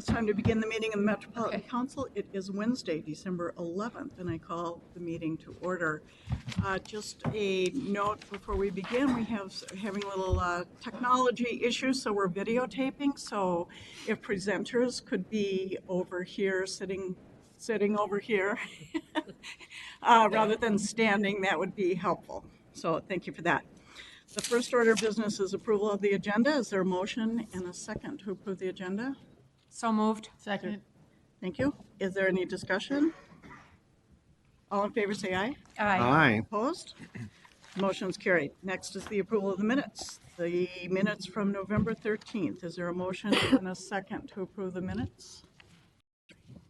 It's time to begin the meeting of the Metropolitan Council. It is Wednesday, December 11th, and I call the meeting to order. Just a note before we begin, we have having a little technology issues, so we're videotaping. So if presenters could be over here, sitting over here, rather than standing, that would be helpful. So thank you for that. The first order of business is approval of the agenda. Is there a motion and a second to approve the agenda? So moved. Second. Thank you. Is there any discussion? All in favor say aye. Aye. Aye. Opposed? Motion's carried. Next is the approval of the minutes. The minutes from November 13th. Is there a motion and a second to approve the minutes?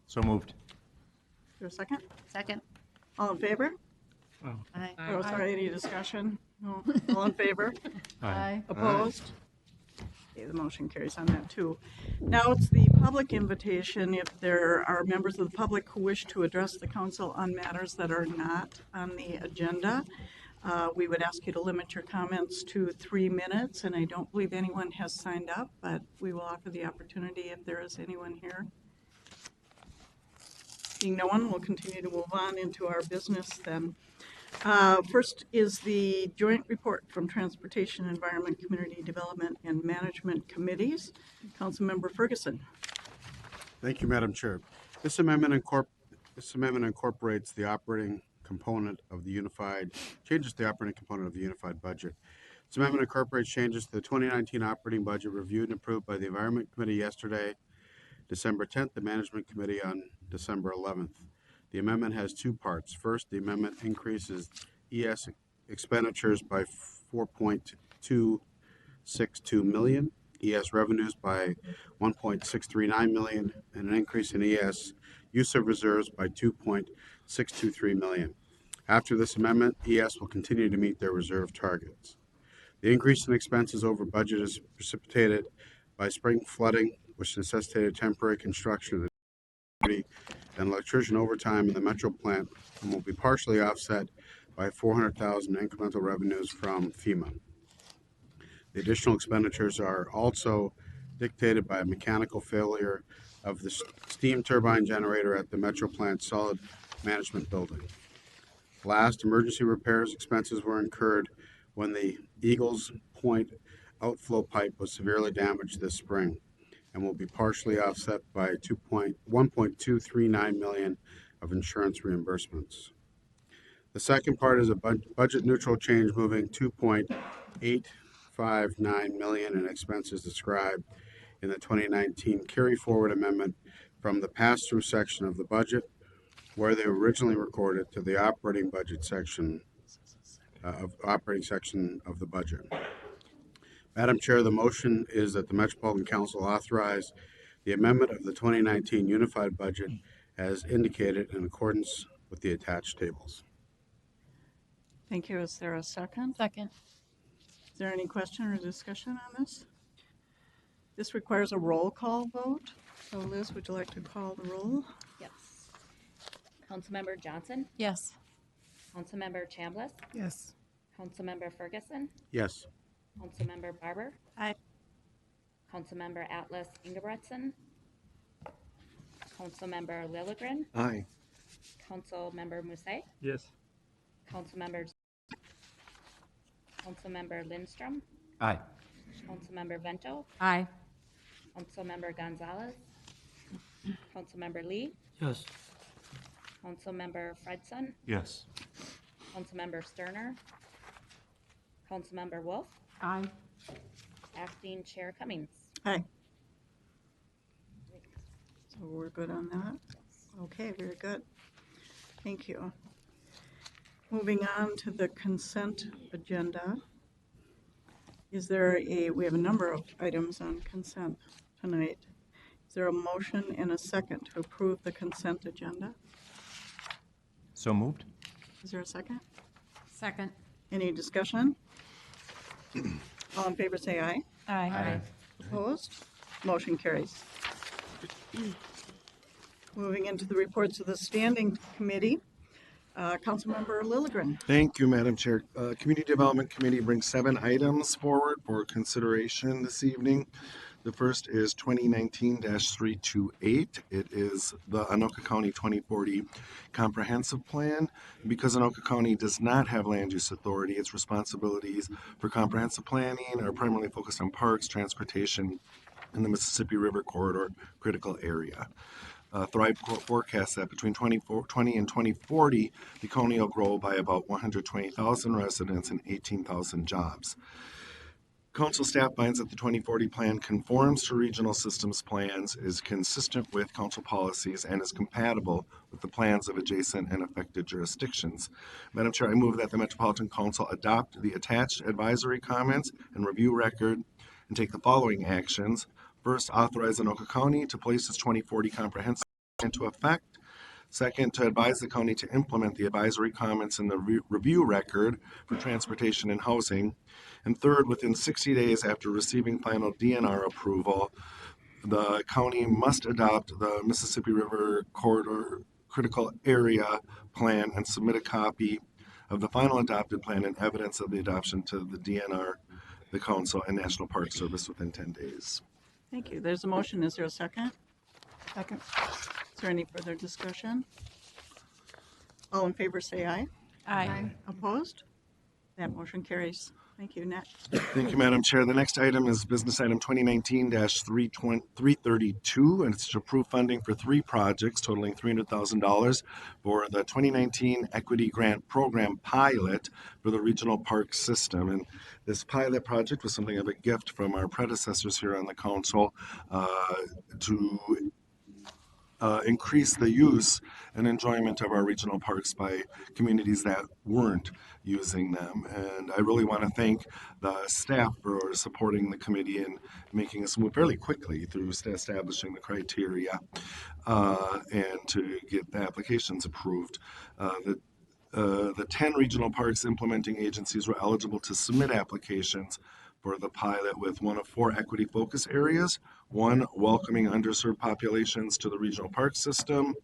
So moved. Is there a second? Second. All in favor? Aye. Oh, sorry, any discussion? No. All in favor? Aye. Opposed? Okay, the motion carries on that too. Now it's the public invitation. If there are members of the public who wish to address the council on matters that are not on the agenda, we would ask you to limit your comments to 3 minutes, and I don't believe anyone has signed up, but we will offer the opportunity if there is anyone here. Seeing no one, we'll continue to move on into our business then. First is the joint report from Transportation, Environment, Community Development, and Management Committees. Councilmember Ferguson. Thank you, Madam Chair. This amendment incorporates the operating component of the unified, changes the operating component of the unified budget. This amendment incorporates changes to the 2019 operating budget reviewed and approved by the Environment Committee yesterday, December 10th, the Management Committee on December 11th. The amendment has two parts. First, the amendment increases ES expenditures by $4.262 million, ES revenues by $1.639 million, and an increase in ES use of reserves by $2.623 million. After this amendment, ES will continue to meet their reserve targets. The increase in expenses over budget is precipitated by spring flooding, which necessitated temporary construction of the and electrician overtime in the Metro plant, and will be partially offset by $400,000 incremental revenues from FEMA. The additional expenditures are also dictated by a mechanical failure of the steam turbine generator at the Metro plant solid management building. Last, emergency repairs expenses were incurred when the Eagles Point outflow pipe was severely damaged this spring, and will be partially offset by $1.239 million of insurance reimbursements. The second part is a budget neutral change, moving $2.859 million in expenses described in the 2019 carry forward amendment from the pass-through section of the budget, where they were originally recorded, to the operating budget section of the budget. Madam Chair, the motion is that the Metropolitan Council authorize the amendment of the 2019 unified budget as indicated in accordance with the attached tables. Thank you. Is there a second? Second. Is there any question or discussion on this? This requires a roll call vote. So Liz, would you like to call the roll? Yes. Councilmember Johnson, Yes. Councilmember Chambliss, Yes. Councilmember Ferguson, Yes. Councilmember Barber, Aye. Councilmember Atlas Ingebretson, Councilmember Lilligren, Aye. Councilmember Musset, Yes. Councilmember Lindstrom, Aye. Councilmember Vento, Aye. Councilmember Gonzalez, Councilmember Lee, Yes. Councilmember Fredson, Yes. Councilmember Sterner, Councilmember Wolf, Aye. Acting Chair Cummings. Aye. So we're good on that? Okay, very good. Thank you. Moving on to the consent agenda. We have a number of items on consent tonight. Is there a motion and a second to approve the consent agenda? So moved. Is there a second? Second. Any discussion? All in favor say aye. Aye. Opposed? Motion carries. Moving into the reports of the standing committee. Councilmember Lilligren. Thank you, Madam Chair. Community Development Committee brings 7 items forward for consideration this evening. The first is 2019-328. It is the Anoka County 2040 Comprehensive Plan. Because Anoka County does not have land use authority, its responsibilities for comprehensive planning are primarily focused on parks, transportation, and the Mississippi River Corridor critical area. Thrive forecasts that between 2020 and 2040, the county will grow by about 120,000 residents and 18,000 jobs. Council staff finds that the 2040 plan conforms to regional systems plans, is consistent with council policies, and is compatible with the plans of adjacent and affected jurisdictions. Madam Chair, I move that the Metropolitan Council adopt the attached advisory comments and review record and take the following actions. First, authorize Anoka County to place its 2040 comprehensive plan into effect. Second, to advise the county to implement the advisory comments in the review record for transportation and housing. And third, within 60 days after receiving final DNR approval, the county must adopt the Mississippi River Corridor Critical Area Plan and submit a copy of the final adopted plan and evidence of the adoption to the DNR, the council, and National Park Service within 10 days. Thank you. There's a motion. Is there a second? Second. Is there any further discussion? All in favor say aye. Aye. Opposed? That motion carries. Thank you. Next. Thank you, Madam Chair. The next item is business item 2019-332, and it's to approve funding for 3 projects totaling $300,000 for the 2019 Equity Grant Program pilot for the regional park system. And this pilot project was something of a gift from our predecessors here on the council to increase the use and enjoyment of our regional parks by communities that weren't using them. And I really want to thank the staff for supporting the committee and making us move fairly quickly through establishing the criteria and to get the applications approved. The 10 regional parks implementing agencies were eligible to submit applications for the pilot, with one of 4 equity focus areas: 1, welcoming underserved populations to the regional park system;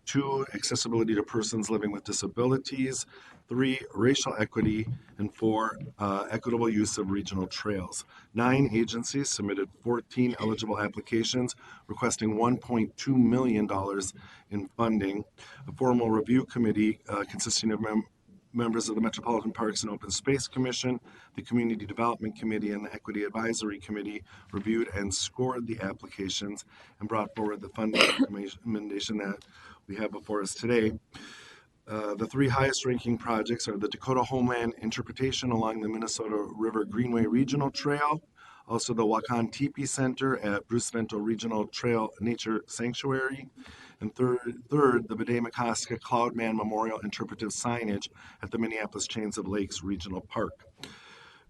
2, accessibility to persons living with disabilities; 3, racial equity; and 4, equitable use of regional trails. 9 agencies submitted 14 eligible applications requesting $1.2 million in funding. A formal review committee consisting of members of the Metropolitan Parks and Open Space Commission, the Community Development Committee, and the Equity Advisory Committee reviewed and scored the applications and brought forward the funding recommendation that we have before us today. The 3 highest ranking projects are the Dakota Homeland Interpretation along the Minnesota River Greenway Regional Trail, also the Wakan Teepee Center at Bruce Vento Regional Trail Nature Sanctuary, and third, the Bede-Makaska Cloudman Memorial Interpretive Signage at the Minneapolis Chains of Lakes Regional Park.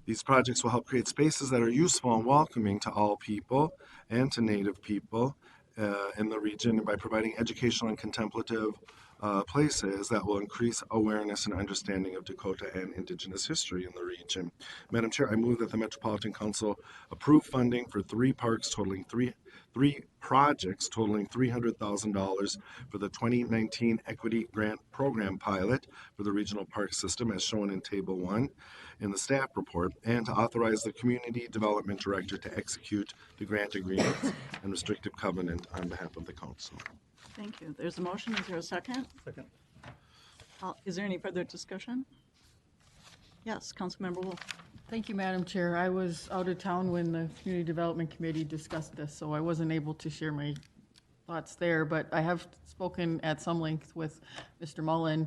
These projects will help create spaces that are useful and welcoming to all people and to Native people in the region by providing educational and contemplative places that will increase awareness and understanding of Dakota and Indigenous history in the region. Madam Chair, I move that the Metropolitan Council approve funding for 3 parks totaling three projects totaling $300,000 for the 2019 Equity Grant Program pilot for the regional park system, as shown in Table 1 in the staff report, and to authorize the Community Development Director to execute the grant agreements and restrictive covenant on behalf of the council. Thank you. There's a motion. Is there a second? Second. Is there any further discussion? Yes, Councilmember Wolf. Thank you, Madam Chair. I was out of town when the Community Development Committee discussed this, so I wasn't able to share my thoughts there, but I have spoken at some length with Mr. Mullen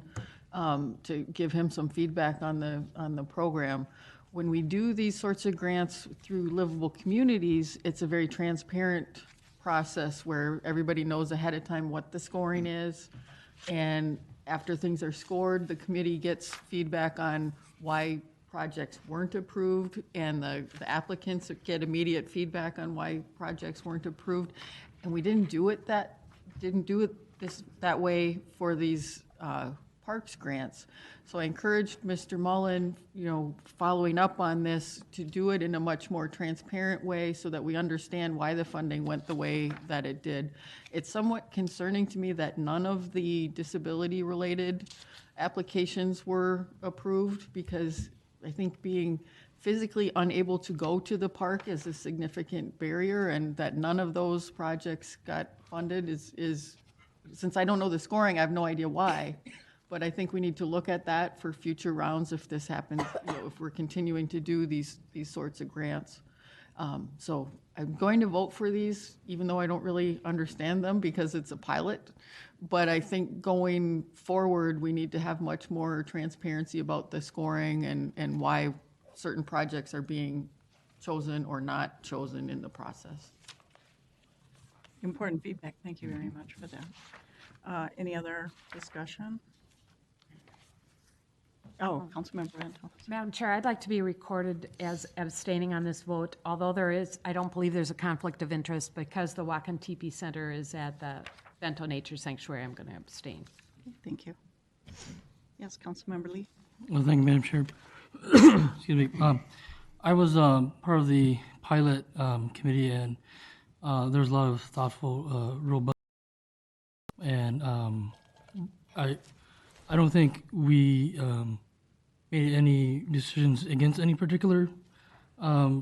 to give him some feedback on the program. When we do these sorts of grants through livable communities, it's a very transparent process where everybody knows ahead of time what the scoring is, and after things are scored, the committee gets feedback on why projects weren't approved, and the applicants get immediate feedback on why projects weren't approved. And we didn't do it that way for these parks grants. So I encouraged Mr. Mullen, following up on this, to do it in a much more transparent way so that we understand why the funding went the way that it did. It's somewhat concerning to me that none of the disability-related applications were approved, because I think being physically unable to go to the park is a significant barrier, and that none of those projects got funded is since I don't know the scoring, I have no idea why. But I think we need to look at that for future rounds if this happens, if we're continuing to do these sorts of grants. So I'm going to vote for these, even though I don't really understand them because it's a pilot. But I think going forward, we need to have much more transparency about the scoring and why certain projects are being chosen or not chosen in the process. Important feedback. Thank you very much for that. Any other discussion? Oh, Councilmember Rental. Madam Chair, I'd like to be recorded as abstaining on this vote, although I don't believe there's a conflict of interest because the Wakan Teepee Center is at the Bento Nature Sanctuary. I'm going to abstain. Thank you. Yes, Councilmember Lee. Well, thank you, Madam Chair. Excuse me. I was part of the pilot committee, and there was a lot of thoughtful, robust, and I don't think we made any decisions against any particular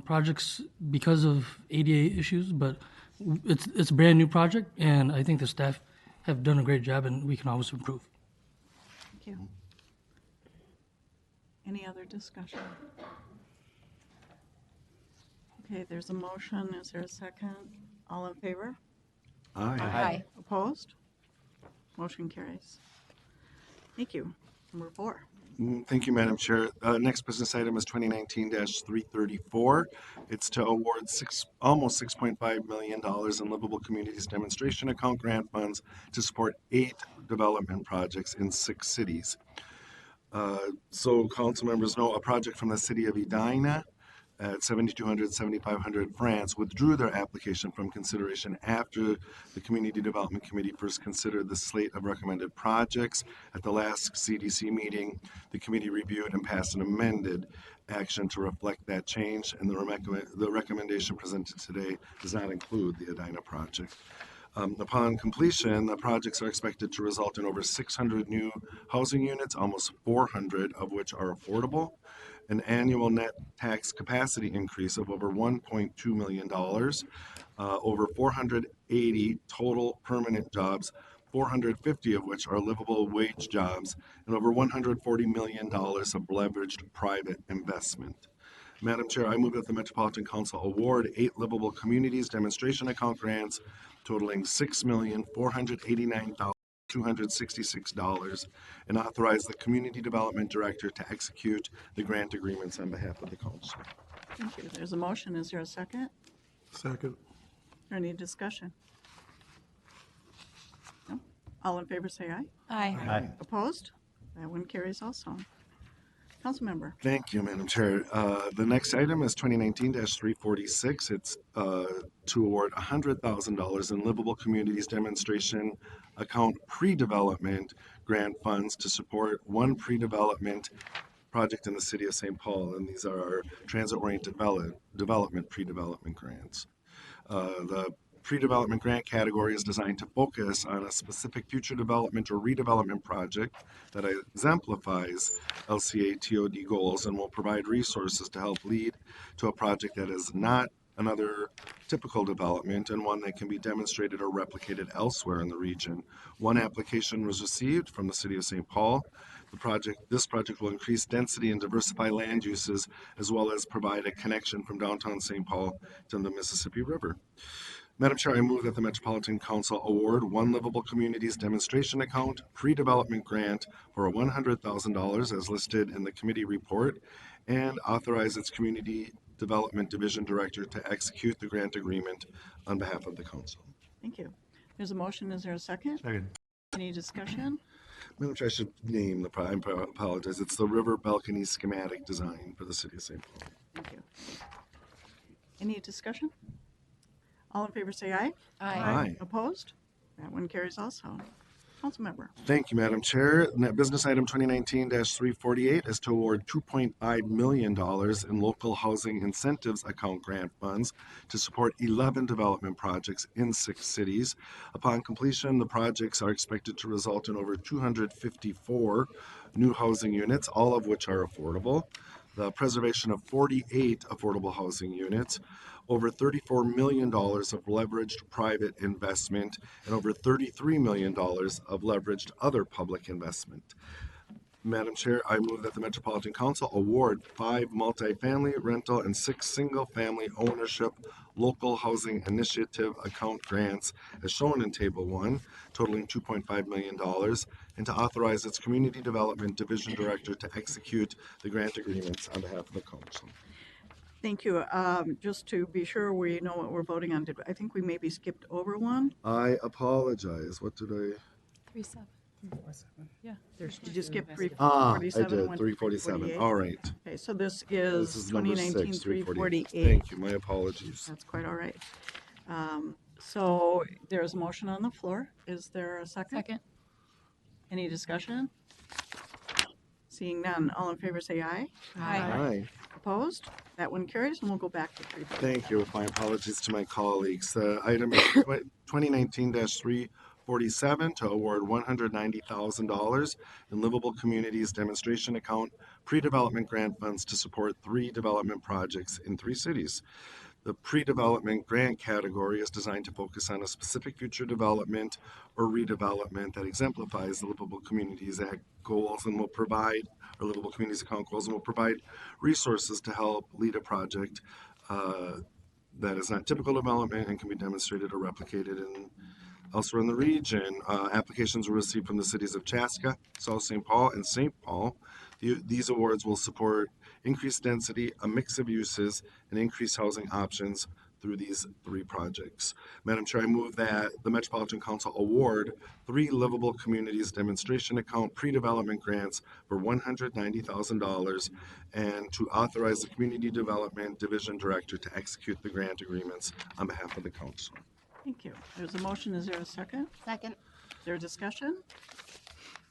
projects because of ADA issues, but it's a brand new project, and I think the staff have done a great job, and we can always improve. Thank you. Any other discussion? Okay, there's a motion. Is there a second? All in favor? Aye. Opposed? Motion carries. Thank you. Number 4. Thank you, Madam Chair. Next business item is 2019-334. It's to award almost $6.5 million in Livable Communities Demonstration Account grant funds to support 8 development projects in 6 cities. So council members know a project from the city of Edina at 7200-7500 France withdrew their application from consideration after the Community Development Committee first considered the slate of recommended projects. At the last CDC meeting, the committee reviewed and passed an amended action to reflect that change, and the recommendation presented today does not include the Edina project. Upon completion, the projects are expected to result in over 600 new housing units, almost 400 of which are affordable, an annual net tax capacity increase of over $1.2 million, over 480 total permanent jobs, 450 of which are livable wage jobs, and over $140 million of leveraged private investment. Madam Chair, I move that the Metropolitan Council award 8 livable communities demonstration account grants totaling $6,489,266 and authorize the Community Development Director to execute the grant agreements on behalf of the Council. Thank you. There's a motion. Is there a second? Second. Any discussion? No? All in favor say aye. Aye. Opposed? That one carries also. Councilmember. Thank you, Madam Chair. The next item is 2019-346. It's to award $100,000 in Livable Communities Demonstration Account pre-development grant funds to support one pre-development project in the city of St. Paul, and these are our transit-oriented development pre-development grants. The pre-development grant category is designed to focus on a specific future development or redevelopment project that exemplifies LCA TOD goals and will provide resources to help lead to a project that is not another typical development and one that can be demonstrated or replicated elsewhere in the region. One application was received from the city of St. Paul. This project will increase density and diversify land uses, as well as provide a connection from downtown St. Paul to the Mississippi River. Madam Chair, I move that the Metropolitan Council award one Livable Communities Demonstration Account pre-development grant for $100,000 as listed in the committee report and authorize its Community Development Division Director to execute the grant agreement on behalf of the Council. Thank you. There's a motion. Is there a second? Second. Any discussion? Madam Chair, I should name the project. I apologize. It's the River Balcony Schematic Design for the City of St. Paul. Thank you. Any discussion? All in favor say aye. Aye. Opposed? That one carries also. Councilmember. Thank you, Madam Chair. Business item 2019-348 is to award $2.5 million in local housing incentives account grant funds to support 11 development projects in 6 cities. Upon completion, the projects are expected to result in over 254 new housing units, all of which are affordable. the preservation of 48 affordable housing units, over $34 million of leveraged private investment, and over $33 million of leveraged other public investment. Madam Chair, I move that the Metropolitan Council award 5 multifamily rental and 6 single-family ownership local housing initiative account grants as shown in Table 1, totaling $2.5 million, and to authorize its Community Development Division Director to execute the grant agreements on behalf of the Council. Thank you. Just to be sure we know what we're voting on, I think we maybe skipped over one. I apologize. What did I? 3-7. Yeah. There's Did you skip I 347? did. and went to 347. 348? All right. Okay, so this This is is number 2019 6, 348. 348. Thank you. My apologies. That's quite all right. So there's a motion on the floor. Is there a second? Second. Any discussion? Seeing none, all in favor say aye. Aye. Opposed? That one carries, and we'll go back to 348. Thank you. My apologies to my colleagues. Item is 2019-347 to award $190,000 in Livable Communities Demonstration Account pre-development grant funds to support 3 development projects in 3 cities. The pre-development grant category is designed to focus on a specific future development or redevelopment that exemplifies the Livable Communities Act goals and will provide, or Livable Communities Account goals, and will provide resources to help lead a project that is not typical development and can be demonstrated or replicated elsewhere in the region. Applications were received from the cities of Chaska, South St. Paul, and St. Paul. These awards will support increased density, a mix of uses, and increased housing options through these 3 projects. Madam Chair, I move that the Metropolitan Council award 3 Livable Communities Demonstration Account pre-development grants for $190,000 and to authorize the Community Development Division Director to execute the grant agreements on behalf of the Council. Thank you. There's a motion. Is there a second? Second. Is there a discussion?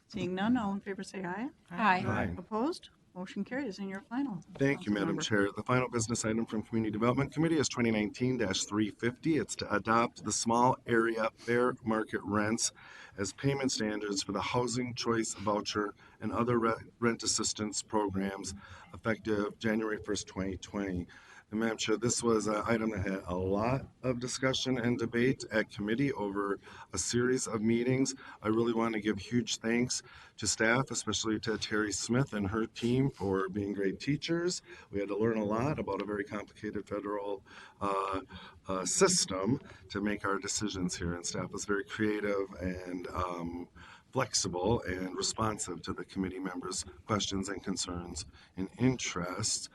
Seeing none, all in favor say aye. Aye. Opposed? Motion carries, and your final. Thank you, Madam Councilmember. Chair. The final business item from Community Development Committee is 2019-350. It's to adopt the small area fair market rents as payment standards for the Housing Choice Voucher and other rent assistance programs effective January 1st, 2020. And Madam Chair, this was an item that had a lot of discussion and debate at committee over a series of meetings. I really want to give huge thanks to staff, especially to Terry Smith and her team for being great teachers. We had to learn a lot about a very complicated federal system to make our decisions here, and staff was very creative and flexible and responsive to the committee members' questions and concerns and interests.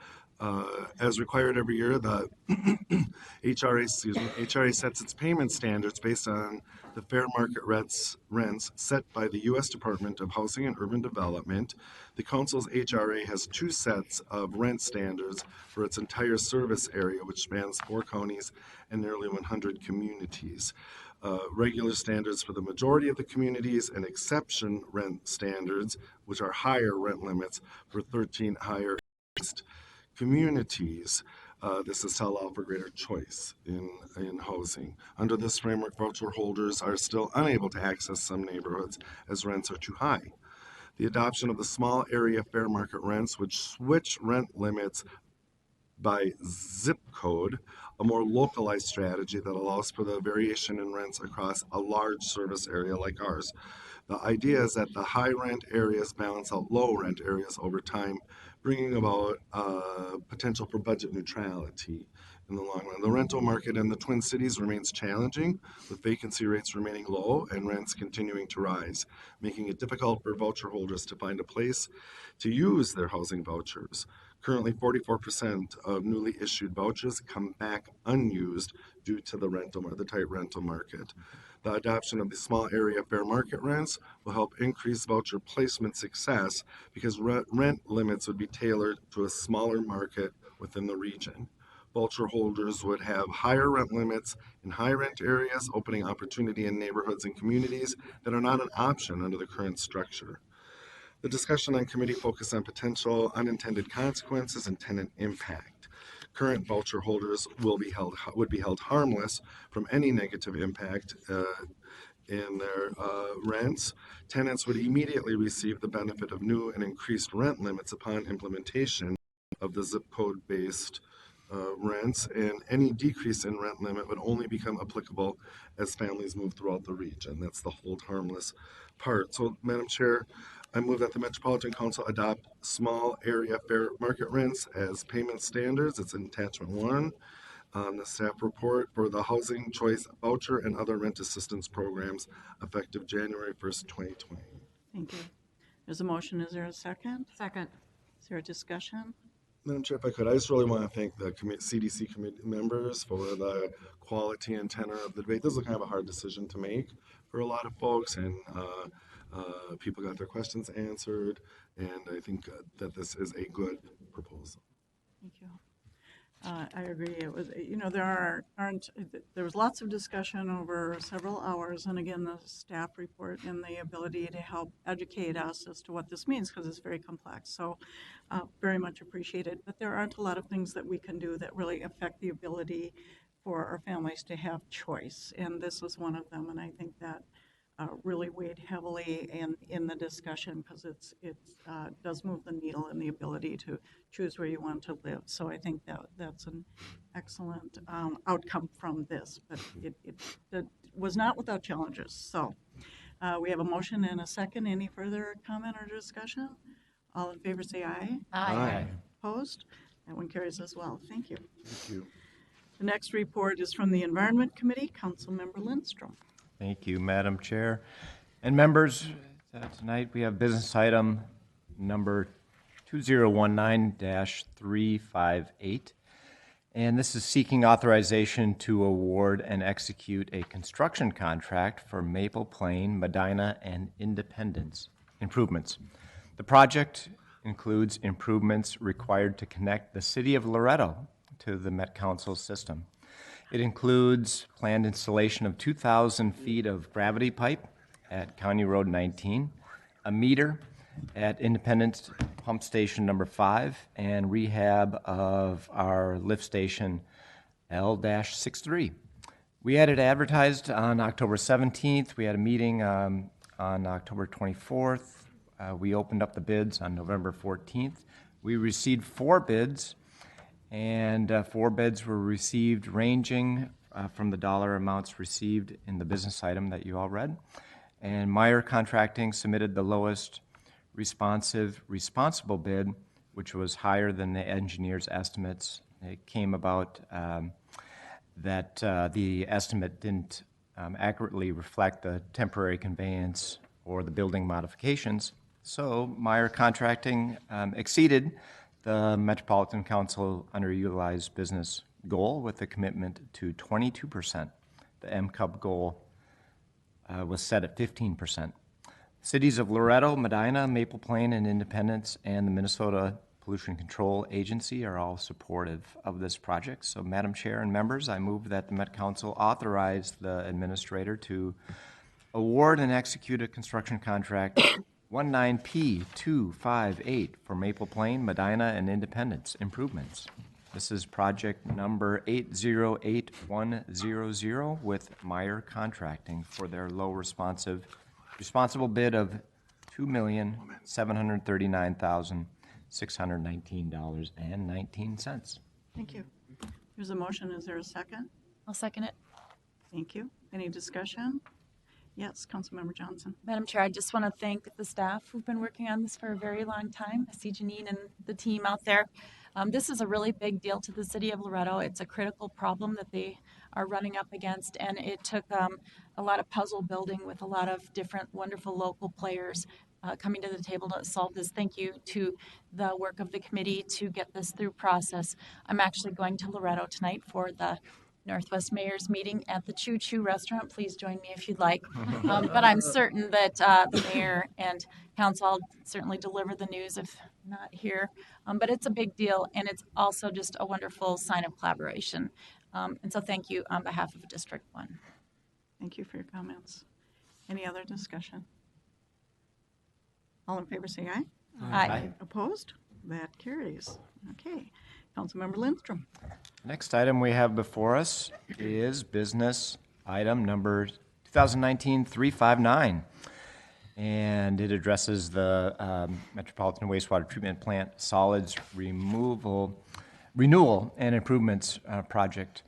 As required every year, the HRA sets its payment standards based on the fair market rents set by the U.S. Department of Housing and Urban Development. The Council's HRA has 2 sets of rent standards for its entire service area, which spans 4 counties and nearly 100 communities. Regular standards for the majority of the communities and exception rent standards, which are higher rent limits for 13 higher communities. This is to allow for greater choice in housing. Under this framework, voucher holders are still unable to access some neighborhoods as rents are too high. The adoption of the small area fair market rents would switch rent limits by zip code, a more localized strategy that allows for the variation in rents across a large service area like ours. The idea is that the high rent areas balance out low rent areas over time, bringing about potential for budget neutrality in the long run. The rental market in the Twin Cities remains challenging, with vacancy rates remaining low and rents continuing to rise, making it difficult for voucher holders to find a place to use their housing vouchers. Currently, 44% of newly issued vouchers come back unused due to the tight rental market. The adoption of the small area fair market rents will help increase voucher placement success because rent limits would be tailored to a smaller market within the region. Voucher holders would have higher rent limits in high rent areas, opening opportunity in neighborhoods and communities that are not an option under the current structure. The discussion on committee focused on potential unintended consequences and tenant impact. Current voucher holders would be held harmless from any negative impact in their rents. Tenants would immediately receive the benefit of new and increased rent limits upon implementation of the zip code-based rents, and any decrease in rent limit would only become applicable as families move throughout the region. That's the hold harmless part. So, Madam Chair, I move that the Metropolitan Council adopt small area fair market rents as payment standards. It's in attachment 1 on the staff report for the housing choice voucher and other rent assistance programs effective January 1st, 2020. Thank you. There's a motion. Is there a second? Second. Is there a discussion? Madam Chair, if I could, I just really want to thank the CDC committee members for the quality and tenor of the debate. This was kind of a hard decision to make for a lot of folks, and people got their questions answered, and I think that this is a good proposal. Thank you. I agree. It was, there was lots of discussion over several hours, and again, the staff report and the ability to help educate us as to what this means, because it's very complex. So very much appreciated. But there aren't a lot of things that we can do that really affect the ability for our families to have choice, and this is one of them, and I think that really weighed heavily in the discussion, because it does move the needle in the ability to choose where you want to live. So I think that's an excellent outcome from this, but it was not without challenges. So we have a motion and a second. Any further comment or discussion? All in favor say aye. Aye. Opposed? That one carries as well. Thank you. Thank you. The next report is from the Environment Committee, Councilmember Lindstrom. Thank you, Madam Chair. And members, tonight we have business item number 2019-358. And this is seeking authorization to award and execute a construction contract for Maple Plain, Medina, and Independence improvements. The project includes improvements required to connect the city of Loretto to the Met Council system. It includes planned installation of 2,000 feet of gravity pipe at County Road 19, a meter at Independence Pump Station number 5, and rehab of our lift station L-63. We had it advertised on October 17th. We had a meeting on October 24th. We opened up the bids on November 14th. We received 4 bids. And 4 bids were received ranging from the dollar amounts received in the business item that you all read. And Meyer Contracting submitted the lowest responsible bid, which was higher than the engineer's estimates. It came about that the estimate didn't accurately reflect the temporary conveyance or the building modifications. So Meyer Contracting exceeded the Metropolitan Council underutilized business goal with a commitment to 22%. The MCUB goal was set at 15%. Cities of Loretto, Medina, Maple Plain, and Independence, and the Minnesota Pollution Control Agency are all supportive of this project. So, Madam Chair and members, I move that the Met Council authorize the administrator to award and execute a construction contract 19P258 for Maple Plain, Medina, and Independence improvements. This is project number 808100 with Meyer Contracting for their low responsible bid of $2,739,619.19. Thank you. There's a motion. Is there a second? I'll second it. Thank you. Any discussion? Yes, Councilmember Johnson. Madam Chair, I just want to thank the staff who've been working on this for a very long time. I see Janine and the team out there. This is a really big deal to the city of Loretto. It's a critical problem that they are running up against, and it took a lot of puzzle building with a lot of different wonderful local players coming to the table to solve this. Thank you to the work of the committee to get this through process. I'm actually going to Loretto tonight for the Northwest Mayor's meeting at the Choo Choo restaurant. Please join me if you'd like. But I'm certain that the mayor and council will certainly deliver the news if not here. But it's a big deal, and it's also just a wonderful sign of collaboration. And so thank you on behalf of District 1. Thank you for your comments. Any other discussion? All in favor say aye. Aye. Opposed? That carries. Okay. Councilmember Lindstrom. Next item we have before us is business item number 2019-359. and it addresses the Metropolitan Wastewater Treatment Plant solids renewal and improvements project.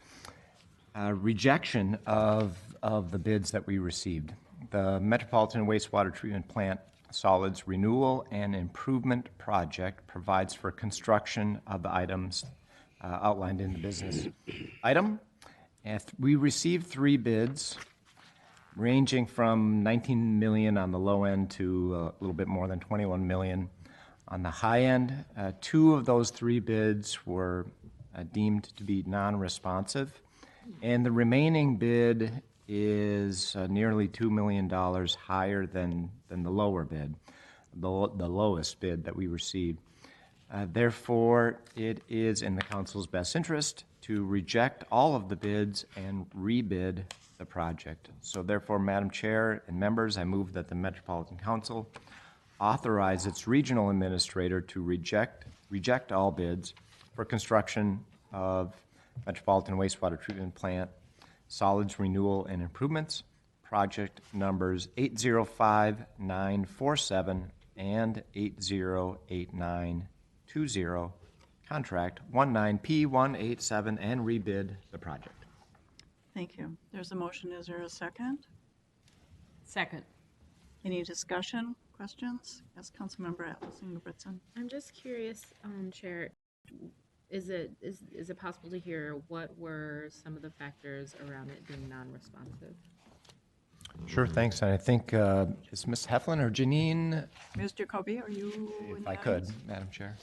Rejection of the bids that we received. The Metropolitan Wastewater Treatment Plant solids renewal and improvement project provides for construction of the items outlined in the business item. And we received 3 bids ranging from 19 million on the low end to a little bit more than 21 million on the high end. 2 of those 3 bids were deemed to be non-responsive, and the remaining bid is nearly $2 million higher than the lower bid, the lowest bid that we received. Therefore, it is in the council's best interest to reject all of the bids and rebid the project. So therefore, Madam Chair and members, I move that the Metropolitan Council authorize its regional administrator to reject all bids for construction of Metropolitan Wastewater Treatment Plant solids renewal and improvements, project numbers 805947 and 808920, contract 19P187, and rebid the project. Thank you. There's a motion. Is there a second? Second. Any discussion, questions? Yes, Councilmember Atlas Ingebrigtsen. I'm just curious, Chair, is it possible to hear what were some of the factors around it being non-responsive? Sure, thanks. And I think it's Ms. Heflin or Janine, Ms. Jacoby, are you in if the I could, audience? Madam Chair.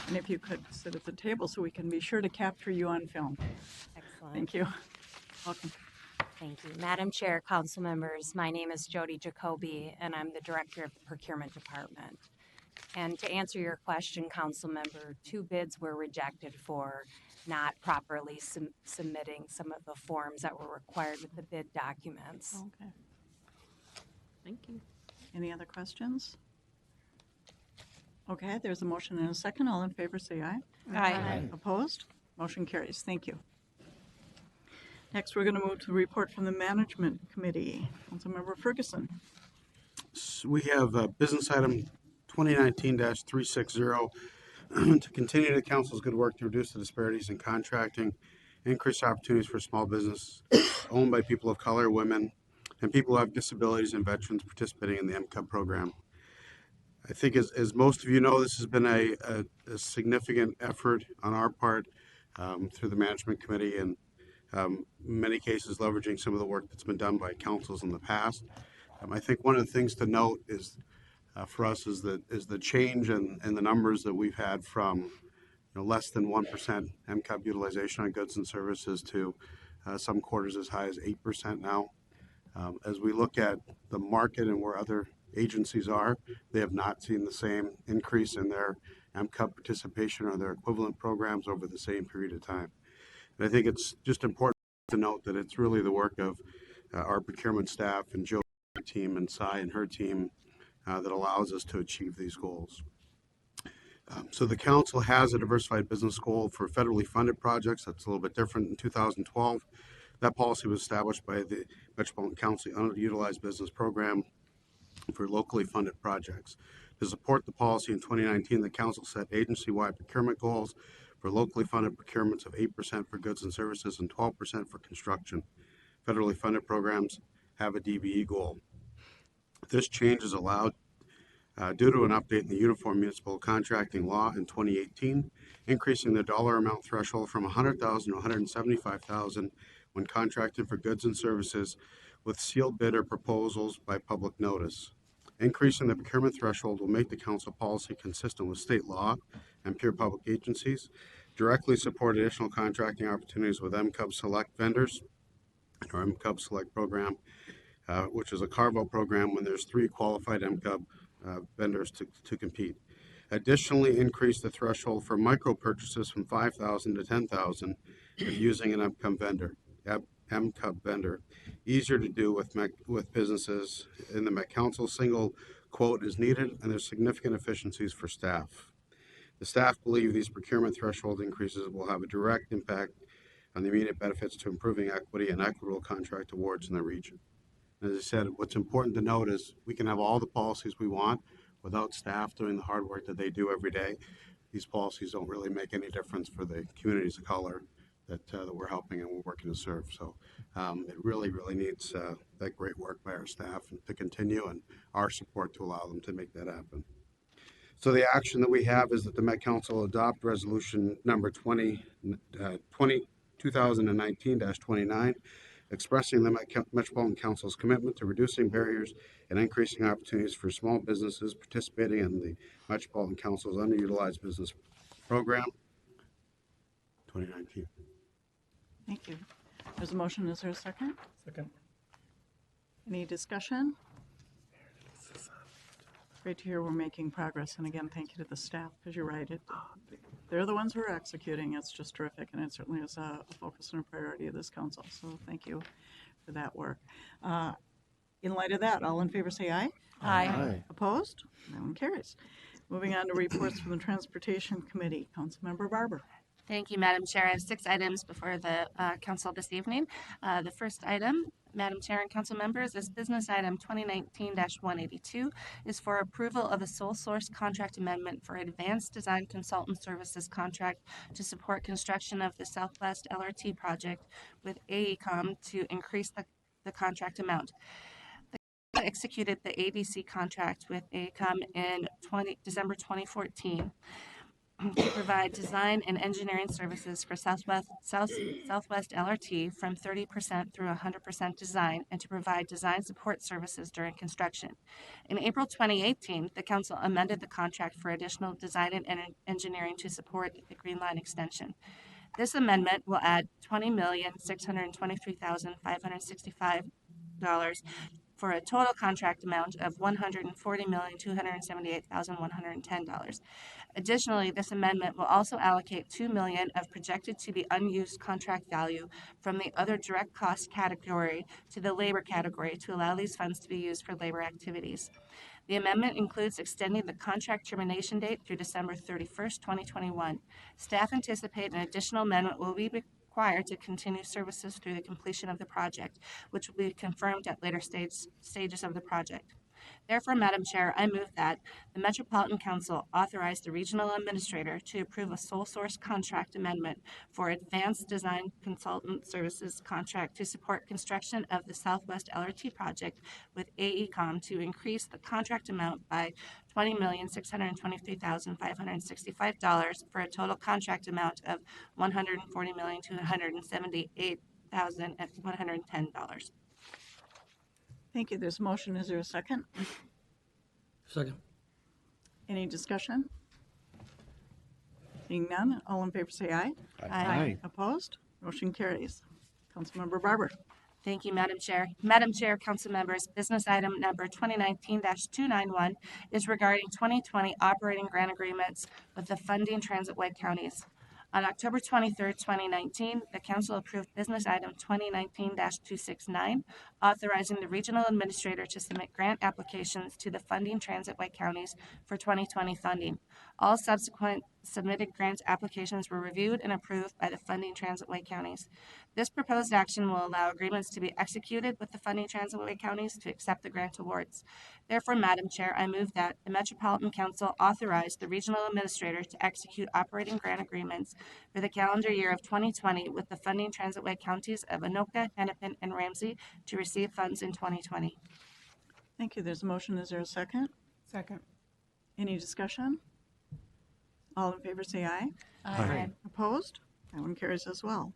And if you could sit at the table so we can be sure to capture you on film. Excellent. Thank you. Welcome. Thank you. Madam Chair, council members, my name is Jody Jacoby, and I'm the Director of the Procurement Department. And to answer your question, council member, 2 bids were rejected for not properly submitting some of the forms that were required with the bid documents. Okay. Thank you. Any other questions? Okay, there's a motion and a second. All in favor, say aye. Aye. Opposed? Motion carries. Thank you. Next, we're going to move to the report from the Management Committee. Councilmember Ferguson. So we have business item 2019-360 to continue the council's good work to reduce the disparities in contracting, increase opportunities for small business owned by people of color, women, and people who have disabilities and veterans participating in the MCUB program. I think as most of you know, this has been a significant effort on our part through the Management Committee, and in many cases leveraging some of the work that's been done by councils in the past. I think one of the things to note is for us is the change in the numbers that we've had from less than 1% MCUB utilization on goods and services to some quarters as high as 8% now. As we look at the market and where other agencies are, they have not seen the same increase in their MCUB participation or their equivalent programs over the same period of time. And I think it's just important to note that it's really the work of our procurement staff and Joe's team and Cy and her team that allows us to achieve these goals. So the council has a diversified business goal for federally funded projects. That's a little bit different. In 2012, that policy was established by the Metropolitan Council Underutilized Business Program for locally funded projects. To support the policy in 2019, the council set agency-wide procurement goals for locally funded procurements of 8% for goods and services and 12% for construction. Federally funded programs have a DBE goal. This change is allowed due to an update in the Uniform Municipal Contracting Law in 2018, increasing the dollar amount threshold from $100,000 to $175,000 when contracting for goods and services with sealed bid or proposals by public notice. Increasing the procurement threshold will make the council policy consistent with state law and peer public agencies, directly support additional contracting opportunities with MCUB Select vendors, or MCUB Select program, which is a carve-out program when there's 3 qualified MCUB vendors to compete. Additionally, increase the threshold for micro purchases from $5,000 to $10,000 if using an MCUB vendor. Easier to do with businesses in the Met Council. Single quote is needed, and there's significant efficiencies for staff. The staff believe these procurement threshold increases will have a direct impact from the immediate benefits to improving equity and equitable contract awards in the region. And as I said, what's important to note is we can have all the policies we want without staff doing the hard work that they do every day. These policies don't really make any difference for the communities of color that we're helping and we're working to serve. So it really, really needs that great work by our staff to continue and our support to allow them to make that happen. So the action that we have is that the Met Council adopt resolution number 2019-29, expressing the Metropolitan Council's commitment to reducing barriers and increasing opportunities for small businesses participating in the Metropolitan Council's underutilized business program 2019. Thank you. There's a motion. Is there a second? Second. Any discussion? Great to hear we're making progress. And again, thank you to the staff, because you're right. They're the ones who are executing. It's just terrific. And it certainly is a focus and a priority of this council. So thank you for that work. In light of that, all in favor say aye. Aye. Opposed? That one carries. Moving on to reports from the Transportation Committee. Councilmember Barber. Thank you, Madam Chair. I have 6 items before the council this evening. The first item, Madam Chair and council members, is business item 2019-182, is for approval of a sole source contract amendment for advanced design consultant services contract to support construction of the Southwest LRT project with AECOM to increase the contract amount. The executed the ADC contract with AECOM in December 2014. To provide design and engineering services for Southwest LRT from 30% through 100% design, and to provide design support services during construction. In April 2018, the council amended the contract for additional design and engineering to support the Green Line extension. This amendment will add $20,623,565 for a total contract amount of $140,278,110. Additionally, this amendment will also allocate $2 million of projected to be unused contract value from the other direct cost category to the labor category to allow these funds to be used for labor activities. The amendment includes extending the contract termination date through December 31st, 2021. Staff anticipate an additional amendment will be required to continue services through the completion of the project, which will be confirmed at later stages of the project. Therefore, Madam Chair, I move that the Metropolitan Council authorize the regional administrator to approve a sole source contract amendment for advanced design consultant services contract to support construction of the Southwest LRT project with AECOM to increase the contract amount by $20,623,565 for a total contract amount of $140,278,110. Thank you. There's a motion. Is there a second? Second. Any discussion? Seeing none, all in favor say aye. Aye. Opposed? Motion carries. Councilmember Barber. Thank you, Madam Chair. Madam Chair, council members, business item number 2019-291 is regarding 2020 operating grant agreements with the funding transitway counties. On October 23, 2019, the council approved business item 2019-269, authorizing the regional administrator to submit grant applications to the funding transitway counties for 2020 funding. All subsequent submitted grant applications were reviewed and approved by the funding transitway counties. This proposed action will allow agreements to be executed with the funding transitway counties to accept the grant awards. Therefore, Madam Chair, I move that the Metropolitan Council authorize the regional administrator to execute operating grant agreements for the calendar year of 2020 with the funding transitway counties of Anoka, Hennepin, and Ramsey to receive funds in 2020. Thank you. There's a motion. Is there a second? Second. Any discussion? All in favor say aye. Aye. Opposed? That one carries as well.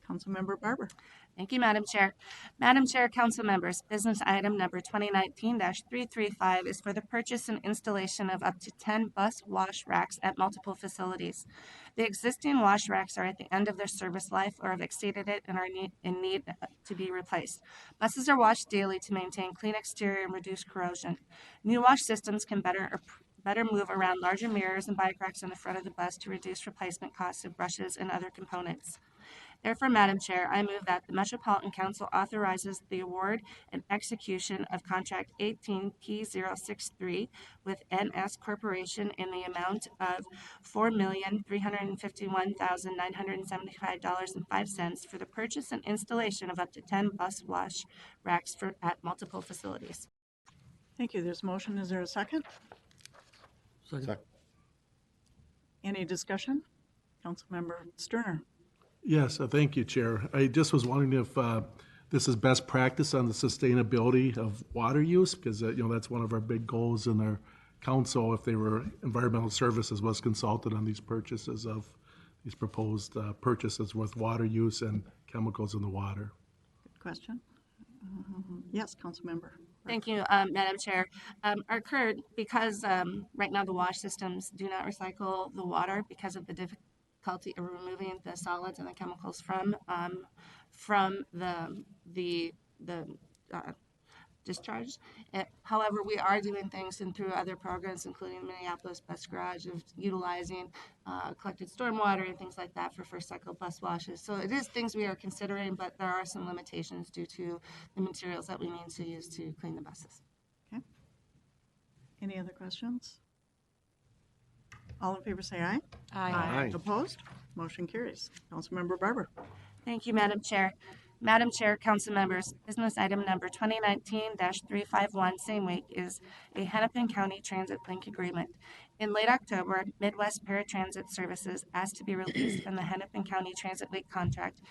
Councilmember Barber. Thank you, Madam Chair. Madam Chair, council members, business item number 2019-335 is for the purchase and installation of up to 10 bus wash racks at multiple facilities. The existing wash racks are at the end of their service life or have exceeded it and are in need to be replaced. Buses are washed daily to maintain clean exterior and reduce corrosion. New wash systems can better move around larger mirrors and bike racks on the front of the bus to reduce replacement costs of brushes and other components. Therefore, Madam Chair, I move that the Metropolitan Council authorizes the award and execution of Contract 18P063 with NS Corporation in the amount of $4,351,975.05 for the purchase and installation of up to 10 bus wash racks at multiple facilities. Thank you. There's a motion. Is there a second? Second. Any discussion? Councilmember Sterner. Yes, thank you, Chair. I just was wondering if this is best practice on the sustainability of water use, because that's one of our big goals in our council. If they were environmental services was consulted on these purchases of these proposed purchases with water use and chemicals in the water. Good question. Yes, Councilmember. Thank you, Madam Chair. Our current, because right now the wash systems do not recycle the water because of the difficulty of removing the solids and the chemicals from the discharge. However, we are doing things and through other programs, including Minneapolis Bus Garage, of utilizing collected stormwater and things like that for first cycle bus washes. So it is things we are considering, but there are some limitations due to the materials that we need to use to clean the buses. Okay. Any other questions? All in favor say aye. Aye. Opposed? Motion carries. Councilmember Barber. Thank you, Madam Chair. Madam Chair, council members, business item number 2019-351, same week, is a Hennepin County Transit Link Agreement. In late October, Midwest Paratransit Services asked to be released from the Hennepin County Transit Link contract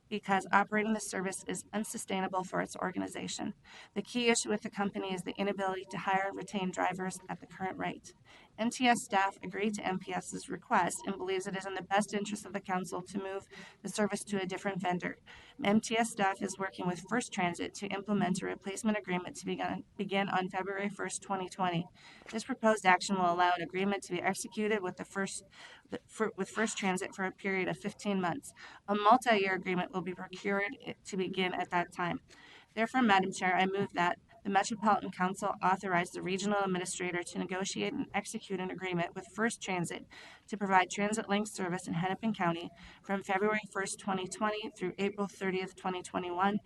because operating the service is unsustainable for its organization. The key issue with the company is the inability to hire and retain drivers at the current rate. MTS staff agreed to MPS's request and believes it is in the best interest of the council to move the service to a different vendor. MTS staff is working with First Transit to implement a replacement agreement to begin on February 1st, 2020. This proposed action will allow an agreement to be executed with First Transit for a period of 15 months. A multi-year agreement will be procured to begin at that time. Therefore, Madam Chair, I move that the Metropolitan Council authorize the regional administrator to negotiate and execute an agreement with First Transit to provide transit link service in Hennepin County from February 1st, 2020 through April 30th, 2021,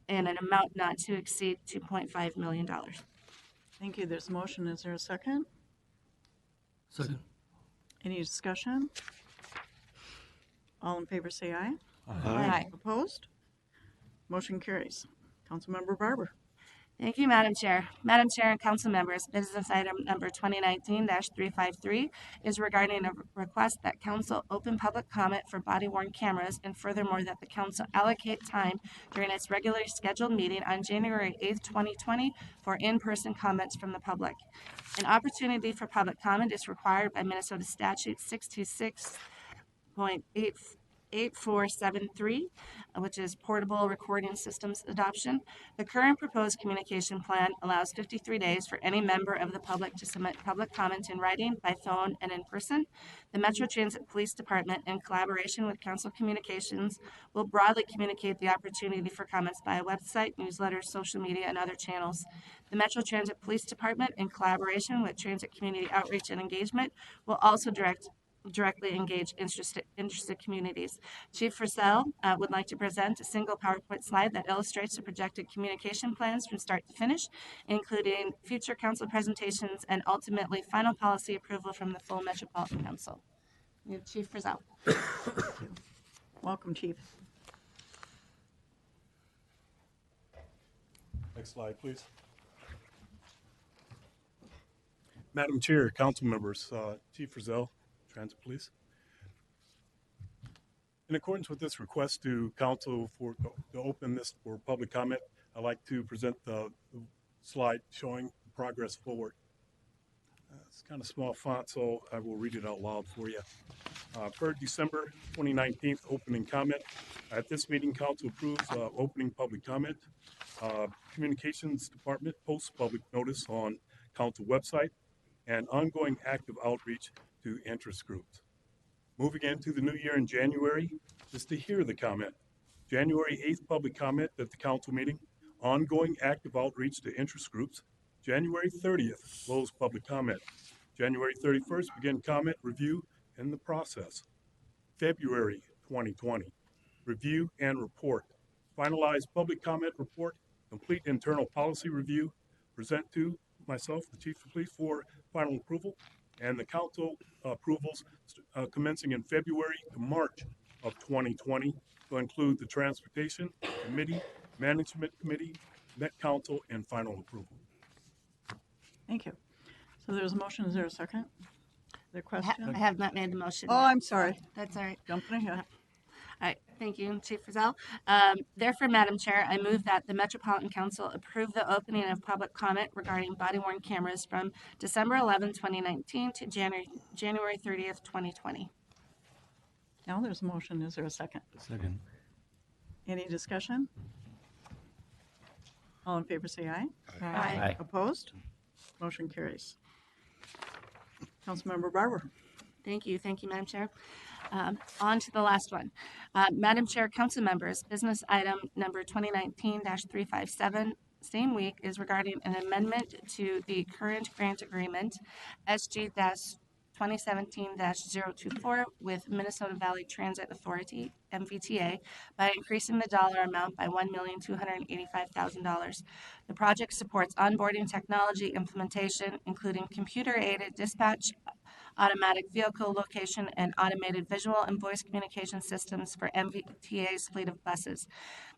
in an amount not to exceed $2.5 million. Thank you. There's a motion. Is there a second? Second. Any discussion? All in favor say aye. Aye. Opposed? Motion carries. Councilmember Barber. Thank you, Madam Chair. Madam Chair and council members, business item number 2019-353 is regarding a request that council open public comment for body-worn cameras, and furthermore that the council allocate time during its regularly scheduled meeting on January 8th, 2020 for in-person comments from the public. An opportunity for public comment is required by Minnesota Statute 626.8473, which is Portable Recording Systems Adoption. The current proposed communication plan allows 53 days for any member of the public to submit public comment in writing, by phone, and in person. The Metro Transit Police Department, in collaboration with Council Communications, will broadly communicate the opportunity for comments via website, newsletters, social media, and other channels. The Metro Transit Police Department, in collaboration with Transit Community Outreach and Engagement, will also directly engage interested communities. Chief Frizzell would like to present a single PowerPoint slide that illustrates the projected communication plans from start to finish, including future council presentations and ultimately final policy approval from the full Metropolitan Council. Chief Frizzell. Welcome, Chief. Next slide, please. Madam Chair, council members, Chief Frizzell, Transit Police. In accordance with this request to council to open this for public comment, I'd like to present the slide showing progress forward. It's kind of small font, so I will read it out loud for you. Per December 2019 opening comment, at this meeting, council approves opening public comment. Communications Department posts public notice on council website and ongoing active outreach to interest groups. Moving into the new year in January is to hear the comment. January 8th, public comment at the council meeting, ongoing active outreach to interest groups. January 30th, close public comment. January 31st, begin comment review in the process. February 2020, review and report, finalize public comment report, complete internal policy review, present to myself, the Chief of Police, for final approval, and the council approvals commencing in February to March of 2020 to include the Transportation Committee, Management Committee, Met Council, and final approval. Thank you. So there's a motion. Is there a second? Is there a question? I have not made the motion. Oh, I'm sorry. That's all right. Jumping ahead. All right, thank you, Chief Frizzell. Therefore, Madam Chair, I move that the Metropolitan Council approve the opening of public comment regarding body-worn cameras from December 11, 2019 to January 30th, 2020. Now there's a motion. Is there a second? Second. Any discussion? All in favor say aye. Aye. Opposed? Motion carries. Councilmember Barber. Thank you, Madam Chair. On to the last one. Madam Chair, council members, business item number 2019-357, same week, is regarding an amendment to the current grant agreement, SG-2017-024, with Minnesota Valley Transit Authority, MVTA, by increasing the dollar amount by $1,285,000. The project supports onboarding technology implementation, including computer-aided dispatch, automatic vehicle location, and automated visual and voice communication systems for MVTA's fleet of buses.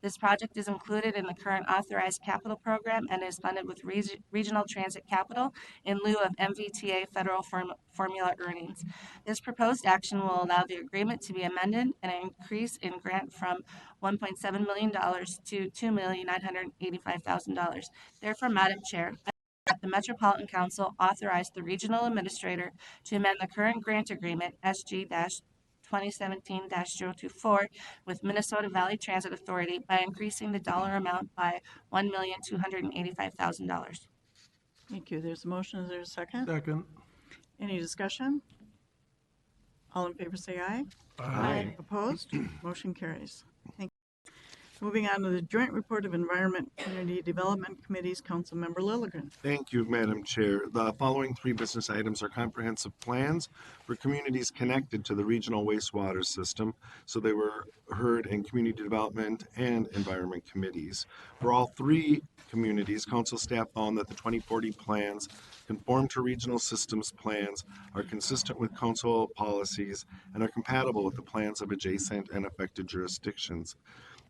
This project is included in the current Authorized Capital Program and is funded with regional transit capital in lieu of MVTA federal formula earnings. This proposed action will allow the agreement to be amended and an increase in grant from $1.7 million to $2,985,000. Therefore, Madam Chair, that the Metropolitan Council authorize the regional administrator to amend the current grant agreement, SG-2017-024, with Minnesota Valley Transit Authority by increasing the dollar amount by $1,285,000. Thank you. There's a motion. Is there a second? Second. Any discussion? All in favor say aye. Aye. Opposed? Motion carries. Thank you. Moving on to the Joint Report of Environment Community Development Committees, Councilmember Lilligren. Thank you, Madam Chair. The following three business items are comprehensive plans for communities connected to the regional wastewater system. So they were heard in Community Development and Environment Committees. For all three communities, council staff found that the 2040 plans conform to regional systems plans, are consistent with council policies, and are compatible with the plans of adjacent and affected jurisdictions.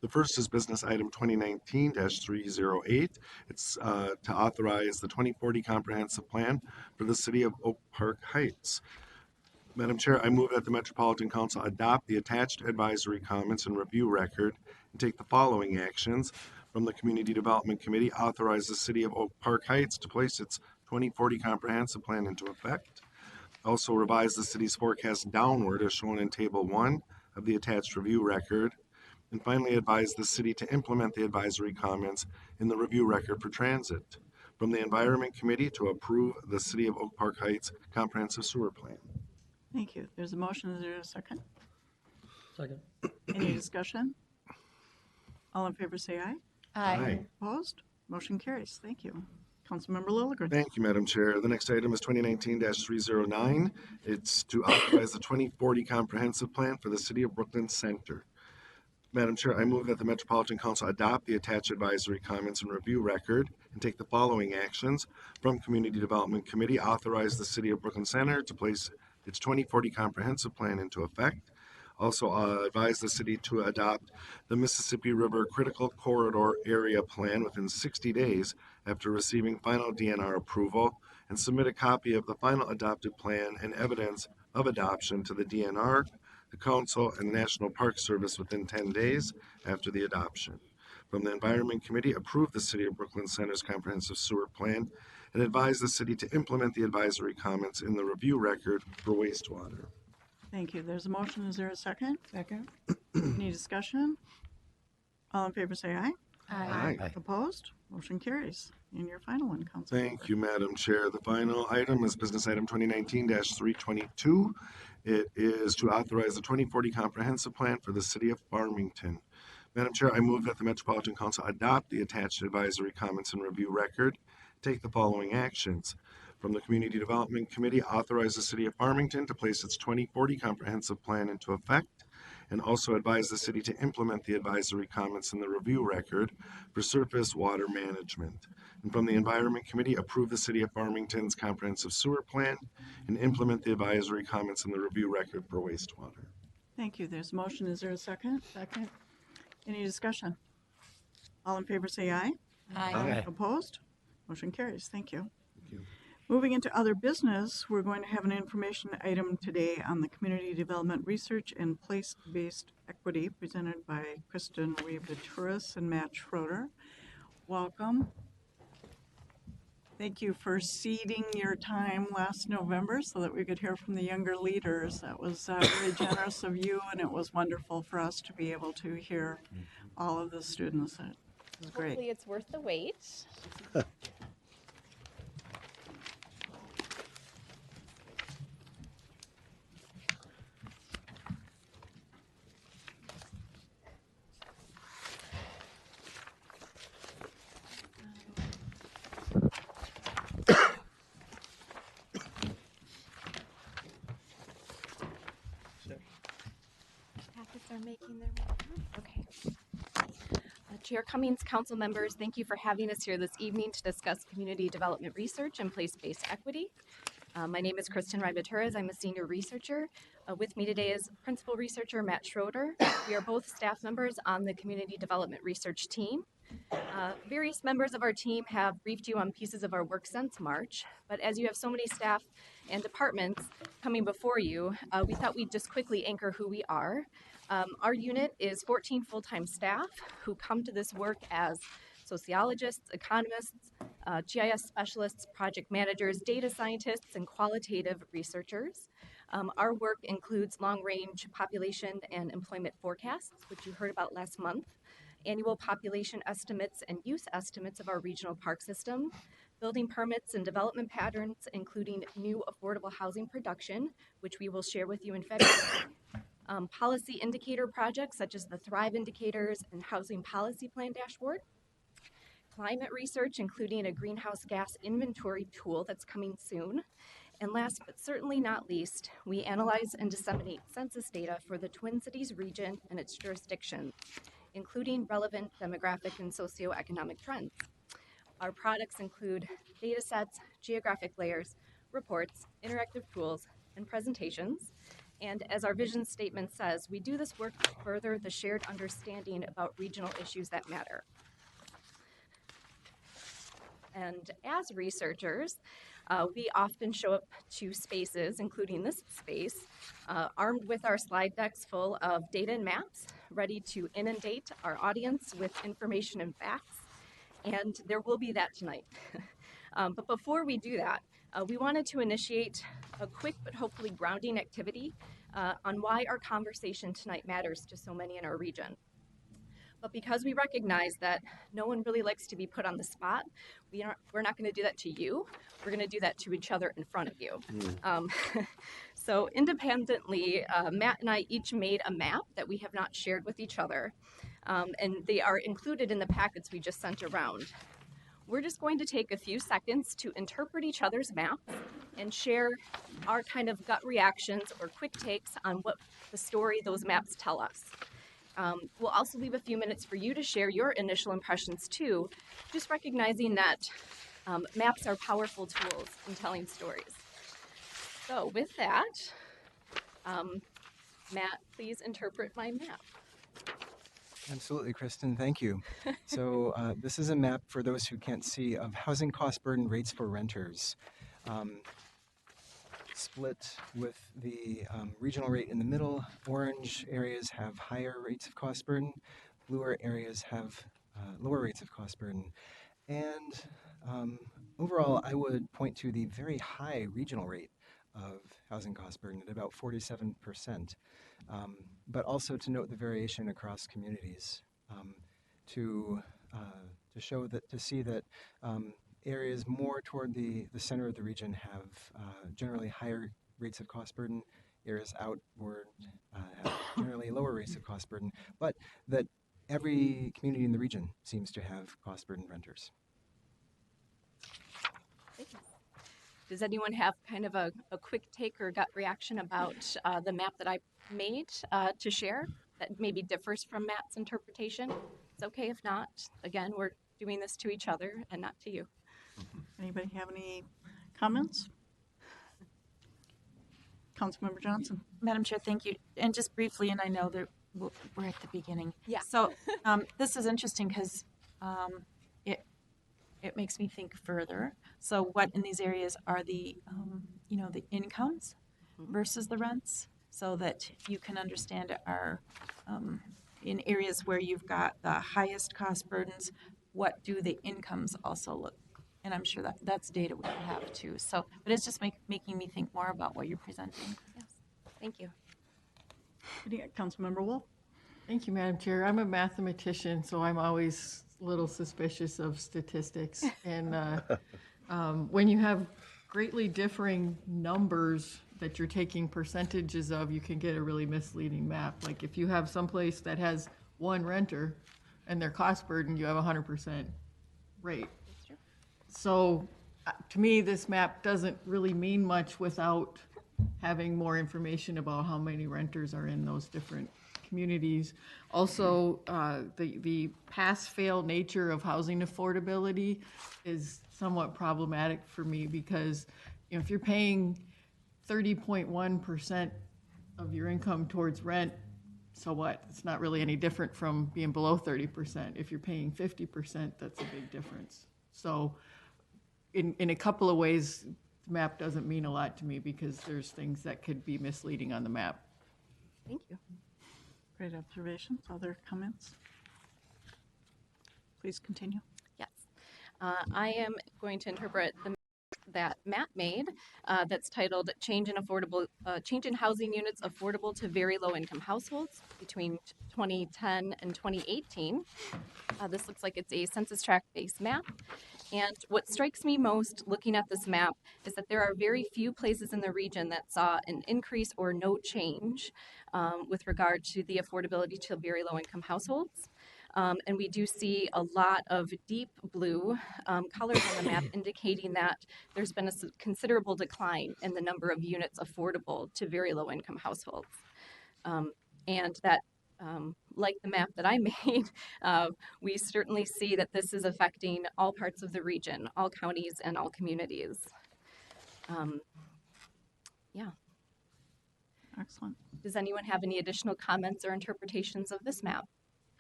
The first is business item 2019-308. It's to authorize the 2040 comprehensive plan for the city of Oak Park Heights. Madam Chair, I move that the Metropolitan Council adopt the attached advisory comments and review record and take the following actions. From the Community Development Committee, authorize the city of Oak Park Heights to place its 2040 comprehensive plan into effect. Also revise the city's forecast downward as shown in Table 1 of the attached review record. And finally, advise the city to implement the advisory comments in the review record for transit. From the Environment Committee, to approve the City of Oak Park Heights Comprehensive Sewer Plan. Thank you. There's a motion. Is there a second? Second. Any discussion? All in favor say aye. Aye. Opposed? Motion carries. Thank you. Councilmember Lilligren. Thank you, Madam Chair. The next item is 2019-309. It's to authorize the 2040 Comprehensive Plan for the City of Brooklyn Center. Madam Chair, I move that the Metropolitan Council adopt the attached advisory comments and review record and take the following actions. From Community Development Committee, authorize the City of Brooklyn Center to place its 2040 comprehensive plan into effect. Also advise the city to adopt the Mississippi River Critical Corridor Area Plan within 60 days after receiving final DNR approval, and submit a copy of the final adopted plan and evidence of adoption to the DNR, the Council, and the National Park Service within 10 days after the adoption. From the Environment Committee, approve the City of Brooklyn Center's comprehensive sewer plan and advise the city to implement the advisory comments in the review record for wastewater. Thank you. There's a motion. Is there a second? Second. Any discussion? All in favor say aye. Aye. Opposed? Motion carries. And your final one, Council. Thank you, Madam Chair. The final item is business item 2019-322. It is to authorize the 2040 comprehensive plan for the city of Farmington. Madam Chair, I move that the Metropolitan Council adopt the attached advisory comments and review record. Take the following actions. From the Community Development Committee, authorize the city of Farmington to place its 2040 comprehensive plan into effect. and also advise the city to implement the advisory comments in the review record for surface water management. And from the Environment Committee, approve the City of Farmington's comprehensive sewer plan and implement the advisory comments in the review record for wastewater. Thank you. There's a motion. Is there a second? Second. Any discussion? All in favor say aye. Aye. Opposed? Motion carries. Thank you. Thank you. Moving into other business, we're going to have an information item today on the community development research and place-based equity presented by Kristen Rivaturis and Matt Schroeder. Welcome. Thank you for ceding your time last November so that we could hear from the younger leaders. That was very generous of you, and it was wonderful for us to be able to hear all of the students. It was great. Hopefully it's worth the wait. Packets are making their way. Okay. Chair Cummings, council members, thank you for having us here this evening to discuss community development research and place-based equity. My name is Kristen Rivaturis. I'm a senior researcher. With me today is principal researcher Matt Schroeder. We are both staff members on the community development research team. Various members of our team have briefed you on pieces of our work since March, but as you have so many staff and departments coming before you, we thought we'd just quickly anchor who we are. Our unit is 14 full-time staff who come to this work as sociologists, economists, GIS specialists, project managers, data scientists, and qualitative researchers. Our work includes long-range population and employment forecasts, which you heard about last month, annual population estimates and use estimates of our regional park system, building permits and development patterns, including new affordable housing production, which we will share with you in February. Policy indicator projects such as the Thrive indicators and Housing Policy Plan dashboard. Climate research, including a greenhouse gas inventory tool that's coming soon. And last but certainly not least, we analyze and disseminate census data for the Twin Cities region and its jurisdictions, including relevant demographic and socioeconomic trends. Our products include data sets, geographic layers, reports, interactive tools, and presentations. And as our vision statement says, we do this work to further the shared understanding about regional issues that matter. And as researchers, we often show up to spaces, including this space, armed with our slide decks full of data and maps, ready to inundate our audience with information and facts. And there will be that tonight. But before we do that, we wanted to initiate a quick but hopefully grounding activity on why our conversation tonight matters to so many in our region. But because we recognize that no one really likes to be put on the spot, we're not going to do that to you. We're going to do that to each other in front of you. So independently, Matt and I each made a map that we have not shared with each other. And they are included in the packets we just sent around. We're just going to take a few seconds to interpret each other's maps and share our kind of gut reactions or quick takes on what the story those maps tell us. We'll also leave a few minutes for you to share your initial impressions too, just recognizing that maps are powerful tools in telling stories. So with that, Matt, please interpret my map. Absolutely, Kristen, thank you. So this is a map, for those who can't see, of housing cost burden rates for renters. Split with the regional rate in the middle. Orange areas have higher rates of cost burden. Bluer areas have lower rates of cost burden. And overall, I would point to the very high regional rate of housing cost burden at about 47%. But also to note the variation across communities, to show that, to see that areas more toward the center of the region have generally higher rates of cost burden, areas outward have generally lower rates of cost burden, but that every community in the region seems to have cost burden renters. Thank you. Does anyone have kind of a quick take or gut reaction about the map that I made to share that maybe differs from Matt's interpretation? It's okay if not. Again, we're doing this to each other and not to you. Anybody have any comments? Councilmember Johnson. Madam Chair, thank you. And just briefly, and I know that we're at the beginning. Yeah. So this is interesting because it makes me think further. So what in these areas are the, the incomes versus the rents, so that you can understand our, in areas where you've got the highest cost burdens, what do the incomes also look? And I'm sure that's data we have too. So, but it's just making me think more about what you're presenting. Yes. Thank you. Councilmember Wolf. Thank you, Madam Chair. I'm a mathematician, so I'm always a little suspicious of statistics. And when you have greatly differing numbers that you're taking percentages of, you can get a really misleading map. Like if you have someplace that has one renter and their cost burden, you have 100% rate. So to me, this map doesn't really mean much without having more information about how many renters are in those different communities. Also, the pass-fail nature of housing affordability is somewhat problematic for me because if you're paying 30.1% of your income towards rent, so what? It's not really any different from being below 30%. If you're paying 50%, that's a big difference. So in a couple of ways, the map doesn't mean a lot to me because there's things that could be misleading on the map. Thank you. Great observations. Other comments? Please continue. Yes. I am going to interpret that Matt made that's titled Change in Housing Units Affordable to Very Low Income Households between 2010 and 2018. This looks like it's a census tract based map. And what strikes me most looking at this map is that there are very few places in the region that saw an increase or no change with regard to the affordability to very low income households. And we do see a lot of deep blue colors on the map indicating that there's been a considerable decline in the number of units affordable to very low income households. And that, like the map that I made, we certainly see that this is affecting all parts of the region, all counties and all communities. Yeah. Excellent. Does anyone have any additional comments or interpretations of this map?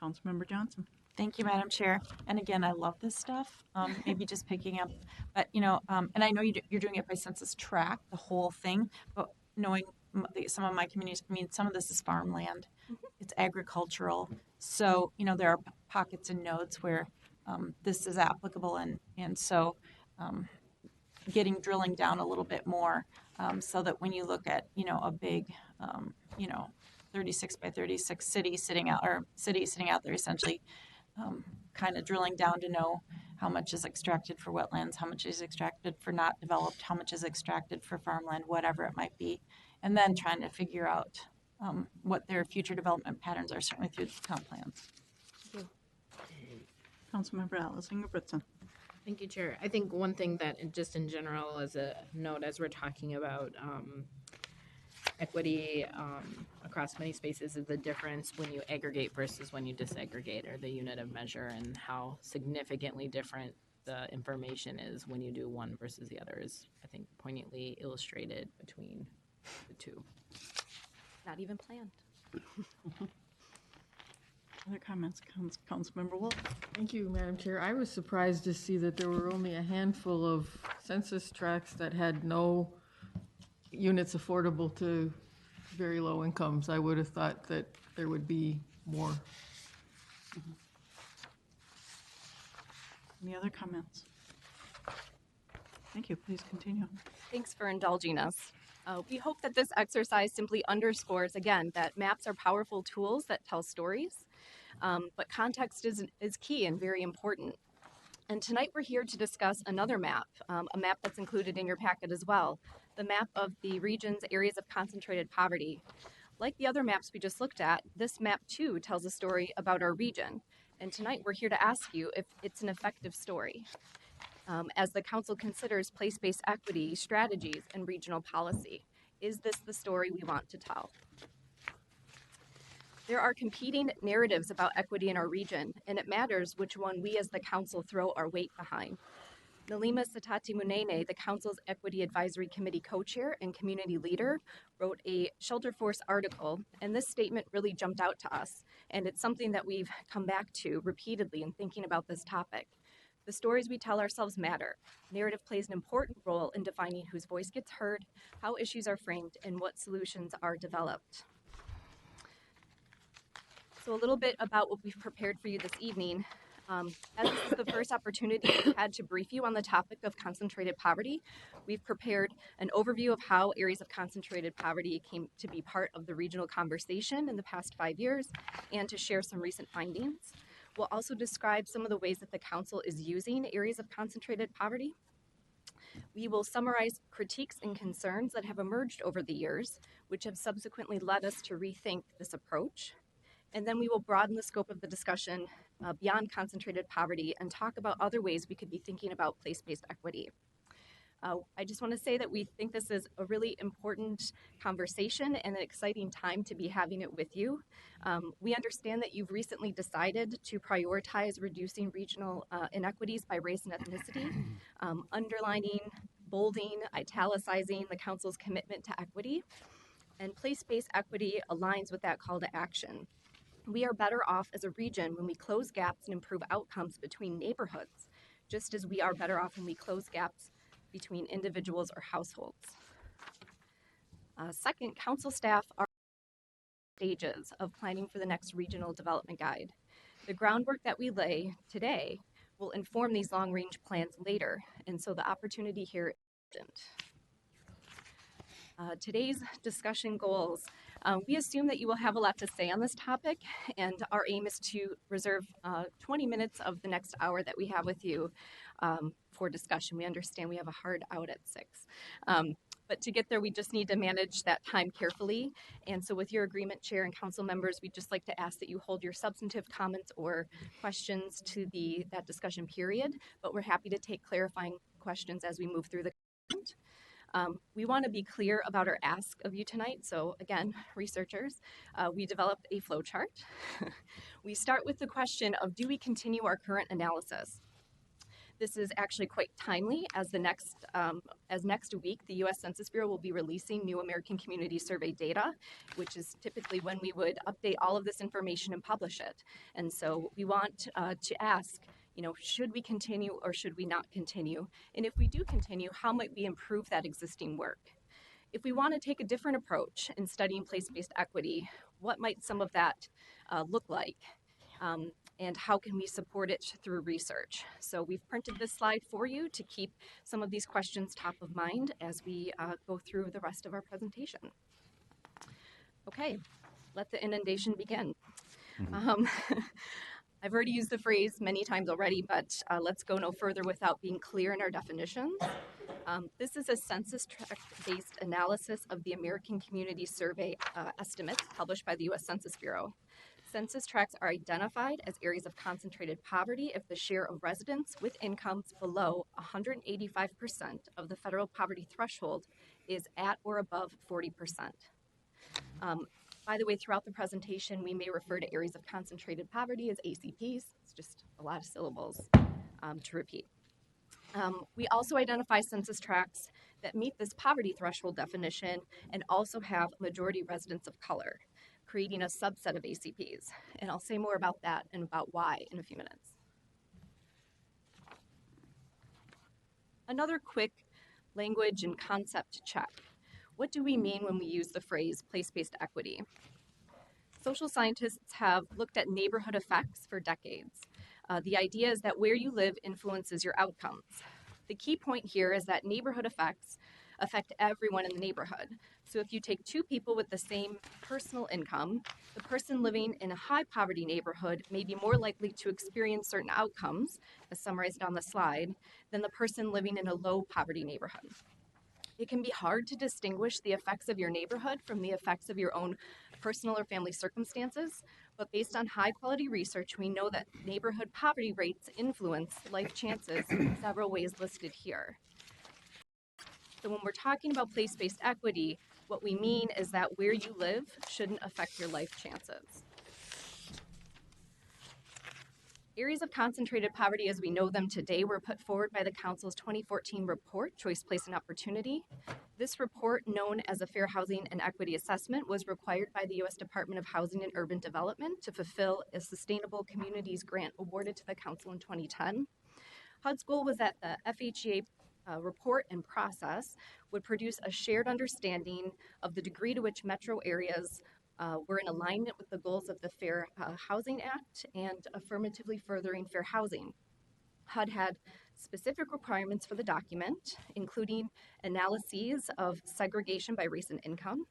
Councilmember Johnson. Thank you, Madam Chair. And again, I love this stuff. Maybe just picking up, but and I know you're doing it by census tract, the whole thing, but knowing some of my communities, I mean, some of this is farmland. It's agricultural. So, there are pockets and nodes where this is applicable. And so drilling down a little bit more so that when you look at, a big, 36 by 36 city sitting out there essentially kind of drilling down to know how much is extracted for wetlands, how much is extracted for not developed, how much is extracted for farmland, whatever it might be, and then trying to figure out what their future development patterns are, certainly through the comp plans. Thank you. Councilmember Alessinger-Brittson. Thank you, Chair. I think one thing that just in general as a note as we're talking about equity across many spaces is the difference when you aggregate versus when you disaggregate, or the unit of measure, and how significantly different the information is when you do one versus the other is, I think, poignantly illustrated between the two. Not even planned. Other comments? Councilmember Wolf. Thank you, Madam Chair. I was surprised to see that there were only a handful of census tracts that had no units affordable to very low incomes. I would have thought that there would be more. Any other comments? Thank you. Please continue. Thanks for indulging us. We hope that this exercise simply underscores, again, that maps are powerful tools that tell stories, but context is key and very important. And tonight we're here to discuss another map, a map that's included in your packet as well, the map of the region's areas of concentrated poverty. Like the other maps we just looked at, this map too tells a story about our region. And tonight we're here to ask you if it's an effective story. as the council considers place-based equity strategies and regional policy. Is this the story we want to tell? There are competing narratives about equity in our region, and it matters which one we as the council throw our weight behind. Nalima Satati Munene, the council's Equity Advisory Committee co-chair and community leader, wrote a Shelter Force article, and this statement really jumped out to us, and it's something that we've come back to repeatedly in thinking about this topic. The stories we tell ourselves matter. Narrative plays an important role in defining whose voice gets heard, how issues are framed, and what solutions are developed. So a little bit about what we've prepared for you this evening. As this is the first opportunity we've had to brief you on the topic of concentrated poverty, we've prepared an overview of how areas of concentrated poverty came to be part of the regional conversation in the past 5 years, and to share some recent findings. We'll also describe some of the ways that the council is using areas of concentrated poverty. We will summarize critiques and concerns that have emerged over the years, which have subsequently led us to rethink this approach. And then we will broaden the scope of the discussion beyond concentrated poverty and talk about other ways we could be thinking about place-based equity. I just want to say that we think this is a really important conversation and an exciting time to be having it with you. We understand that you've recently decided to prioritize reducing regional inequities by race and ethnicity, underlining, bolding, italicizing the council's commitment to equity, and place-based equity aligns with that call to action. We are better off as a region when we close gaps and improve outcomes between neighborhoods, just as we are better off when we close gaps between individuals or households. Second, council staff are stages of planning for the next regional development guide. The groundwork that we lay today will inform these long-range plans later, and so the opportunity here is important. Today's discussion goals. We assume that you will have a lot to say on this topic, and our aim is to reserve 20 minutes of the next hour that we have with you for discussion. We understand we have a hard out at 6. But to get there, we just need to manage that time carefully. And so with your agreement, Chair and Council members, we'd just like to ask that you hold your substantive comments or questions to that discussion period, but we're happy to take clarifying questions as we move through the content. We want to be clear about our ask of you tonight. So again, researchers, we developed a flow chart. We start with the question of, do we continue our current analysis? This is actually quite timely as next week, the U.S. Census Bureau will be releasing new American Community Survey data, which is typically when we would update all of this information and publish it. And so we want to ask, should we continue or should we not continue? And if we do continue, how might we improve that existing work? If we want to take a different approach in studying place-based equity, what might some of that look like? And how can we support it through research? So we've printed this slide for you to keep some of these questions top of mind as we go through the rest of our presentation. Okay, let the inundation begin. I've already used the phrase many times already, but let's go no further without being clear in our definitions. This is a census tract-based analysis of the American Community Survey estimates published by the U.S. Census Bureau. Census tracts are identified as areas of concentrated poverty if the share of residents with incomes below 185% of the federal poverty threshold is at or above 40%. By the way, throughout the presentation, we may refer to areas of concentrated poverty as ACPs. It's just a lot of syllables to repeat. We also identify census tracts that meet this poverty threshold definition and also have majority residents of color, creating a subset of ACPs. And I'll say more about that and about why in a few minutes. Another quick language and concept check. What do we mean when we use the phrase place-based equity? Social scientists have looked at neighborhood effects for decades. The idea is that where you live influences your outcomes. The key point here is that neighborhood effects affect everyone in the neighborhood. So if you take two people with the same personal income, the person living in a high poverty neighborhood may be more likely to experience certain outcomes, as summarized on the slide, than the person living in a low poverty neighborhood. It can be hard to distinguish the effects of your neighborhood from the effects of your own personal or family circumstances, but based on high-quality research, we know that neighborhood poverty rates influence life chances in several ways listed here. So when we're talking about place-based equity, what we mean is that where you live shouldn't affect your life chances. Areas of concentrated poverty as we know them today were put forward by the Council's 2014 report, Choice, Place, and Opportunity. This report, known as a Fair Housing and Equity Assessment, was required by the U.S. Department of Housing and Urban Development to fulfill a Sustainable Communities grant awarded to the Council in 2010. HUD's goal was that the FHEA report and process would produce a shared understanding of the degree to which metro areas were in alignment with the goals of the Fair Housing Act and affirmatively furthering fair housing. HUD had specific requirements for the document, including analyses of segregation by race and income,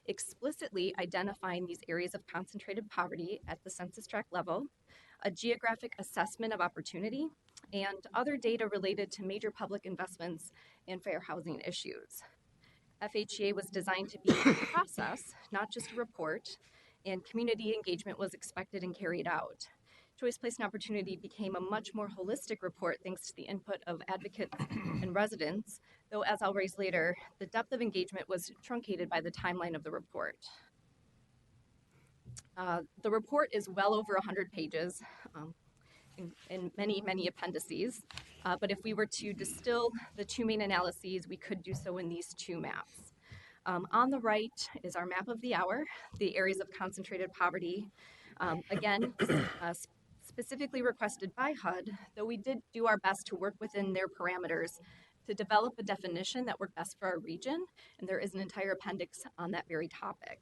explicitly identifying these areas of concentrated poverty at the census tract level, a geographic assessment of opportunity, and other data related to major public investments and fair housing issues. FHEA was designed to be a process, not just a report, and community engagement was expected and carried out. Choice, Place, and Opportunity became a much more holistic report thanks to the input of advocates and residents, though as I'll raise later, the depth of engagement was truncated by the timeline of the report. The report is well over 100 pages in many, many appendices, but if we were to distill the two main analyses, we could do so in these two maps. On the right is our map of the hour, the areas of concentrated poverty. Again, specifically requested by HUD, though we did do our best to work within their parameters to develop a definition that worked best for our region, and there is an entire appendix on that very topic.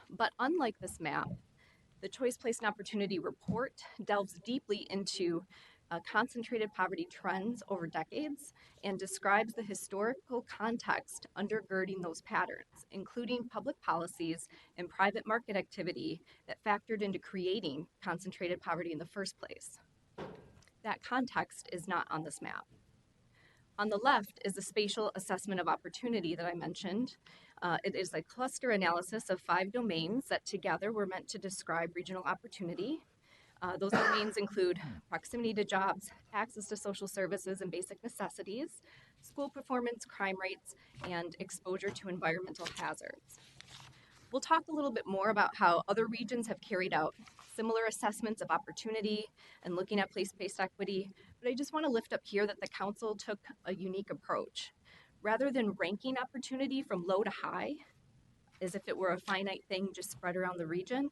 But unlike this map, the Choice, Place, and Opportunity report delves deeply into concentrated poverty trends over decades and describes the historical context undergirding those patterns, including public policies and private market activity that factored into creating concentrated poverty in the first place. That context is not on this map. On the left is the spatial assessment of opportunity that I mentioned. It is a cluster analysis of 5 domains that together were meant to describe regional opportunity. Those domains include proximity to jobs, access to social services and basic necessities, school performance, crime rates, and exposure to environmental hazards. We'll talk a little bit more about how other regions have carried out similar assessments of opportunity and looking at place-based equity, but I just want to lift up here that the Council took a unique approach. Rather than ranking opportunity from low to high, as if it were a finite thing just spread around the region,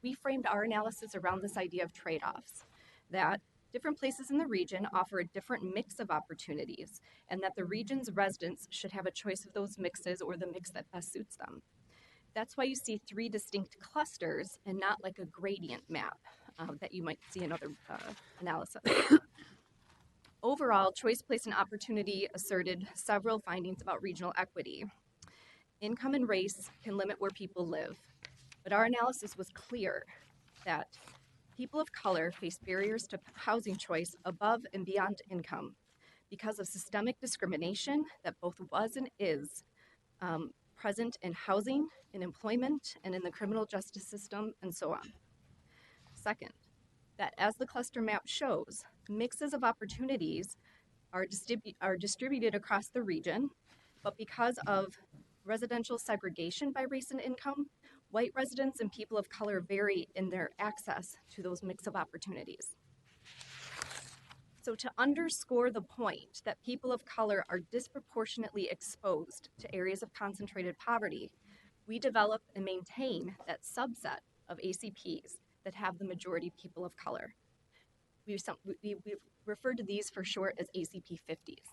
we framed our analysis around this idea of trade-offs, that different places in the region offer a different mix of opportunities, and that the region's residents should have a choice of those mixes or the mix that best suits them. That's why you see 3 distinct clusters and not like a gradient map that you might see in other analysis. Overall, Choice, Place, and Opportunity asserted several findings about regional equity. Income and race can limit where people live, but our analysis was clear that people of color face barriers to housing choice above and beyond income because of systemic discrimination that both was and is present in housing, in employment, and in the criminal justice system, and so on. Second, that as the cluster map shows, mixes of opportunities are distributed across the region, but because of residential segregation by race and income, white residents and people of color vary in their access to those mix of opportunities. So to underscore the point that people of color are disproportionately exposed to areas of concentrated poverty, we develop and maintain that subset of ACPs that have the majority people of color. We've referred to these for short as ACP 50s.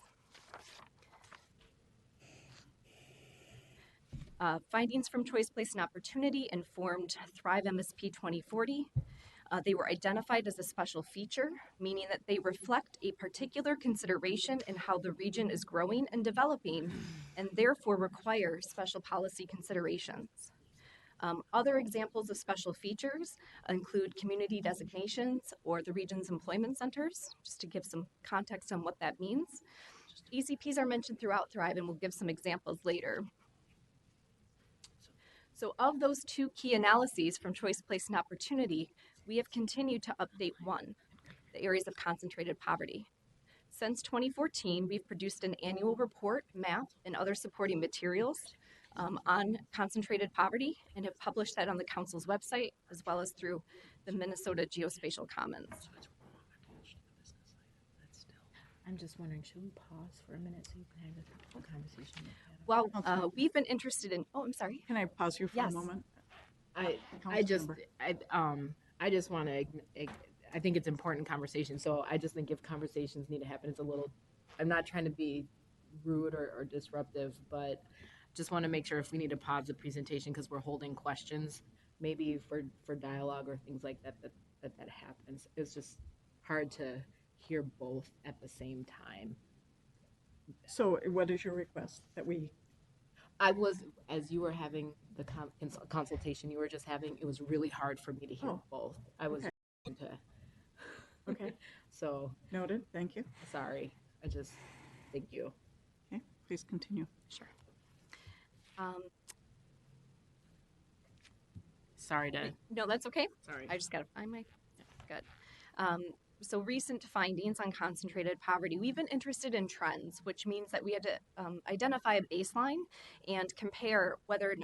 Findings from Choice, Place, and Opportunity informed Thrive MSP 2040. They were identified as a special feature, meaning that they reflect a particular consideration in how the region is growing and developing, and therefore require special policy considerations. Other examples of special features include community designations or the region's employment centers, just to give some context on what that means. ECPs are mentioned throughout Thrive, and we'll give some examples later. So of those two key analyses from choice, place, and opportunity, we have continued to update one, the areas of concentrated poverty. Since 2014, we've produced an annual report, map, and other supporting materials on concentrated poverty and have published that on the council's website as well as through the Minnesota Geospatial Commons. I'm just wondering, should we pause for a minute so you can have a conversation with Adam? Well, we've been interested in, oh, I'm sorry. Can I pause you for Yes. a moment? I just want to, I think it's important conversation. So I just think if conversations need to happen, it's a little, I'm not trying to be rude or disruptive, but just want to make sure if we need to pause the presentation because we're holding questions, maybe for dialogue or things like that happens. It's just hard to hear both at the same time. So what is your request that we? I was, as you were having the consultation you were just having, it was really hard for me to hear both. I was trying to. Okay. So. Noted. Thank you. Sorry. Thank you. Okay. Please continue. Sure. Sorry to. No, that's okay. Sorry. I just got to find my, good. So recent findings on concentrated poverty, we've been interested in trends, which means that we had to identify a baseline and compare whether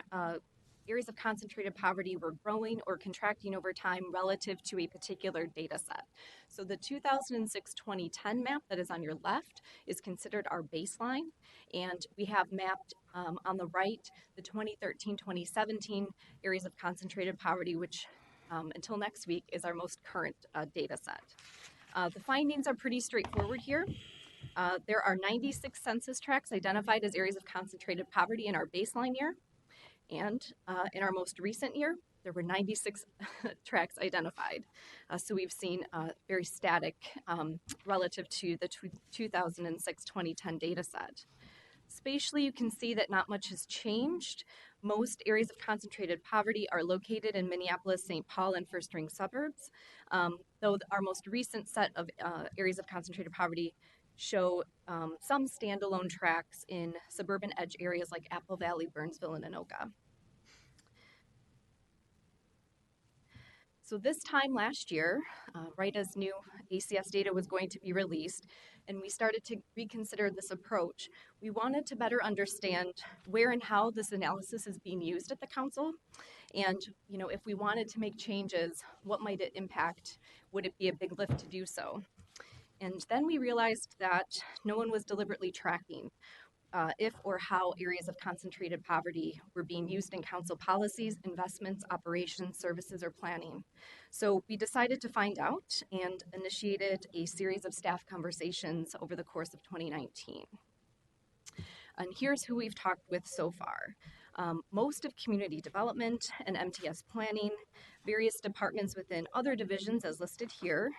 areas of concentrated poverty were growing or contracting over time relative to a particular data set. So the 2006-2010 map that is on your left is considered our baseline, and we have mapped on the right the 2013-2017 areas of concentrated poverty, which until next week is our most current data set. The findings are pretty straightforward here. There are 96 census tracts identified as areas of concentrated poverty in our baseline year. And in our most recent year, there were 96 tracts identified. So we've seen very static relative to the 2006-2010 data set. Spatially, you can see that not much has changed. Most areas of concentrated poverty are located in Minneapolis, St. Paul, and first-ring suburbs, though our most recent set of areas of concentrated poverty show some standalone tracts in suburban edge areas like Apple Valley, Burnsville, and Anoka. So this time last year, right as new ACS data was going to be released, and we started to reconsider this approach, we wanted to better understand where and how this analysis is being used at the council. And, you know, if we wanted to make changes, what might it impact? Would it be a big lift to do so? And then we realized that no one was deliberately tracking if or how areas of concentrated poverty were being used in council policies, investments, operations, services, or planning. So we decided to find out and initiated a series of staff conversations over the course of 2019. And here's who we've talked with so far. Most of community development and MTS planning, various departments within other divisions as listed here.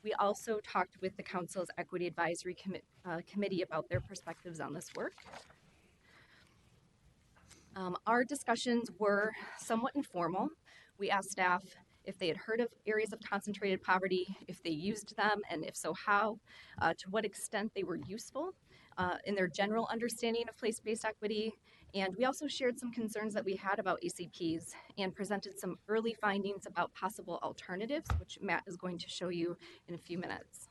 We also talked with the Council's Equity Advisory Committee about their perspectives on this work. Our discussions were somewhat informal. We asked staff if they had heard of areas of concentrated poverty, if they used them, and if so, how, to what extent they were useful in their general understanding of place-based equity. And we also shared some concerns that we had about ACPs and presented some early findings about possible alternatives, which Matt is going to show you in a few minutes.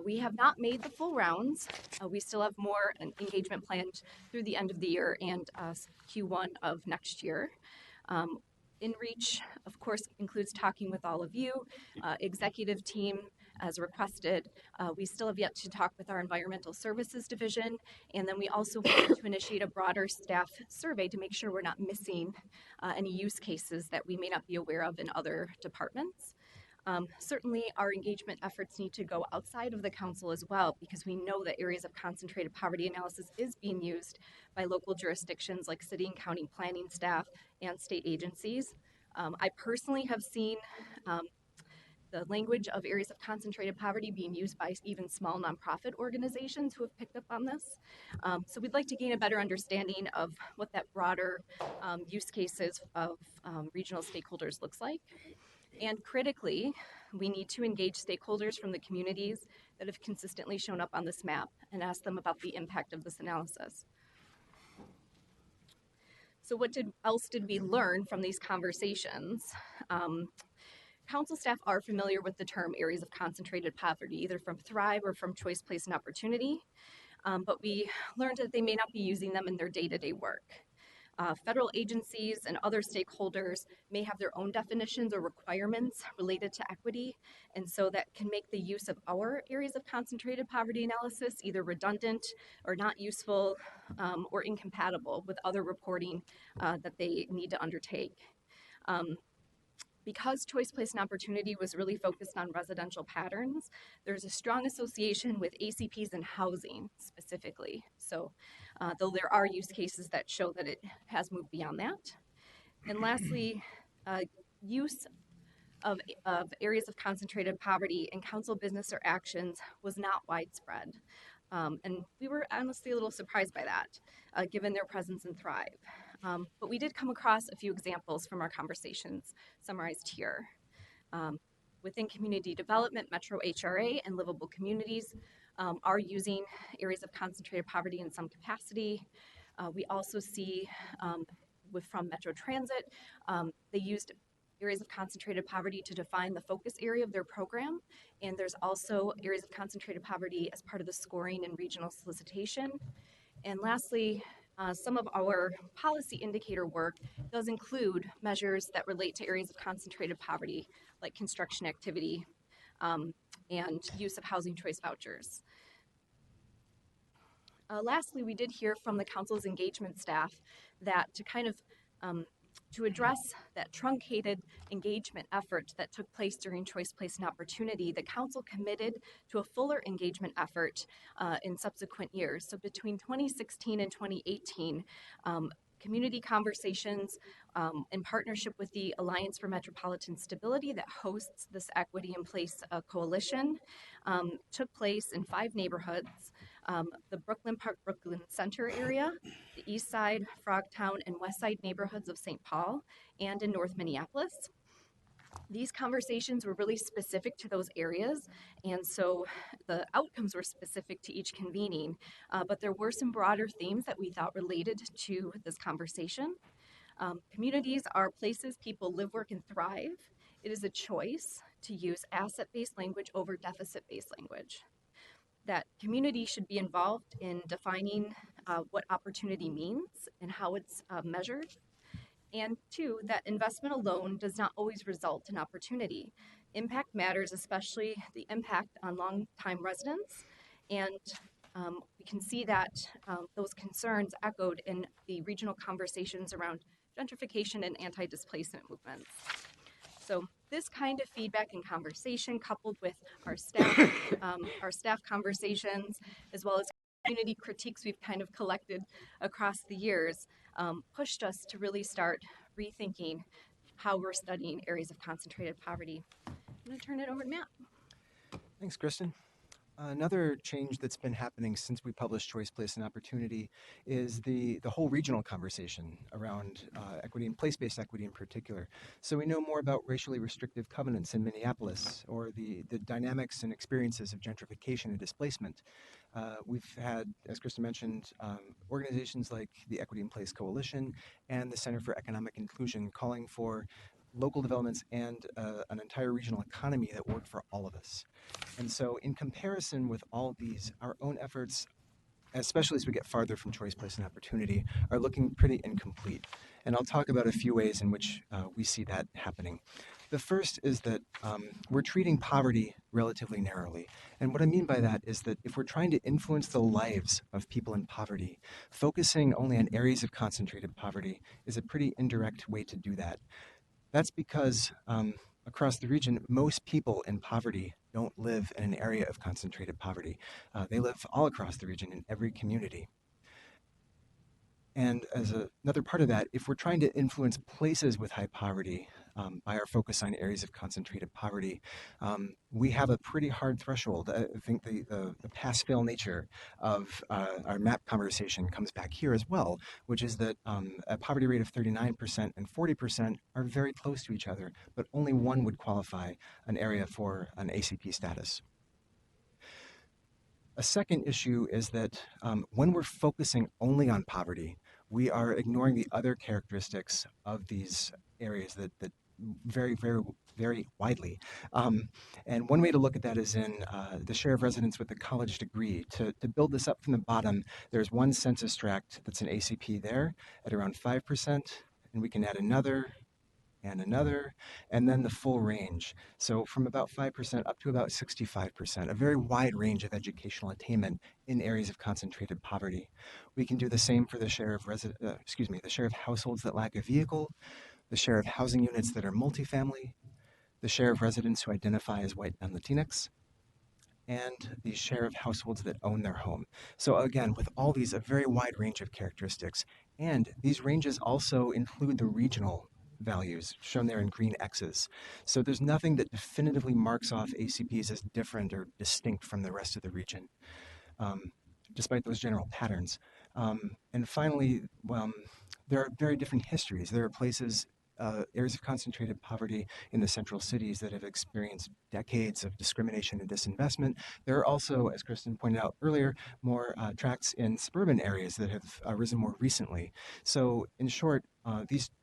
We have not made the full rounds. We still have more engagement planned through the end of the year and Q1 of next year. InReach, of course, includes talking with all of you, executive team as requested. We still have yet to talk with our environmental services division, and then we also plan to initiate a broader staff survey to make sure we're not missing any use cases that we may not be aware of in other departments. Certainly, our engagement efforts need to go outside of the council as well, because we know that areas of concentrated poverty analysis is being used by local jurisdictions like city and county planning staff and state agencies. I personally have seen the language of areas of concentrated poverty being used by even small nonprofit organizations who have picked up on this. So we'd like to gain a better understanding of what that broader use cases of regional stakeholders looks like. And critically, we need to engage stakeholders from the communities that have consistently shown up on this map and ask them about the impact of this analysis. So what else did we learn from these conversations? Council staff are familiar with the term areas of concentrated poverty, either from Thrive or from Choice, Place, and Opportunity, but we learned that they may not be using them in their day-to-day work. Federal agencies and other stakeholders may have their own definitions or requirements related to equity, and so that can make the use of our areas of concentrated poverty analysis either redundant or not useful or incompatible with other reporting that they need to undertake. Because Choice, Place, and Opportunity was really focused on residential patterns, there's a strong association with ACPs and housing specifically. So though there are use cases that show that it has moved beyond that. And lastly, use of areas of concentrated poverty in council business or actions was not widespread. And we were honestly a little surprised by that, given their presence in Thrive. But we did come across a few examples from our conversations summarized here. Within community development, Metro HRA and livable communities are using areas of concentrated poverty in some capacity. We also see from Metro Transit, they used areas of concentrated poverty to define the focus area of their program. And there's also areas of concentrated poverty as part of the scoring and regional solicitation. And lastly, some of our policy indicator work does include measures that relate to areas of concentrated poverty, like construction activity and use of housing choice vouchers. Lastly, we did hear from the council's engagement staff that to address that truncated engagement effort that took place during Choice, Place, and Opportunity, the council committed to a fuller engagement effort in subsequent years. So between 2016 and 2018, community conversations in partnership with the Alliance for Metropolitan Stability that hosts this Equity in Place coalition took place in 5 neighborhoods. The Brooklyn Park, Brooklyn Center area, the East Side, Frogtown, and West Side neighborhoods of St. Paul, and in North Minneapolis. These conversations were really specific to those areas, and so the outcomes were specific to each convening, but there were some broader themes that we thought related to this conversation. Communities are places people live, work, and thrive. It is a choice to use asset-based language over deficit-based language. That community should be involved in defining what opportunity means and how it's measured. And 2, that investment alone does not always result in opportunity. Impact matters, especially the impact on long-time residents. And we can see that those concerns echoed in the regional conversations around gentrification and anti-displacement movements. So this kind of feedback and conversation, coupled with our staff conversations, as well as community critiques we've kind of collected across the years, pushed us to really start rethinking how we're studying areas of concentrated poverty. I'm going to turn it over to Matt. Thanks, Kristen. Another change that's been happening since we published Choice, Place, and Opportunity is the whole regional conversation around equity and place-based equity in particular. So we know more about racially restrictive covenants in Minneapolis, or the dynamics and experiences of gentrification and displacement. We've had, as Kristen mentioned, organizations like the Equity in Place Coalition and the Center for Economic Inclusion calling for local developments and an entire regional economy that work for all of us. And so in comparison with all these, our own efforts, especially as we get farther from Choice, Place, and Opportunity, are looking pretty incomplete. And I'll talk about a few ways in which we see that happening. The first is that we're treating poverty relatively narrowly. And what I mean by that is that if we're trying to influence the lives of people in poverty, focusing only on areas of concentrated poverty is a pretty indirect way to do that. That's because across the region, most people in poverty don't live in an area of concentrated poverty. They live all across the region in every community. And as another part of that, if we're trying to influence places with high poverty by our focus on areas of concentrated poverty, we have a pretty hard threshold. I think the pass-fail nature of our map conversation comes back here as well, which is that a poverty rate of 39% and 40% are very close to each other, but only one would qualify an area for an ACP status. A second issue is that when we're focusing only on poverty, we are ignoring the other characteristics of these areas that vary widely. And one way to look at that is in the share of residents with a college degree. To build this up from the bottom, there's one census tract that's an ACP there at around 5%, and we can add another and another, and then the full range. So from about 5% up to about 65%, a very wide range of educational attainment in areas of concentrated poverty. We can do the same for the share of the share of households that lack a vehicle, the share of housing units that are multifamily, the share of residents who identify as white and Latinx, and the share of households that own their home. So again, with all these, a very wide range of characteristics. And these ranges also include the regional values shown there in green X's. So there's nothing that definitively marks off ACPs as different or distinct from the rest of the region, despite those general patterns. And finally, there are very different histories. There are places, areas of concentrated poverty in the central cities that have experienced decades of discrimination and disinvestment. There are also, as Kristen pointed out earlier, more tracts in suburban areas that have risen more recently. So in short,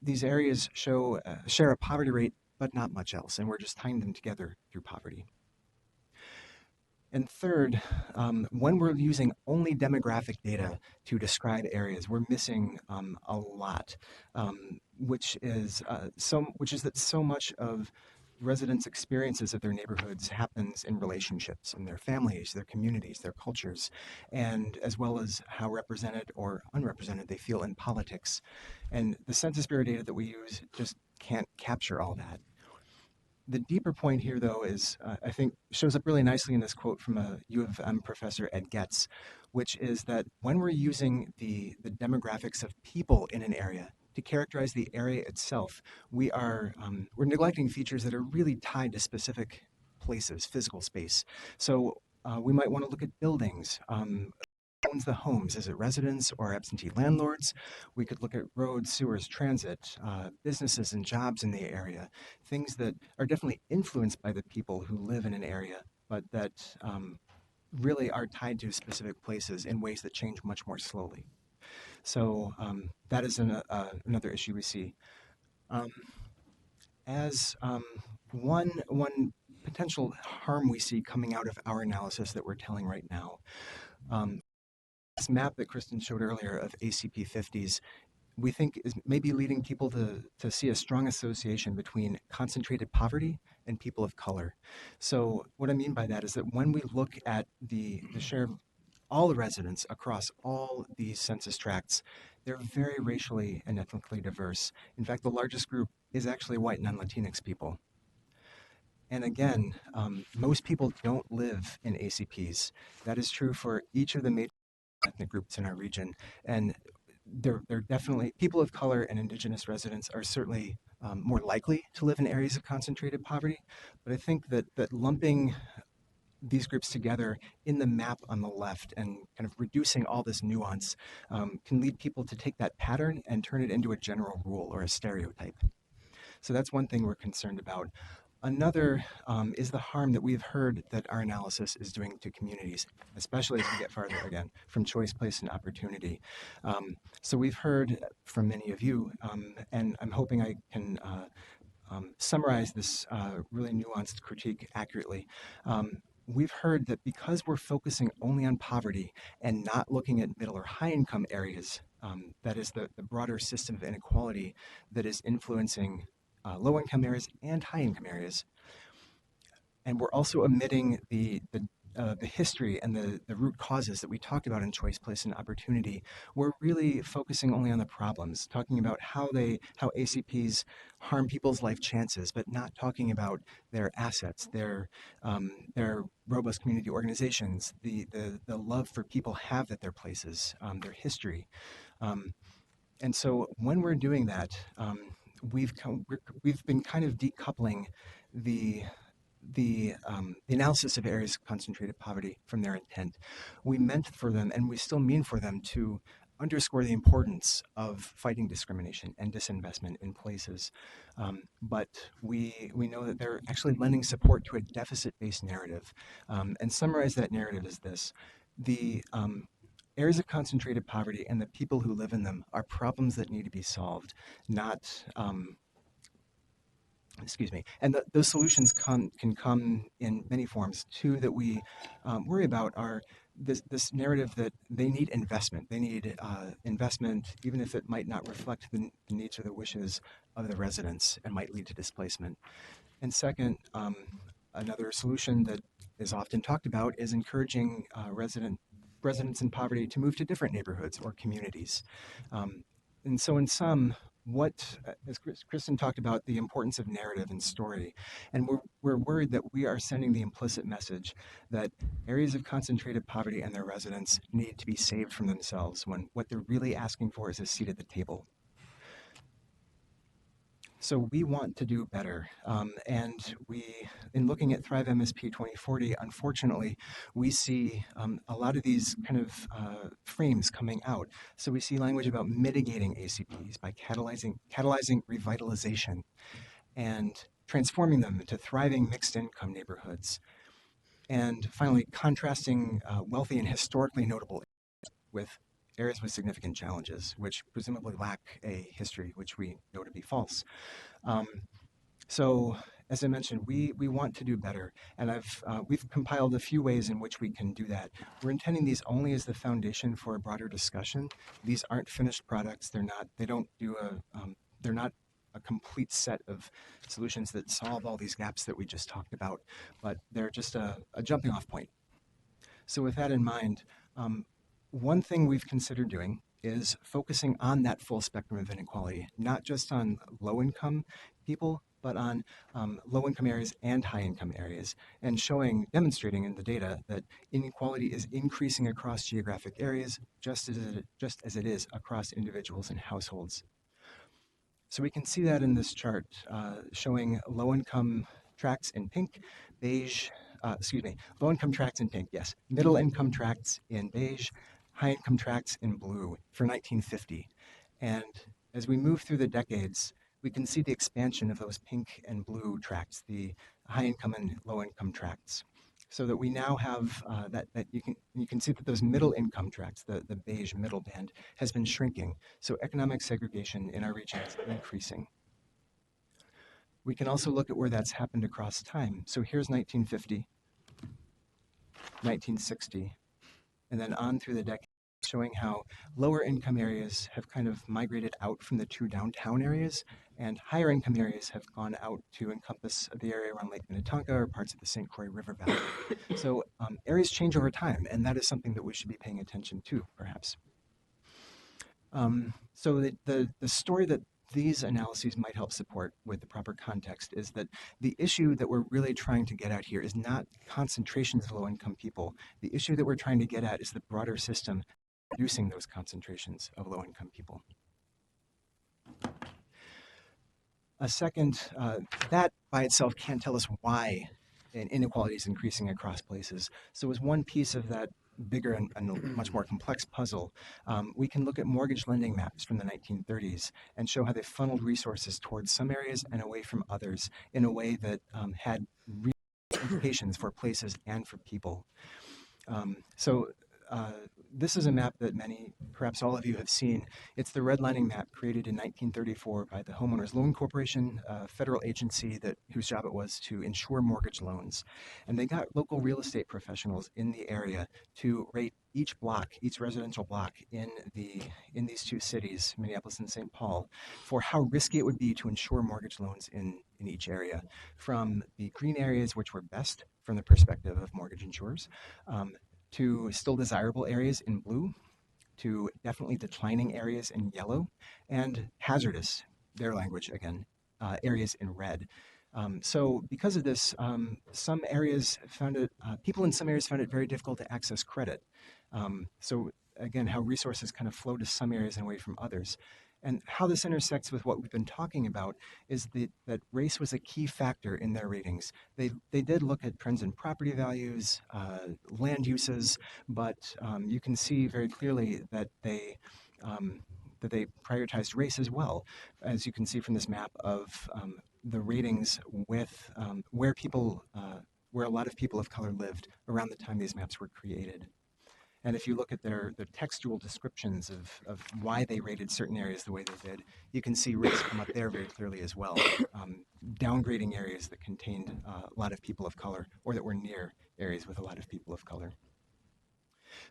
these areas share a poverty rate, but not much else, and we're just tying them together through poverty. And third, when we're using only demographic data to describe areas, we're missing a lot, which is that so much of residents' experiences of their neighborhoods happens in relationships, in their families, their communities, their cultures, and as well as how represented or unrepresented they feel in politics. And the Census Bureau data that we use just can't capture all that. The deeper point here, though, is I think shows up really nicely in this quote from a U of M professor, Ed Getz, which is that when we're using the demographics of people in an area to characterize the area itself, we're neglecting features that are really tied to specific places, physical space. So we might want to look at buildings. Owns the homes? Is it residents or absentee landlords? We could look at roads, sewers, transit, businesses and jobs in the area, things that are definitely influenced by the people who live in an area, but that really are tied to specific places in ways that change much more slowly. So that is another issue we see. As one potential harm we see coming out of our analysis that we're telling right now, this map that Kristen showed earlier of ACP 50s, we think is maybe leading people to see a strong association between concentrated poverty and people of color. So what I mean by that is that when we look at the share of all the residents across all these census tracts, they're very racially and ethnically diverse. In fact, the largest group is actually white non-Latinx people. And again, most people don't live in ACPs. That is true for each of the major ethnic groups in our region. And they're definitely, people of color and indigenous residents are certainly more likely to live in areas of concentrated poverty. But I think that lumping these groups together in the map on the left and kind of reducing all this nuance can lead people to take that pattern and turn it into a general rule or a stereotype. So that's one thing we're concerned about. Another is the harm that we've heard that our analysis is doing to communities, especially as we get farther, again, from choice, place, and opportunity. So we've heard from many of you, and I'm hoping I can summarize this really nuanced critique accurately. We've heard that because we're focusing only on poverty and not looking at middle or high income areas, that is the broader system of inequality that is influencing low-income areas and high-income areas. And we're also omitting the history and the root causes that we talked about in choice, place, and opportunity. We're really focusing only on the problems, talking about how ACPs harm people's life chances, but not talking about their assets, their robust community organizations, the love for people have at their places, their history. And so when we're doing that, we've been kind of decoupling the analysis of areas of concentrated poverty from their intent. We meant for them, and we still mean for them, to underscore the importance of fighting discrimination and disinvestment in places. But we know that they're actually lending support to a deficit-based narrative. And summarize that narrative as this. areas of concentrated poverty and the people who live in them are problems that need to be solved, not excuse me, and those solutions can come in many forms. Two that we worry about are this narrative that they need investment. They need investment, even if it might not reflect the needs or the wishes of the residents and might lead to displacement. And second, another solution that is often talked about is encouraging residents in poverty to move to different neighborhoods or communities. And so in sum, as Kristen talked about, the importance of narrative and story, and we're worried that we are sending the implicit message that areas of concentrated poverty and their residents need to be saved from themselves when what they're really asking for is a seat at the table. So we want to do better, and in looking at Thrive MSP 2040, unfortunately, we see a lot of these kind of frames coming out. So we see language about mitigating ACPs by catalyzing revitalization and transforming them into thriving mixed-income neighborhoods. And finally, contrasting wealthy and historically notable with areas with significant challenges, which presumably lack a history, which we know to be false. So, as I mentioned, we want to do better, and we've compiled a few ways in which we can do that. We're intending these only as the foundation for a broader discussion. These aren't finished products. They're not a complete set of solutions that solve all these gaps that we just talked about, but they're just a jumping off point. So with that in mind, one thing we've considered doing is focusing on that full spectrum of inequality, not just on low-income people, but on low-income areas and high-income areas, and demonstrating in the data that inequality is increasing across geographic areas just as it is across individuals and households. So we can see that in this chart showing low-income tracts in pink, low-income tracts in pink, yes, middle-income tracts in beige, high-income tracts in blue for 1950. And as we move through the decades, we can see the expansion of those pink and blue tracts, the high-income and low-income tracts, so that we now have that you can see that those middle-income tracts, the beige middle band, has been shrinking. So economic segregation in our region is increasing. We can also look at where that's happened across time. So here's 1950, 1960, and then on through the decades, showing how lower income areas have kind of migrated out from the two downtown areas, and higher income areas have gone out to encompass the area around Lake Minnetonka or parts of the St. Croix River Valley. So areas change over time, and that is something that we should be paying attention to, perhaps. So the story that these analyses might help support with the proper context is that the issue that we're really trying to get at here is not concentrations of low-income people. The issue that we're trying to get at is the broader system reducing those concentrations of low-income people. A second, that by itself can't tell us why inequality is increasing across places. So as one piece of that bigger and much more complex puzzle, we can look at mortgage lending maps from the 1930s and show how they funneled resources towards some areas and away from others in a way that had real implications for places and for people. This is a map that many, perhaps all of you, have seen. It's the Redlining Map created in 1934 by the Homeowners Loan Corporation, a federal agency whose job it was to insure mortgage loans. And they got local real estate professionals in the area to rate each residential block in these two cities, Minneapolis and St. Paul, for how risky it would be to insure mortgage loans in each area, from the green areas, which were best from the perspective of mortgage insurers, to still desirable areas in blue, to definitely declining areas in yellow, and hazardous, their language again, areas in red. So because of this, some areas people in some areas found it very difficult to access credit. So again, how resources kind of flow to some areas and away from others. And how this intersects with what we've been talking about is that race was a key factor in their ratings. They did look at trends in property values, land uses, but you can see very clearly that they prioritized race as well, as you can see from this map of the ratings with where a lot of people of color lived around the time these maps were created. And if you look at their textual descriptions of why they rated certain areas the way they did, you can see race come up there very clearly as well. Downgrading areas that contained a lot of people of color, or that were near areas with a lot of people of color.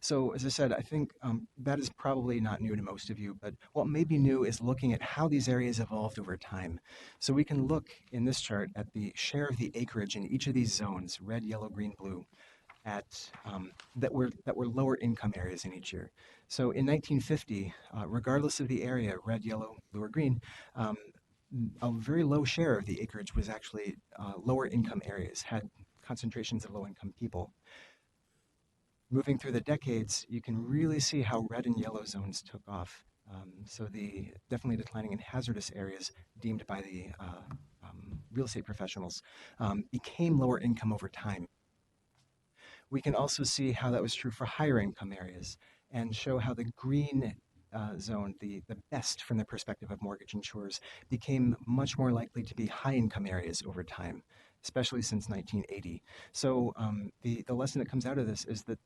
So as I said, I think that is probably not new to most of you, but what may be new is looking at how these areas evolved over time. So we can look in this chart at the share of the acreage in each of these zones, red, yellow, green, blue, at that were lower income areas in each year. So in 1950, regardless of the area, red, yellow, blue, or green, a very low share of the acreage was actually lower income areas, had concentrations of low income people. Moving through the decades, you can really see how red and yellow zones took off. So the definitely declining in hazardous areas deemed by the real estate professionals became lower income over time. We can also see how that was true for higher income areas and show how the green zone, the best from the perspective of mortgage insurers, became much more likely to be high income areas over time, especially since 1980. So the lesson that comes out of this is that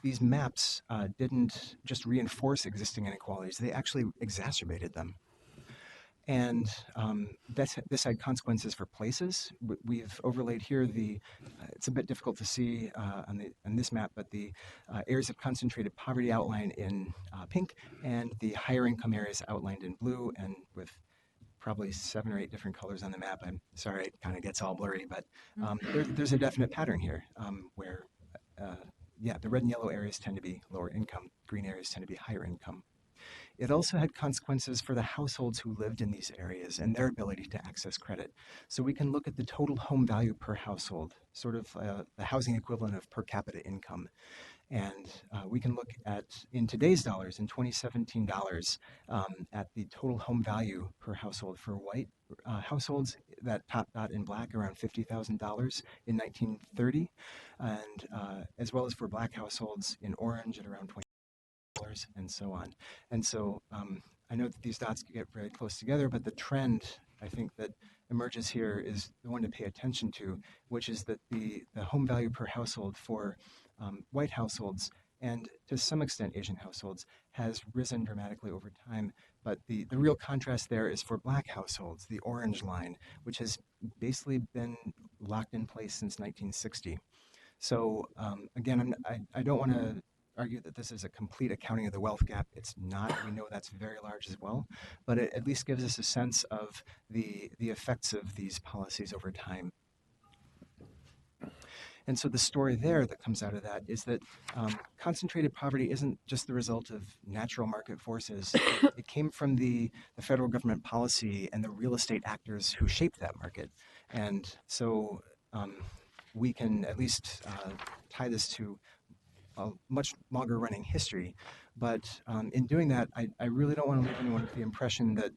these maps didn't just reinforce existing inequalities, they actually exacerbated them. And this had consequences for places. We've overlaid here it's a bit difficult to see on this map, but the areas of concentrated poverty outlined in pink, and the higher income areas outlined in blue, and with probably 7 or 8 different colors on the map. I'm sorry, it kind of gets all blurry, but there's a definite pattern here where, the red and yellow areas tend to be lower income, green areas tend to be higher income. It also had consequences for the households who lived in these areas and their ability to access credit. So we can look at the total home value per household, sort of the housing equivalent of per capita income. And we can look at, in today's dollars, in 2017 dollars, at the total home value per household for white households, that top dot in black, around $50,000 in 1930, and as well as for black households in orange at around $20,000, and so on. And so I know that these dots get very close together, but the trend, I think, that emerges here is the one to pay attention to, which is that the home value per household for white households, and to some extent Asian households, has risen dramatically over time. But the real contrast there is for black households, the orange line, which has basically been locked in place since 1960. So again, I don't want to argue that this is a complete accounting of the wealth gap. It's not. We know that's very large as well, but it at least gives us a sense of the effects of these policies over time. And so the story there that comes out of that is that concentrated poverty isn't just the result of natural market forces. It came from the federal government policy and the real estate actors who shaped that market. And so we can at least tie this to a much longer running history. But in doing that, I really don't want to leave anyone with the impression that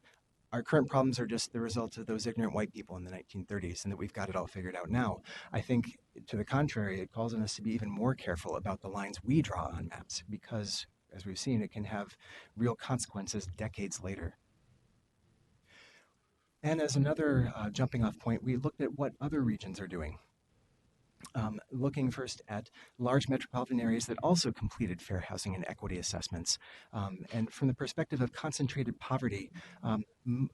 our current problems are just the result of those ignorant white people in the 1930s and that we've got it all figured out now. I think, to the contrary, it calls on us to be even more careful about the lines we draw on maps because, as we've seen, it can have real consequences decades later. And as another jumping off point, we looked at what other regions are doing. Looking first at large metropolitan areas that also completed fair housing and equity assessments. And from the perspective of concentrated poverty,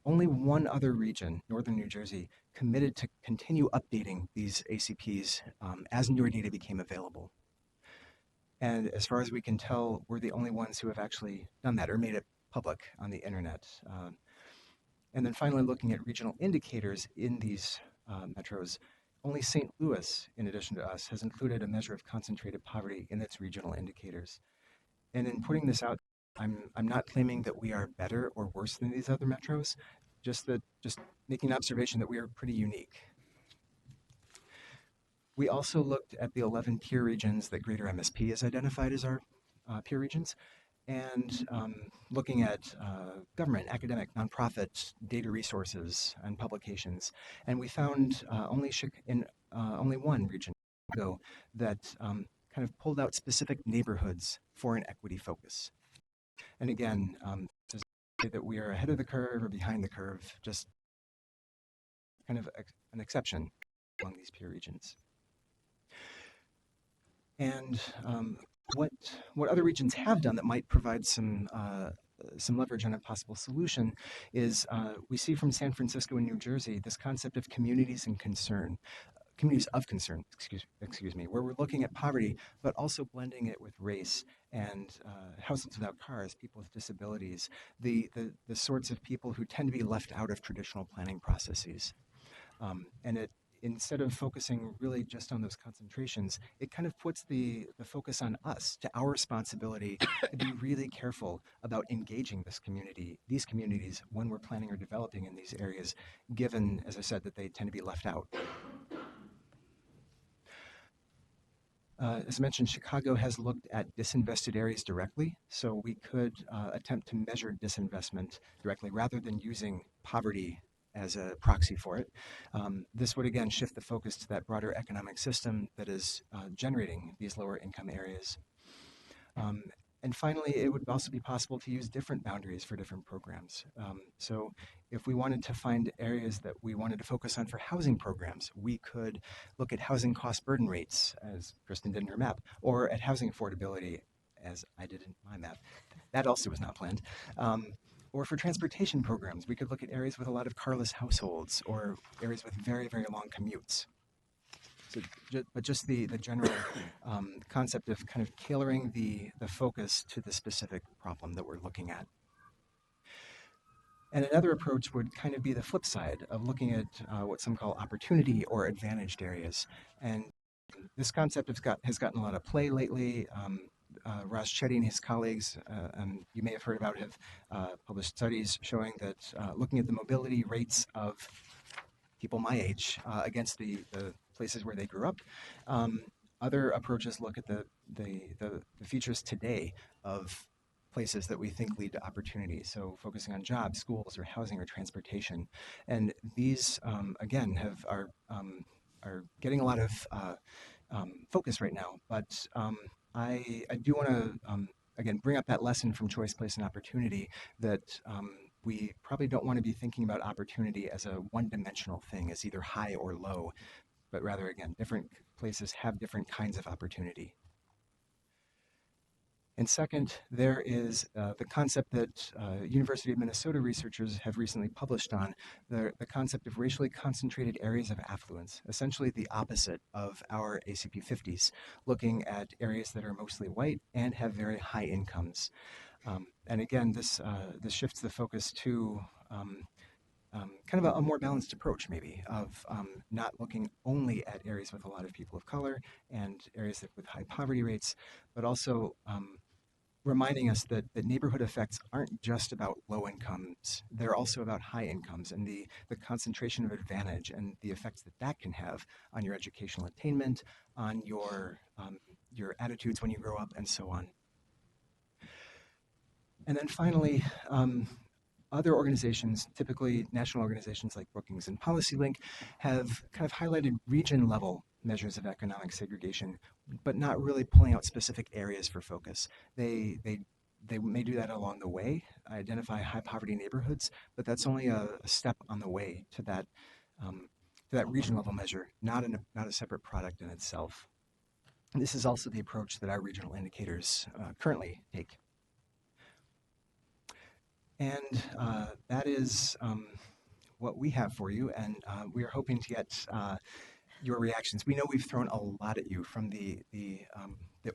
only one other region, northern New Jersey, committed to continue updating these ACPs as newer data became available. And as far as we can tell, we're the only ones who have actually done that or made it public on the internet. And then finally, looking at regional indicators in these metros, only St. Louis, in addition to us, has included a measure of concentrated poverty in its regional indicators. And in putting this out, I'm not claiming that we are better or worse than these other metros, just making an observation that we are pretty unique. We also looked at the 11 peer regions that Greater MSP has identified as our peer regions, and looking at government, academic, nonprofit, data resources, and publications. And we found only one region that kind of pulled out specific neighborhoods for an equity focus. And again, to say that we are ahead of the curve or behind the curve, just kind of an exception among these peer regions. And what other regions have done that might provide some leverage on a possible solution is we see from San Francisco and New Jersey this concept of communities of concern, excuse me, where we're looking at poverty, but also blending it with race and households without cars, people with disabilities, the sorts of people who tend to be left out of traditional planning processes. And it, instead of focusing really just on those concentrations, it kind of puts the focus on us, to our responsibility to be really careful about engaging these communities when we're planning or developing in these areas, given, as I said, that they tend to be left out. As I mentioned, Chicago has looked at disinvested areas directly, so we could attempt to measure disinvestment directly rather than using poverty as a proxy for it. This would again shift the focus to that broader economic system that is generating these lower income areas. And finally, it would also be possible to use different boundaries for different programs. So if we wanted to find areas that we wanted to focus on for housing programs, we could look at housing cost burden rates, as Kristen did in her map, or at housing affordability, as I did in my map. That also was not planned. Or for transportation programs, we could look at areas with a lot of carless households or areas with very, very long commutes. So, but just the general concept of kind of tailoring the focus to the specific problem that we're looking at. And another approach would kind of be the flip side of looking at what some call opportunity or advantaged areas. And this concept has gotten a lot of play lately. Ross Chetty and his colleagues, you may have heard about, have published studies showing that looking at the mobility rates of people my age against the places where they grew up. Other approaches look at the features today of places that we think lead to opportunity. So focusing on jobs, schools, or housing or transportation. And these, again, are getting a lot of focus right now. But I do want to, again, bring up that lesson from choice, place, and opportunity that we probably don't want to be thinking about opportunity as a one-dimensional thing, as either high or low, but rather, again, different places have different kinds of opportunity. And second, there is the concept that University of Minnesota researchers have recently published on, the concept of racially concentrated areas of affluence, essentially the opposite of our ACP 50s, looking at areas that are mostly white and have very high incomes. And again, this shifts the focus to kind of a more balanced approach, maybe, of not looking only at areas with a lot of people of color and areas with high poverty rates, but also reminding us that neighborhood effects aren't just about low incomes. They're also about high incomes and the concentration of advantage and the effects that can have on your educational attainment, on your attitudes when you grow up, and so on. And then finally, other organizations, typically national organizations like Brookings and PolicyLink, have kind of highlighted region-level measures of economic segregation, but not really pulling out specific areas for focus. They may do that along the way, identify high-poverty neighborhoods, but that's only a step on the way to that region-level measure, not a separate product in itself. And this is also the approach that our regional indicators currently take. And that is what we have for you, and we are hoping to get your reactions. We know we've thrown a lot at you from the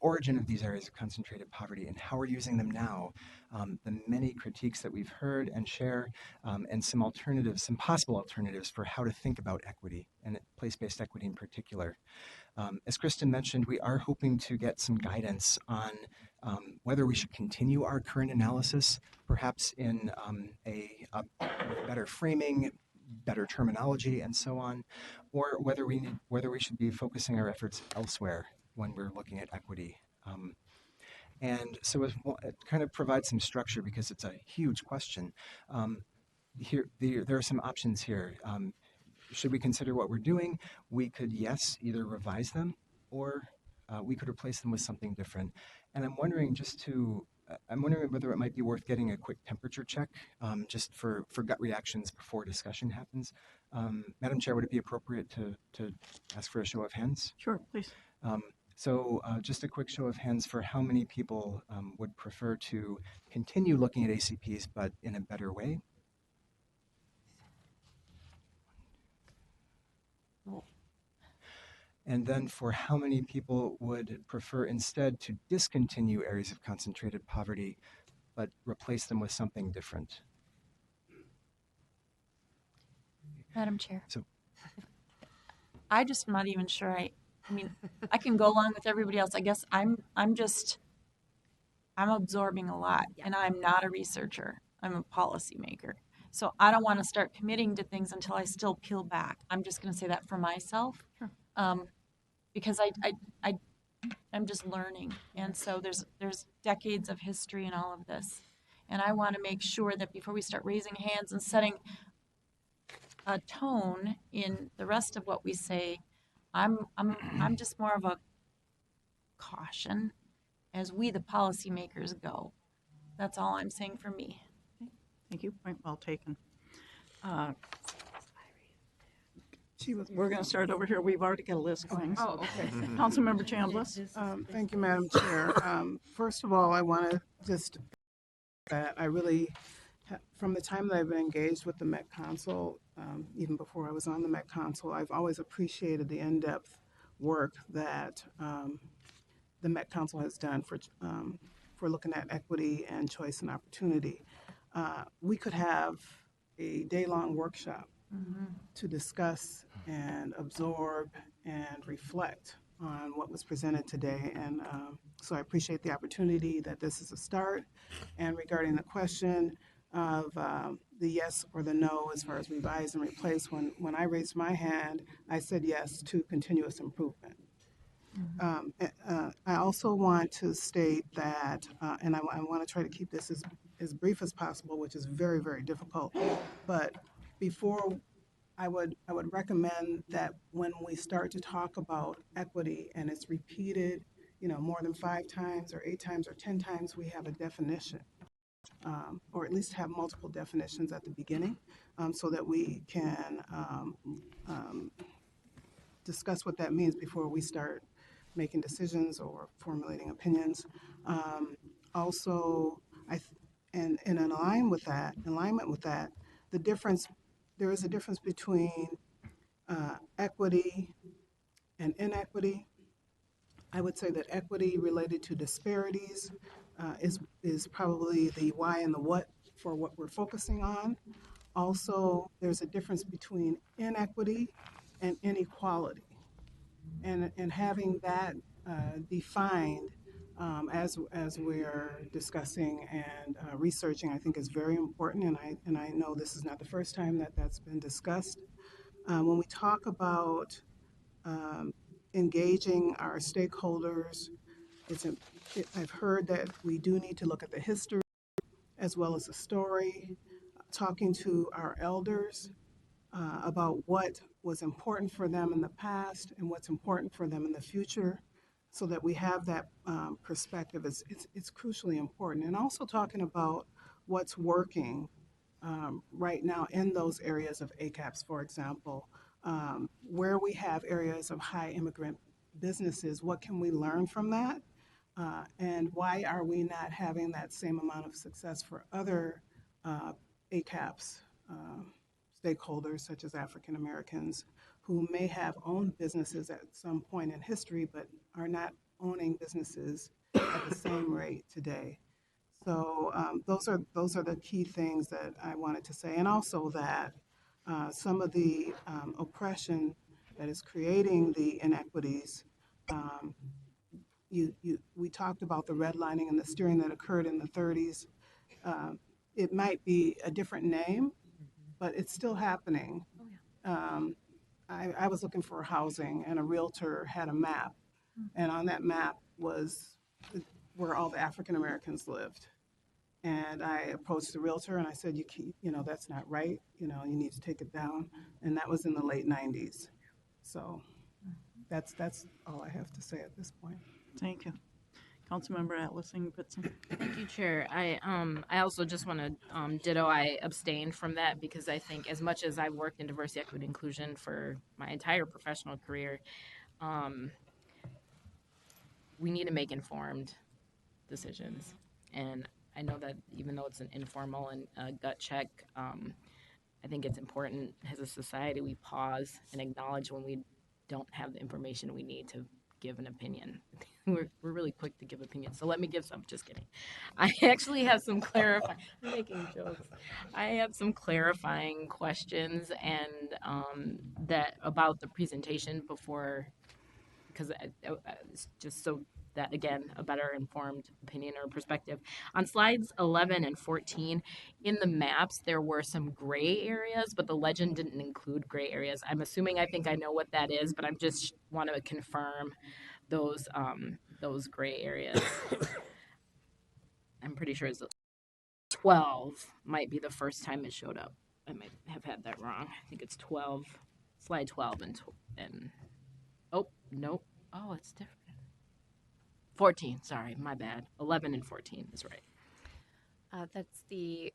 origin of these areas of concentrated poverty and how we're using them now, the many critiques that we've heard and share, and some possible alternatives for how to think about equity, and place-based equity in particular. As Kristen mentioned, we are hoping to get some guidance on whether we should continue our current analysis, perhaps in a better framing, better terminology, and so on, or whether we should be focusing our efforts elsewhere when we're looking at equity. And so it kind of provides some structure because it's a huge question. There are some options here. Should we consider what we're doing? We could, yes, either revise them or we could replace them with something different. And I'm wondering whether it might be worth getting a quick temperature check just for gut reactions before discussion happens. Madam Chair, would it be appropriate to ask for a show of hands? Sure, please. So just a quick show of hands for how many people would prefer to continue looking at ACPs, but in a better way. And then for how many people would prefer instead to discontinue areas of concentrated poverty, but replace them with something different. Madam Chair. So I just am not even sure. I mean, I can go along with everybody else. I guess I'm absorbing a lot, and I'm not a researcher. I'm a policymaker. So I don't want to start committing to things until I still peel back. I'm just going to say that for myself, because I'm just learning, and so there's decades of history in all of this, and I want to make sure that before we start raising hands and setting a tone in the rest of what we say, I'm just more of a caution as we the policymakers go. That's all I'm saying for me. Thank you. Point well taken. We're going to start over here. We've already got a list going. Oh, okay. Councilmember Chambliss. Thank you, Madam Chair. First of all, I want to just that I really, from the time that I've been engaged with the Met Council, even before I was on the Met Council, I've always appreciated the in-depth work that the Met Council has done for looking at equity and choice and opportunity. We could have a day-long workshop to discuss and absorb and reflect on what was presented today. And so I appreciate the opportunity that this is a start. And regarding the question of the yes or the no as far as revise and replace, when I raised my hand, I said yes to continuous improvement. I also want to state that, and I want to try to keep this as brief as possible, which is very, very difficult, but before I would recommend that when we start to talk about equity and it's repeated, more than 5 times or 8 times or 10 times, we have a definition, or at least have multiple definitions at the beginning, so that we can discuss what that means before we start making decisions or formulating opinions. Also, and in alignment with that, there is a difference between equity and inequity. I would say that equity related to disparities is probably the why and the what for what we're focusing on. Also, there's a difference between inequity and inequality. And having that defined as we're discussing and researching, I think is very important. And I know this is not the first time that that's been discussed. When we talk about engaging our stakeholders, I've heard that we do need to look at the history as well as the story, talking to our elders about what was important for them in the past and what's important for them in the future, so that we have that perspective. It's crucially important. And also talking about what's working right now in those areas of ACAPS, for example, where we have areas of high immigrant businesses, what can we learn from that? And why are we not having that same amount of success for other ACAPS stakeholders, such as African Americans, who may have owned businesses at some point in history, but are not owning businesses at the same rate today. So those are the key things that I wanted to say, and also that some of the oppression that is creating the inequities. We talked about the redlining and the steering that occurred in the 30s. It might be a different name, but it's still happening. I was looking for housing, and a realtor had a map, and on that map was where all the African Americans lived. And I approached the realtor and I said, that's not right. You need to take it down. And that was in the late 90s. So that's all I have to say at this point. Thank you. Councilmember Atlas-Pitson. Thank you, Chair. I also just want to ditto. I abstained from that because I think as much as I've worked in diversity, equity, inclusion for my entire professional career, we need to make informed decisions. And I know that even though it's an informal and gut check, I think it's important as a society we pause and acknowledge when we don't have the information we need to give an opinion. We're really quick to give opinions. So let me give some. Just kidding. I actually have some clarifying. I'm making jokes. I have some clarifying questions and that about the presentation before, because it's just so that again a better informed opinion or perspective. On slides 11 and 14 in the maps there were some gray areas, but the legend didn't include gray areas. I'm assuming, I think I know what that is, but I'm just want to confirm those gray areas. I'm pretty sure it's 12 might be the first time it showed up. I might have had that wrong. I think it's 12, slide 12 and oh nope, oh it's different. 14, sorry, my bad. 11 and 14 is right. That's the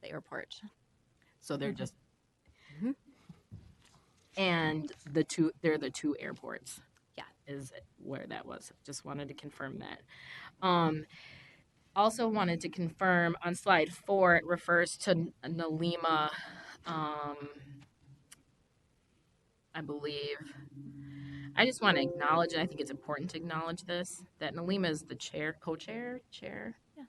airport. So they're just, and they're the two airports. Yeah. Is where that was. Just wanted to confirm that. Also wanted to confirm on slide 4, it refers to Nalima, I believe. I just want to acknowledge, and I think it's important to acknowledge this, that Nalima is the co-chair. Yeah.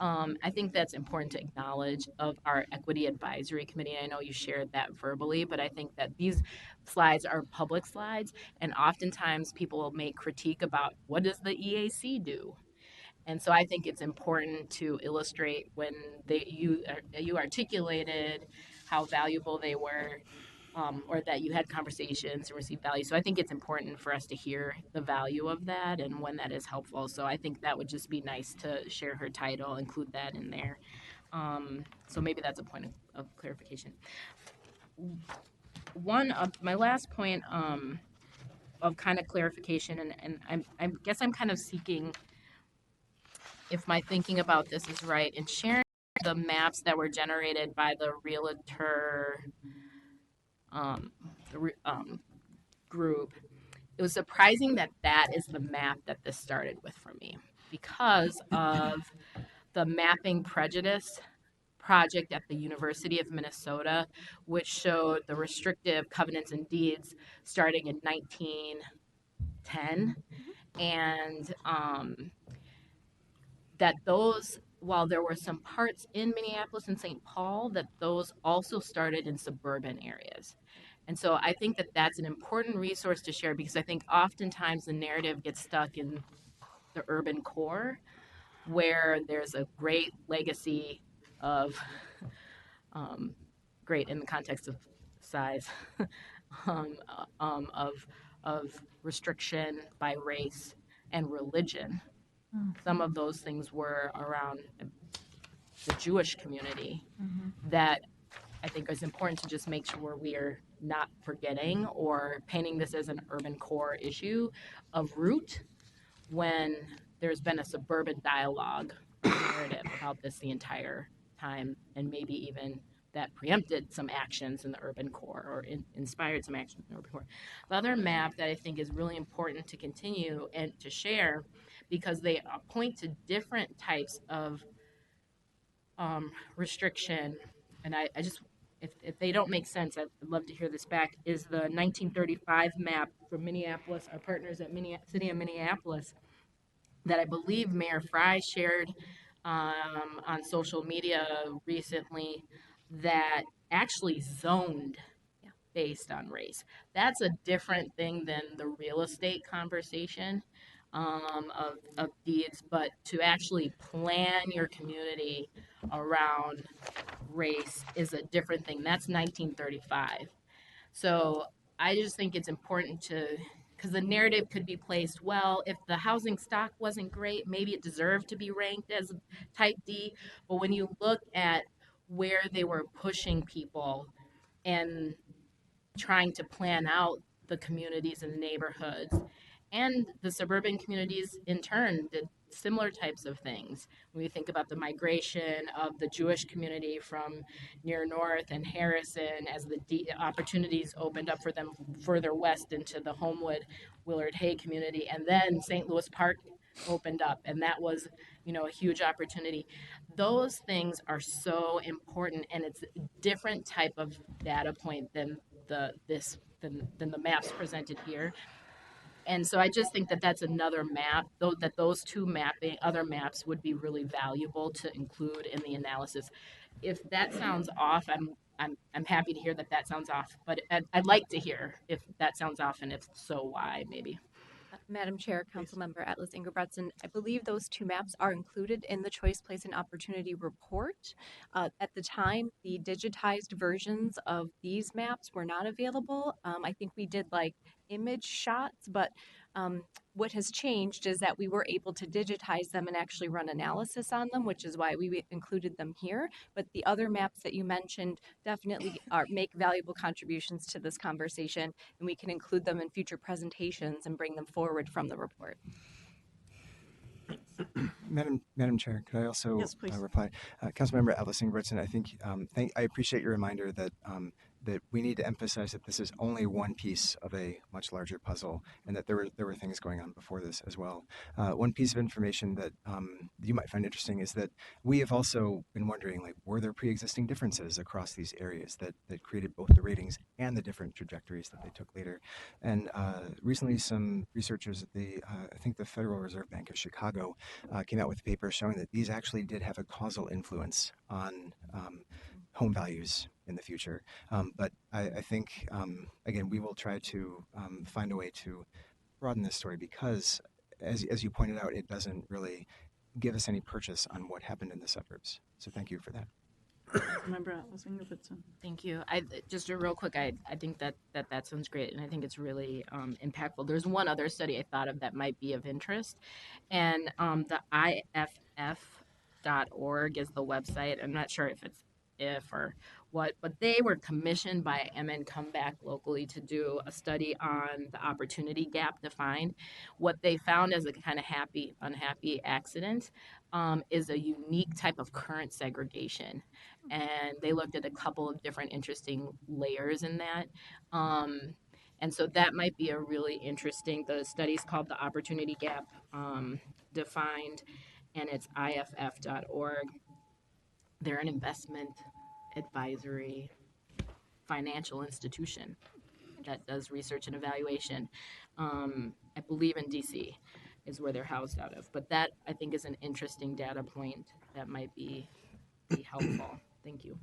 I think that's important to acknowledge of our Equity Advisory Committee. I know you shared that verbally, but I think that these slides are public slides, and oftentimes people will make critique about what does the EAC do? And so I think it's important to illustrate when you articulated how valuable they were, or that you had conversations and received value. So I think it's important for us to hear the value of that and when that is helpful. So I think that would just be nice to share her title, include that in there. So maybe that's a point of clarification. One of my last point of kind of clarification, and I guess I'm kind of seeking if my thinking about this is right, and sharing the maps that were generated by the realtor group, it was surprising that that is the map that this started with for me because of the mapping prejudice project at the University of Minnesota, which showed the restrictive covenants and deeds starting in 1910. And that those, while there were some parts in Minneapolis and St. Paul, that those also started in suburban areas. And so I think that that's an important resource to share because I think oftentimes the narrative gets stuck in the urban core where there's a great legacy of, great in the context of size, of restriction by race and religion. Some of those things were around the Jewish community that I think is important to just make sure we are not forgetting or painting this as an urban core issue of root when there's been a suburban dialogue narrative about this the entire time, and maybe even that preempted some actions in the urban core or inspired some actions in the urban core. The other map that I think is really important to continue and to share because they point to different types of restriction, and I just, if they don't make sense, I'd love to hear this back, is the 1935 map from Minneapolis, our partners at City of Minneapolis, that I believe Mayor Fry shared on social media recently, that actually zoned based on race. That's a different thing than the real estate conversation of deeds, but to actually plan your community around race is a different thing. That's 1935. So I just think it's important to, because the narrative could be placed, well, if the housing stock wasn't great, maybe it deserved to be ranked as type D. But when you look at where they were pushing people and trying to plan out the communities and the neighborhoods, and the suburban communities in turn did similar types of things. When we think about the migration of the Jewish community from near north and Harrison as the opportunities opened up for them further west into the Homewood, Willard Hay community, and then St. Louis Park opened up, and that was, a huge opportunity. Those things are so important, and it's a different type of data point than the maps presented here. And so I just think that that's another map, though, that those two other maps would be really valuable to include in the analysis. If that sounds off, I'm happy to hear that that sounds off, but I'd like to hear if that sounds off, and if so, why, maybe. Madam Chair, Councilmember Atlas Ingebretson, I believe those two maps are included in the Choice, Place, and Opportunity report. At the time, the digitized versions of these maps were not available. I think we did like image shots, but what has changed is that we were able to digitize them and actually run analysis on them, which is why we included them here. But the other maps that you mentioned definitely make valuable contributions to this conversation, and we can include them in future presentations and bring them forward from the report. Madam Chair, could I also Yes, please. reply? Councilmember Atlas Ingebretson, I think I appreciate your reminder that that we need to emphasize that this is only one piece of a much larger puzzle, and that there were things going on before this as well. One piece of information that you might find interesting is that we have also been wondering, like, were there pre-existing differences across these areas that created both the ratings and the different trajectories that they took later? And recently, some researchers at I think the Federal Reserve Bank of Chicago came out with a paper showing that these actually did have a causal influence on home values in the future. But I think, again, we will try to find a way to broaden this story because, as you pointed out, it doesn't really give us any purchase on what happened in the suburbs. So thank you for that. Member Atlas Ingebretson. Thank you. Just a real quick, I think that sounds great, and I think it's really impactful. There's one other study I thought of that might be of interest, and the IFF.org is the website. I'm not sure if or what, but they were commissioned by MN Comeback locally to do a study on the opportunity gap defined. What they found as a kind of happy, unhappy accident is a unique type of current segregation. And they looked at a couple of different interesting layers in that. And so that might be a really interesting, the study's called the Opportunity Gap Defined, and it's IFF.org. They're an investment advisory financial institution that does research and evaluation. I believe in DC is where they're housed out of. But that, I think, is an interesting data point that might be helpful. Thank you.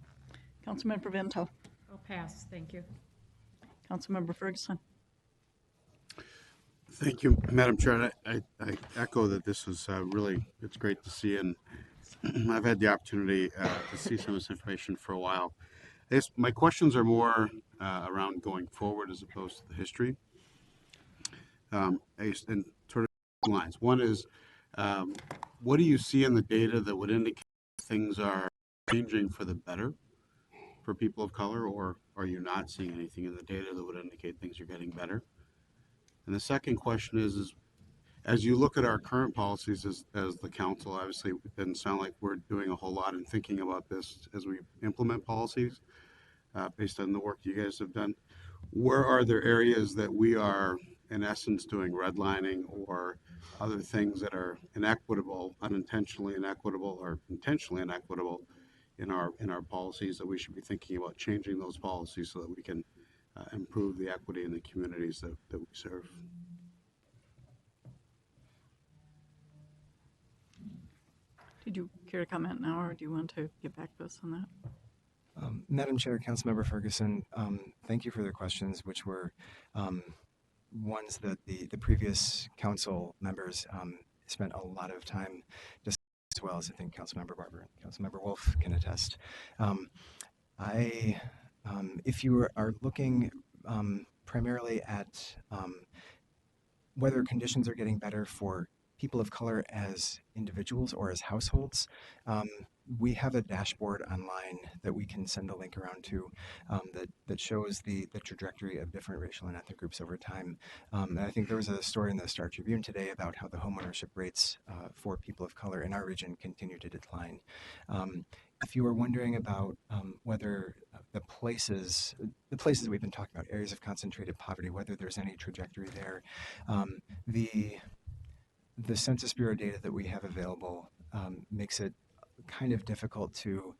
Councilmember Vento. I'll pass, thank you. Councilmember Ferguson. Thank you, Madam Chair. I echo that this is really, it's great to see, and I've had the opportunity to see some of this information for a while. I guess my questions are more around going forward as opposed to the history. And sort of lines. One is, what do you see in the data that would indicate things are changing for the better for people of color, or are you not seeing anything in the data that would indicate things are getting better? And the second question is as you look at our current policies as the council, obviously it doesn't sound like we're doing a whole lot in thinking about this as we implement policies based on the work you guys have done. Where are there areas that we are, in essence, doing redlining or other things that are inequitable, unintentionally inequitable, or intentionally inequitable in our policies that we should be thinking about changing those policies so that we can improve the equity in the communities that we serve? Did you care to comment now, or do you want to get back to us on that? Madam Chair, Councilmember Ferguson, thank you for the questions, which were ones that the previous council members spent a lot of time discussing, as well as I think Councilmember Barber and Councilmember Wolf can attest. If you are looking primarily at whether conditions are getting better for people of color as individuals or as households, we have a dashboard online that we can send a link around to that shows the trajectory of different racial and ethnic groups over time. And I think there was a story in the Star Tribune today about how the homeownership rates for people of color in our region continue to decline. If you were wondering about whether the places we've been talking about, areas of concentrated poverty, whether there's any trajectory there, the Census Bureau data that we have available makes it kind of difficult to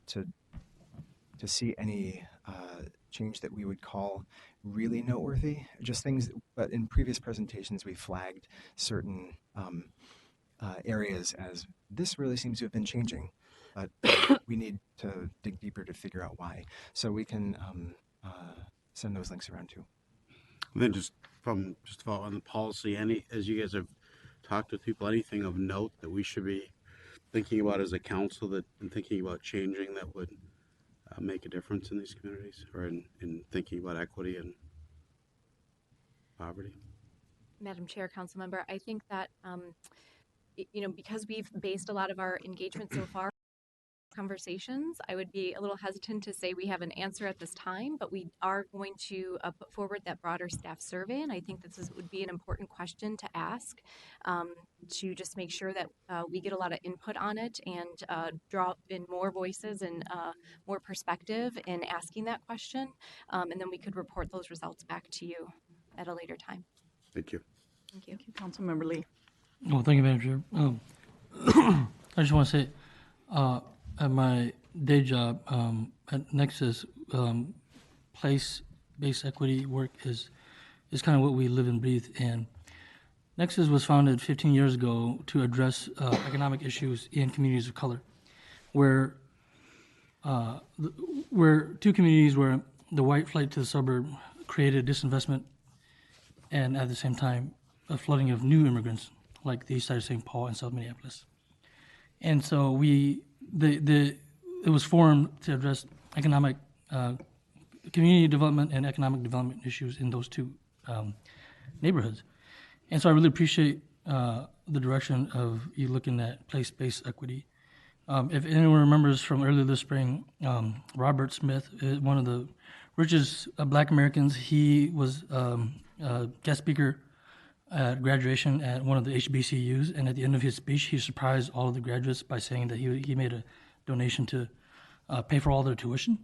to see any change that we would call really noteworthy. Just things, but in previous presentations we flagged certain areas as this really seems to have been changing, but we need to dig deeper to figure out why. So we can send those links around too. And then just to follow on the policy, as you guys have talked with people, anything of note that we should be thinking about as a council and thinking about changing that would make a difference in these communities, or in thinking about equity and poverty? Madam Chair, Council Member, I think that, because we've based a lot of our engagement so far conversations, I would be a little hesitant to say we have an answer at this time, but we are going to put forward that broader staff survey, and I think would be an important question to ask, to just make sure that we get a lot of input on it and draw in more voices and more perspective in asking that question, and then we could report those results back to you at a later time. Thank you. Thank you. Councilmember Lee. Well, thank you, Madam Chair. I just want to say, at my day job at Nexus, place-based equity work is kind of what we live and breathe. And Nexus was founded 15 years ago to address economic issues in communities of color, where two communities where the white flight to the suburb created disinvestment, and at the same time, a flooding of new immigrants, like the east side of St. Paul and South Minneapolis. And so it was formed to address economic, community development and economic development issues in those two neighborhoods. And so I really appreciate the direction of you looking at place-based equity. If anyone remembers from earlier this spring, Robert Smith, one of the richest Black Americans, he was a guest speaker at graduation at one of the HBCUs, and at the end of his speech, he surprised all of the graduates by saying that he made a donation to pay for all their tuition.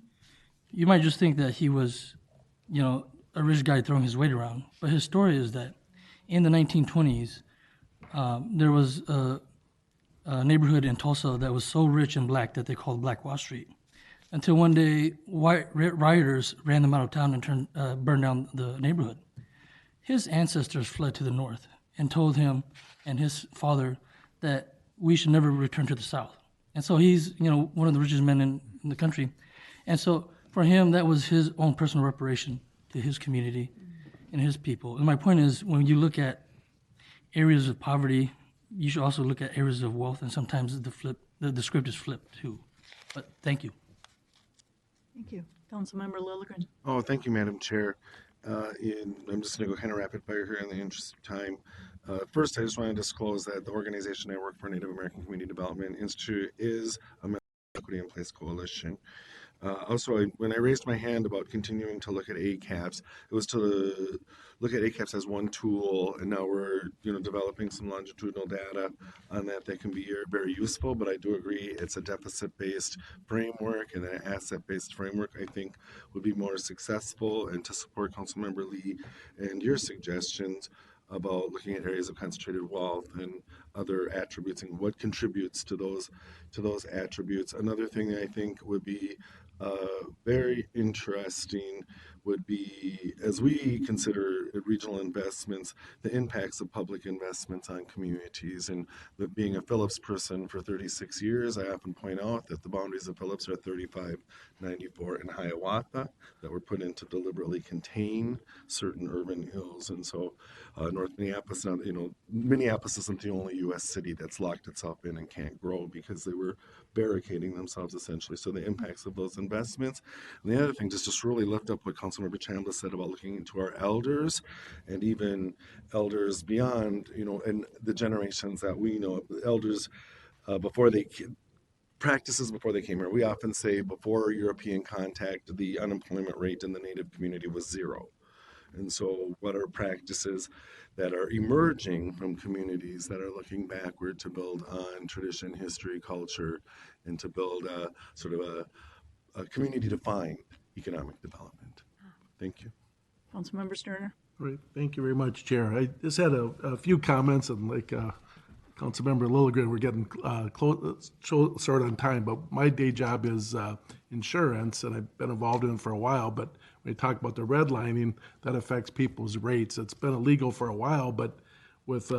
You might just think that he was, a rich guy throwing his weight around, but his story is that in the 1920s, there was a neighborhood in Tulsa that was so rich and Black that they called Black Wall Street, until one day white rioters ran them out of town and burned down the neighborhood. His ancestors fled to the north and told him and his father that we should never return to the South. And so he's, one of the richest men in the country. And so for him, that was his own personal reparation to his community and his people. And my point is, when you look at areas of poverty, you should also look at areas of wealth, and sometimes the script is flipped too. But thank you. Thank you. Councilmember Lilligren. Oh, thank you, Madam Chair. I'm just going to go kind of rapid fire here in the interest of time. First, I just want to disclose that the organization I work for, Native American Community Development Institute, is a member of the Equity in Place Coalition. Also, when I raised my hand about continuing to look at ACAPS, it was to look at ACAPS as one tool, and now we're developing some longitudinal data on that can be very useful. But I do agree it's a deficit-based framework, and an asset-based framework I think would be more successful. And to support Councilmember Lee and your suggestions about looking at areas of concentrated wealth and other attributes and what contributes to those attributes. Another thing that I think would be very interesting would be, as we consider regional investments, the impacts of public investments on communities. And being a Phillips person for 36 years, I often point out that the boundaries of Phillips are 35, 94, and Hiawatha that were put in to deliberately contain certain urban hills. And so North Minneapolis, Minneapolis isn't the only U.S. city that's locked itself in and can't grow because they were barricading themselves essentially. So the impacts of those investments. And the other thing, just really lift up what Councilmember Chambliss said about looking into our elders and even elders beyond, and the generations that we know, elders practices before they came here. We often say before European contact, the unemployment rate in the Native community was 0. And so what are practices that are emerging from communities that are looking backward to build on tradition, history, culture, and to build a sort of a community-defined economic development? Thank you. Councilmember Sterner. Great, thank you very much, Chair. I just had a few comments, and like Councilmember Lilligren, we're getting short on time, but my day job is insurance, and I've been involved in it for a while, but when you talk about the redlining, that affects people's rates. It's been illegal for a while, but with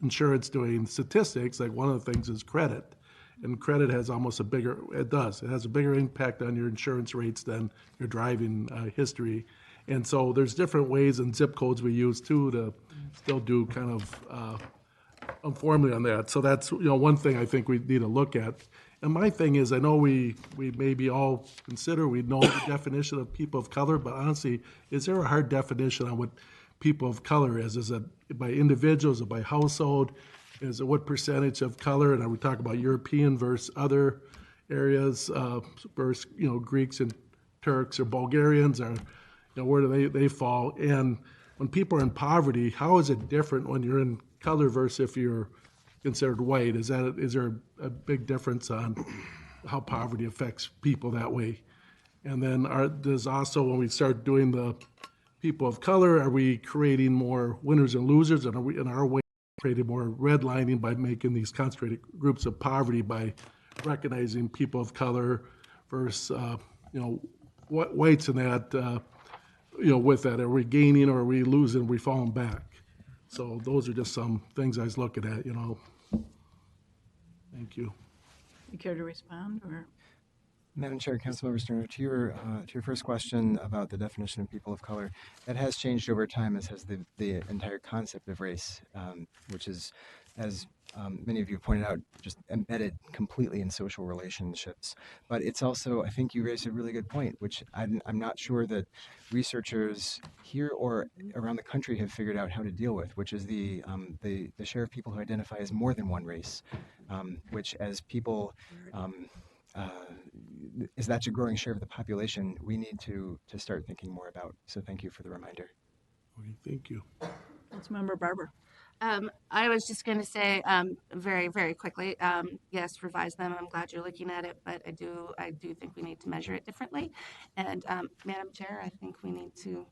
insurance doing statistics, like one of the things is credit. And credit has almost it has a bigger impact on your insurance rates than your driving history. And so there's different ways and zip codes we use too to still do kind of informally on that. So that's, one thing I think we need to look at. And my thing is, I know we maybe all consider, we know the definition of people of color, but honestly, is there a hard definition on what people of color is? Is it by individuals or by household? Is it what percentage of color? And are we talking about European versus other areas, versus, Greeks and Turks or Bulgarians, or, where do they fall? And when people are in poverty, how is it different when you're in color versus if you're considered white? Is there a big difference on how poverty affects people that way? And then there's also, when we start doing the people of color, are we creating more winners and losers? And are we in our way creating more redlining by making these concentrated groups of poverty by recognizing people of color versus whites in that, with that? Are we gaining or are we losing? Are we falling back? So those are just some things I was looking at, Thank you. You care to respond, or? Madam Chair, Councilmember Sterner, to your first question about the definition of people of color, that has changed over time, as has the entire concept of race, which is, as many of you pointed out, just embedded completely in social relationships. But it's also, I think you raised a really good point, which I'm not sure that researchers here or around the country have figured out how to deal with, which is the share of people who identify as more than one race, which as people, is that's a growing share of the population, we need to start thinking more about. So thank you for the reminder. Okay, thank you. Councilmember Barber. I was just going to say very, very quickly, yes, revise them. I'm glad you're looking at it, but I do think we need to measure it differently. And Madam Chair, I think we need to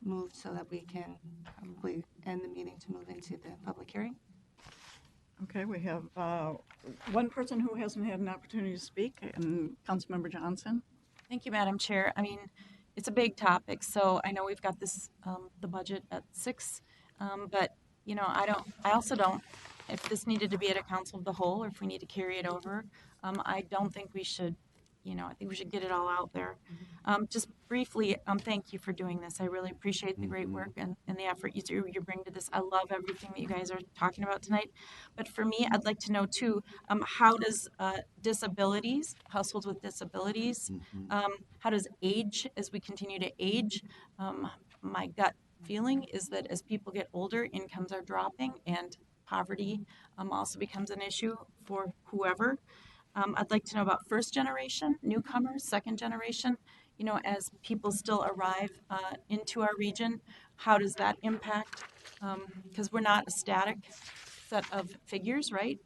move so that we can probably end the meeting to move into the public hearing. Okay, we have one person who hasn't had an opportunity to speak, and Councilmember Johnson. Thank you, Madam Chair. I mean, it's a big topic, so I know we've got this, the budget at 6, but, I also don't, if this needed to be at a council of the whole, or if we need to carry it over, I don't think we should, I think we should get it all out there. Just briefly, thank you for doing this. I really appreciate the great work and the effort you bring to this. I love everything that you guys are talking about tonight. But for me, I'd like to know too, how does disabilities, households with disabilities, how does age, as we continue to age, my gut feeling is that as people get older, incomes are dropping and poverty also becomes an issue for whoever. I'd like to know about first generation, newcomers, second generation, as people still arrive into our region, how does that impact? Because we're not a static set of figures, right?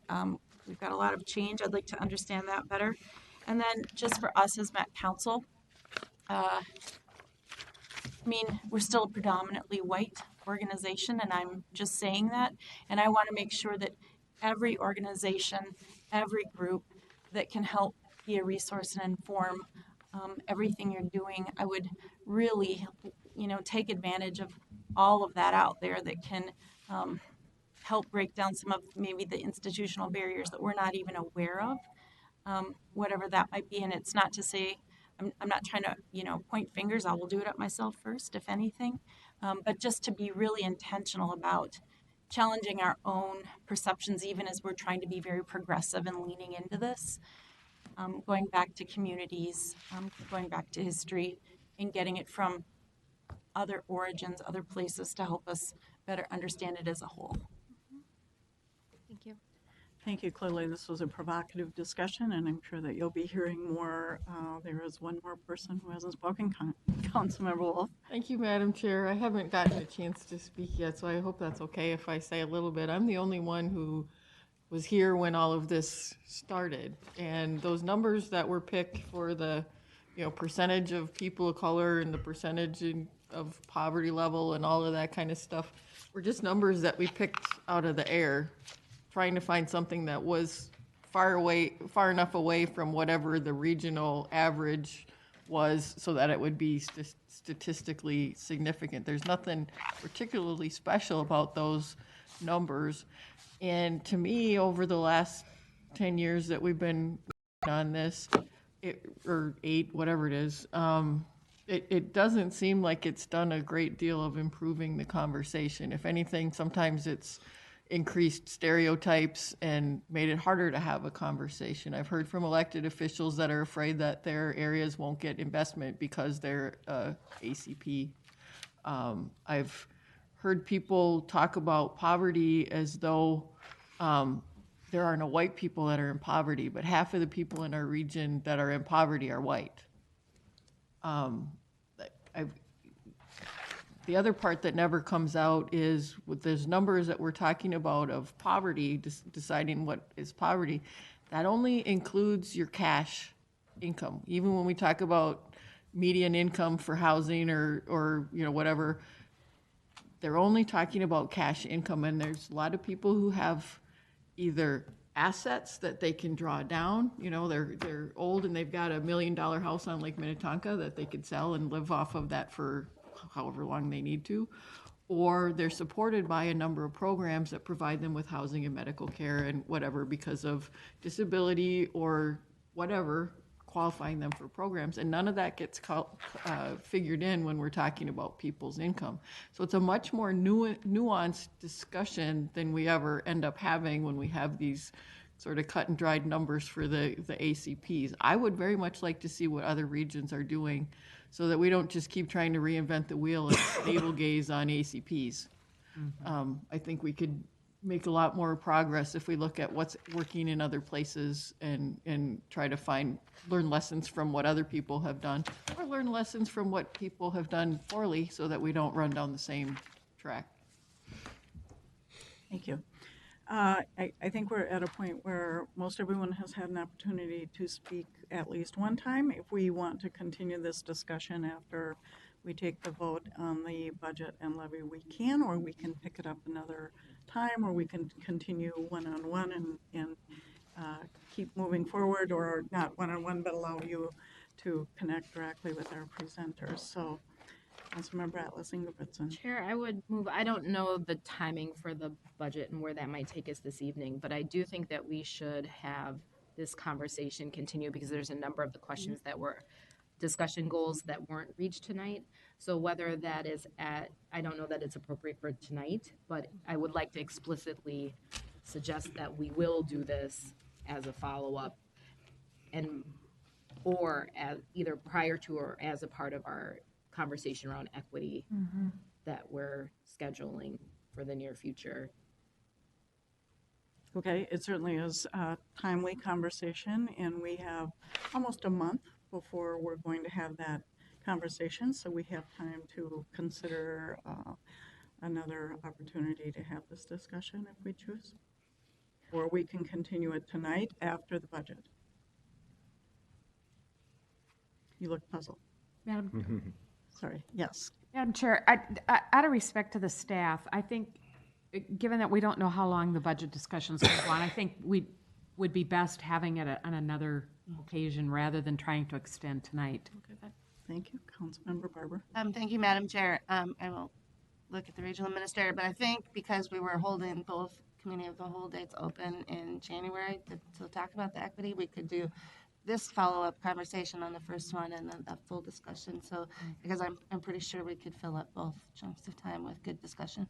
We've got a lot of change. I'd like to understand that better. And then just for us as Met Council, we're still a predominantly white organization, and I'm just saying that. And I want to make sure that every organization, every group that can help be a resource and inform everything you're doing, I would really, take advantage of all of that out there that can help break down some of maybe the institutional barriers that we're not even aware of, whatever that might be. And it's not to say, I'm not trying to, point fingers. I will do it up myself first, if anything, but just to be really intentional about challenging our own perceptions, even as we're trying to be very progressive and leaning into this, going back to communities, going back to history, and getting it from other origins, other places to help us better understand it as a whole. Thank you. Thank you. Clearly, this was a provocative discussion, and I'm sure that you'll be hearing more. There is one more person who hasn't spoken, Councilmember Wolf. Thank you, Madam Chair. I haven't gotten a chance to speak yet, so I hope that's okay if I say a little bit. I'm the only one who was here when all of this started, and those numbers that were picked for the percentage of people of color and the percentage in of poverty level and all of that kind of stuff were just numbers that we picked out of the air, trying to find something that was far enough away from whatever the regional average was so that it would be statistically significant. There's nothing particularly special about those numbers. And to me, over the last 10 years that we've been on this, or 8, whatever it is, it doesn't seem like it's done a great deal of improving the conversation. If anything, sometimes it's increased stereotypes and made it harder to have a conversation. I've heard from elected officials that are afraid that their areas won't get investment because they're ACP. I've heard people talk about poverty as though there are no white people that are in poverty, but half of the people in our region that are in poverty are white. The other part that never comes out is with those numbers that we're talking about of poverty, deciding what is poverty, that only includes your cash income. Even when we talk about median income for housing or whatever, they're only talking about cash income. And there's a lot of people who have either assets that they can draw down, they're old and they've got $1 million house on Lake Minnetonka that they could sell and live off of that for however long they need to, or they're supported by a number of programs that provide them with housing and medical care and whatever because of disability or whatever, qualifying them for programs. And none of that gets figured in when we're talking about people's income. So it's a much more nuanced discussion than we ever end up having when we have these sort of cut and dried numbers for the ACPs. I would very much like to see what other regions are doing so that we don't just keep trying to reinvent the wheel and navel gaze on ACPs. I think we could make a lot more progress if we look at what's working in other places and try to learn lessons from what other people have done, or learn lessons from what people have done poorly so that we don't run down the same track. Thank you. I think we're at a point where most everyone has had an opportunity to speak at least one time. If we want to continue this discussion after we take the vote on the budget and levy, we can, or we can pick it up another time, or we can continue one-on-one and keep moving forward, or not one-on-one, but allow you to connect directly with our presenters. So, Councilmember Atlas Ingebrigtsen. Chair, I would move, I don't know the timing for the budget and where that might take us this evening, but I do think that we should have this conversation continue because there's a number of the questions that were discussion goals that weren't reached tonight. So whether that is I don't know that it's appropriate for tonight, but I would like to explicitly suggest that we will do this as a follow-up or as either prior to or as a part of our conversation around equity that we're scheduling for the near future. Okay, it certainly is a timely conversation, and we have almost a month before we're going to have that conversation, so we have time to consider another opportunity to have this discussion if we choose. Or we can continue it tonight after the budget. You look puzzled. Madam, Sorry, yes. Madam Chair, out of respect to the staff, I think, given that we don't know how long the budget discussion's going to go on, I think we would be best having it on another occasion rather than trying to extend tonight. Okay, thank you. Councilmember Barber. Thank you, Madam Chair. I will look at the regional administrator, but I think because we were holding both committee of the whole dates open in January to talk about the equity, we could do this follow-up conversation on the first one and then a full discussion. So, because I'm pretty sure we could fill up both chunks of time with good discussion.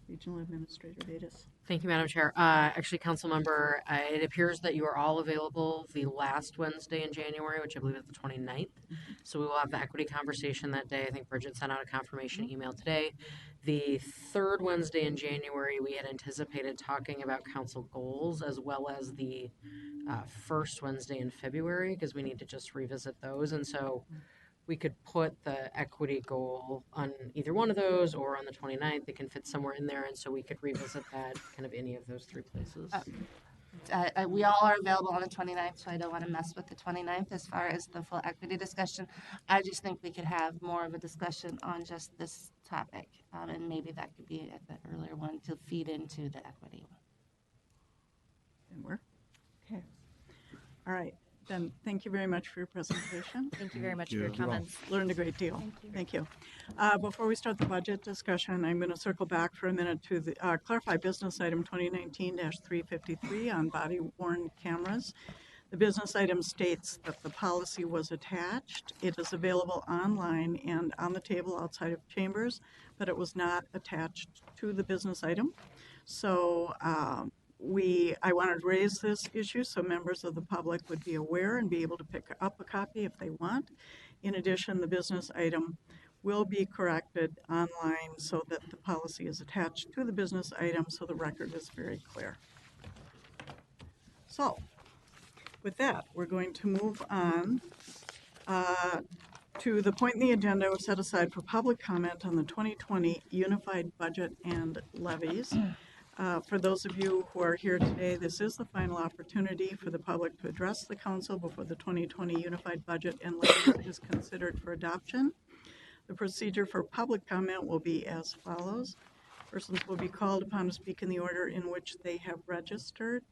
Regional Administrator Davis. Thank you, Madam Chair. Actually, Council Member, it appears that you are all available the last Wednesday in January, which I believe is the 29th. So we will have the equity conversation that day. I think Bridget sent out a confirmation email today. The third Wednesday in January, we had anticipated talking about council goals as well as the first Wednesday in February because we need to just revisit those. And so we could put the equity goal on either one of those or on the 29th. It can fit somewhere in there, and so we could revisit that kind of any of those three places. We all are available on the 29th, so I don't want to mess with the 29th as far as the full equity discussion. I just think we could have more of a discussion on just this topic, and maybe that could be at the earlier one to feed into the equity. Can work. Okay. All right. Then thank you very much for your presentation. Thank you very much for your comments. Learned a great deal. Thank you. Before we start the budget discussion, I'm going to circle back for a minute to the clarify business item 2019-353 on body worn cameras. The business item states that the policy was attached. It is available online and on the table outside of chambers, but it was not attached to the business item. So I wanted to raise this issue so members of the public would be aware and be able to pick up a copy if they want. In addition, the business item will be corrected online so that the policy is attached to the business item so the record is very clear. So, with that, we're going to move on to the point in the agenda set aside for public comment on the 2020 Unified Budget and Levies. For those of you who are here today, this is the final opportunity for the public to address the council before the 2020 Unified Budget and Levies is considered for adoption. The procedure for public comment will be as follows. Persons will be called upon to speak in the order in which they have registered.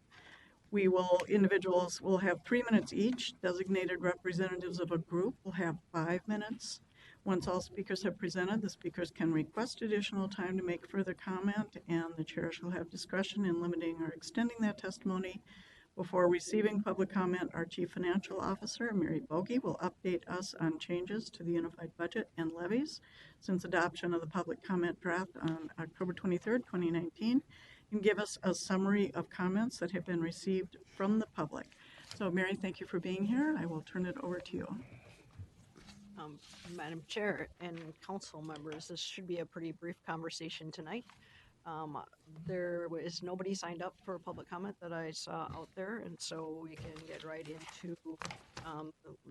Individuals will have 3 minutes each. Designated representatives of a group will have 5 minutes. Once all speakers have presented, the speakers can request additional time to make further comment, and the chair shall have discretion in limiting or extending that testimony. Before receiving public comment, our Chief Financial Officer, Mary Bogie, will update us on changes to the Unified Budget and Levies since adoption of the public comment draft on October 23rd, 2019, and give us a summary of comments that have been received from the public. So, Mary, thank you for being here. I will turn it over to you. Madam Chair and council members, this should be a pretty brief conversation tonight. There was nobody signed up for public comment that I saw out there, and so we can get right into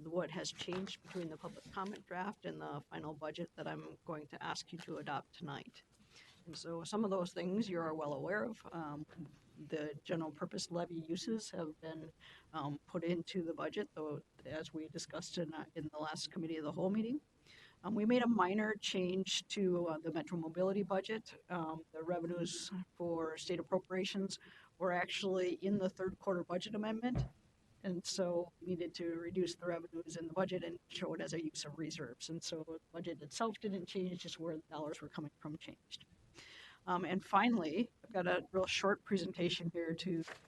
what has changed between the public comment draft and the final budget that I'm going to ask you to adopt tonight. And so some of those things you are well aware of. The general purpose levy uses have been put into the budget, though, as we discussed in the last committee of the whole meeting. We made a minor change to the Metro Mobility budget. The revenues for state appropriations were actually in the third quarter budget amendment, and so we needed to reduce the revenues in the budget and show it as a use of reserves. And so the budget itself didn't change, just where the dollars were coming from changed. And finally, I've got a real short presentation here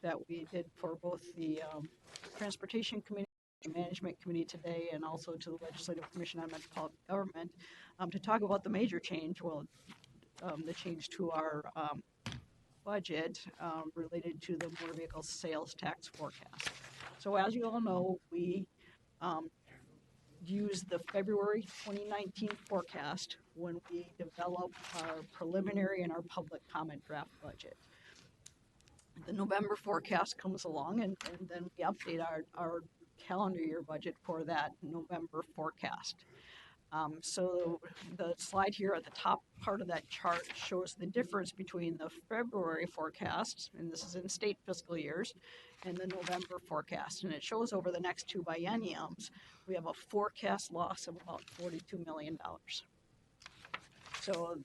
that we did for both the Transportation Committee, the Management Committee today, and also to the Legislative Commission on Metropolitan Government to talk about the major change, the change to our budget related to the motor vehicle sales tax forecast. So as you all know, we use the February 2019 forecast when we develop our preliminary and our public comment draft budget. The November forecast comes along, and then we update our calendar year budget for that November forecast. So the slide here at the top part of that chart shows the difference between the February forecast, and this is in state fiscal years, and the November forecast. And it shows over the next two bienniums, we have a forecast loss of about $42 million. So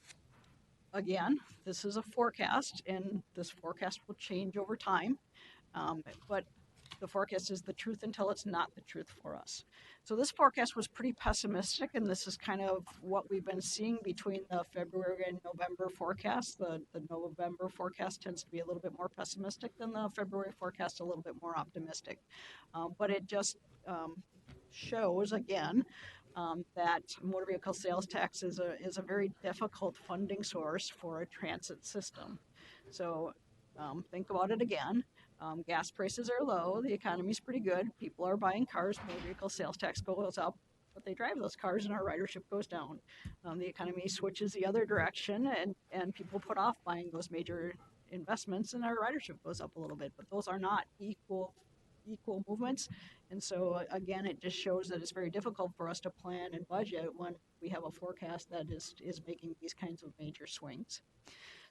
again, this is a forecast, and this forecast will change over time. But the forecast is the truth until it's not the truth for us. So this forecast was pretty pessimistic, and this is kind of what we've been seeing between the February and November forecast. The November forecast tends to be a little bit more pessimistic than the February forecast, a little bit more optimistic. But it just shows, again, that motor vehicle sales tax is a very difficult funding source for a transit system. So think about it again. Gas prices are low, the economy's pretty good, people are buying cars, motor vehicle sales tax goes up, but they drive those cars and our ridership goes down. The economy switches the other direction, and people put off buying those major investments, and our ridership goes up a little bit, but those are not equal movements. And so again, it just shows that it's very difficult for us to plan and budget when we have a forecast that is making these kinds of major swings.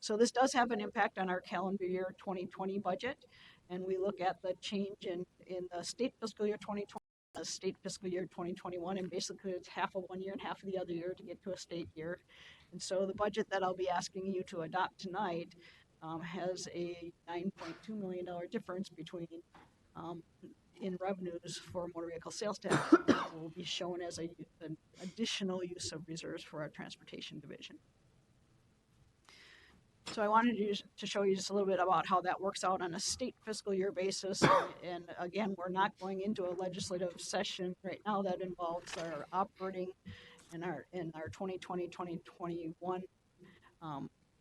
So this does have an impact on our calendar year 2020 budget. And we look at the change in the state fiscal year 2020, the state fiscal year 2021, and basically it's half of one year and half of the other year to get to a state year. And so the budget that I'll be asking you to adopt tonight has a $9.2 million difference between in revenues for motor vehicle sales tax will be shown as an additional use of reserves for our transportation division. So I wanted to show you just a little bit about how that works out on a state fiscal year basis. And again, we're not going into a legislative session right now that involves our operating and our 2020, 2021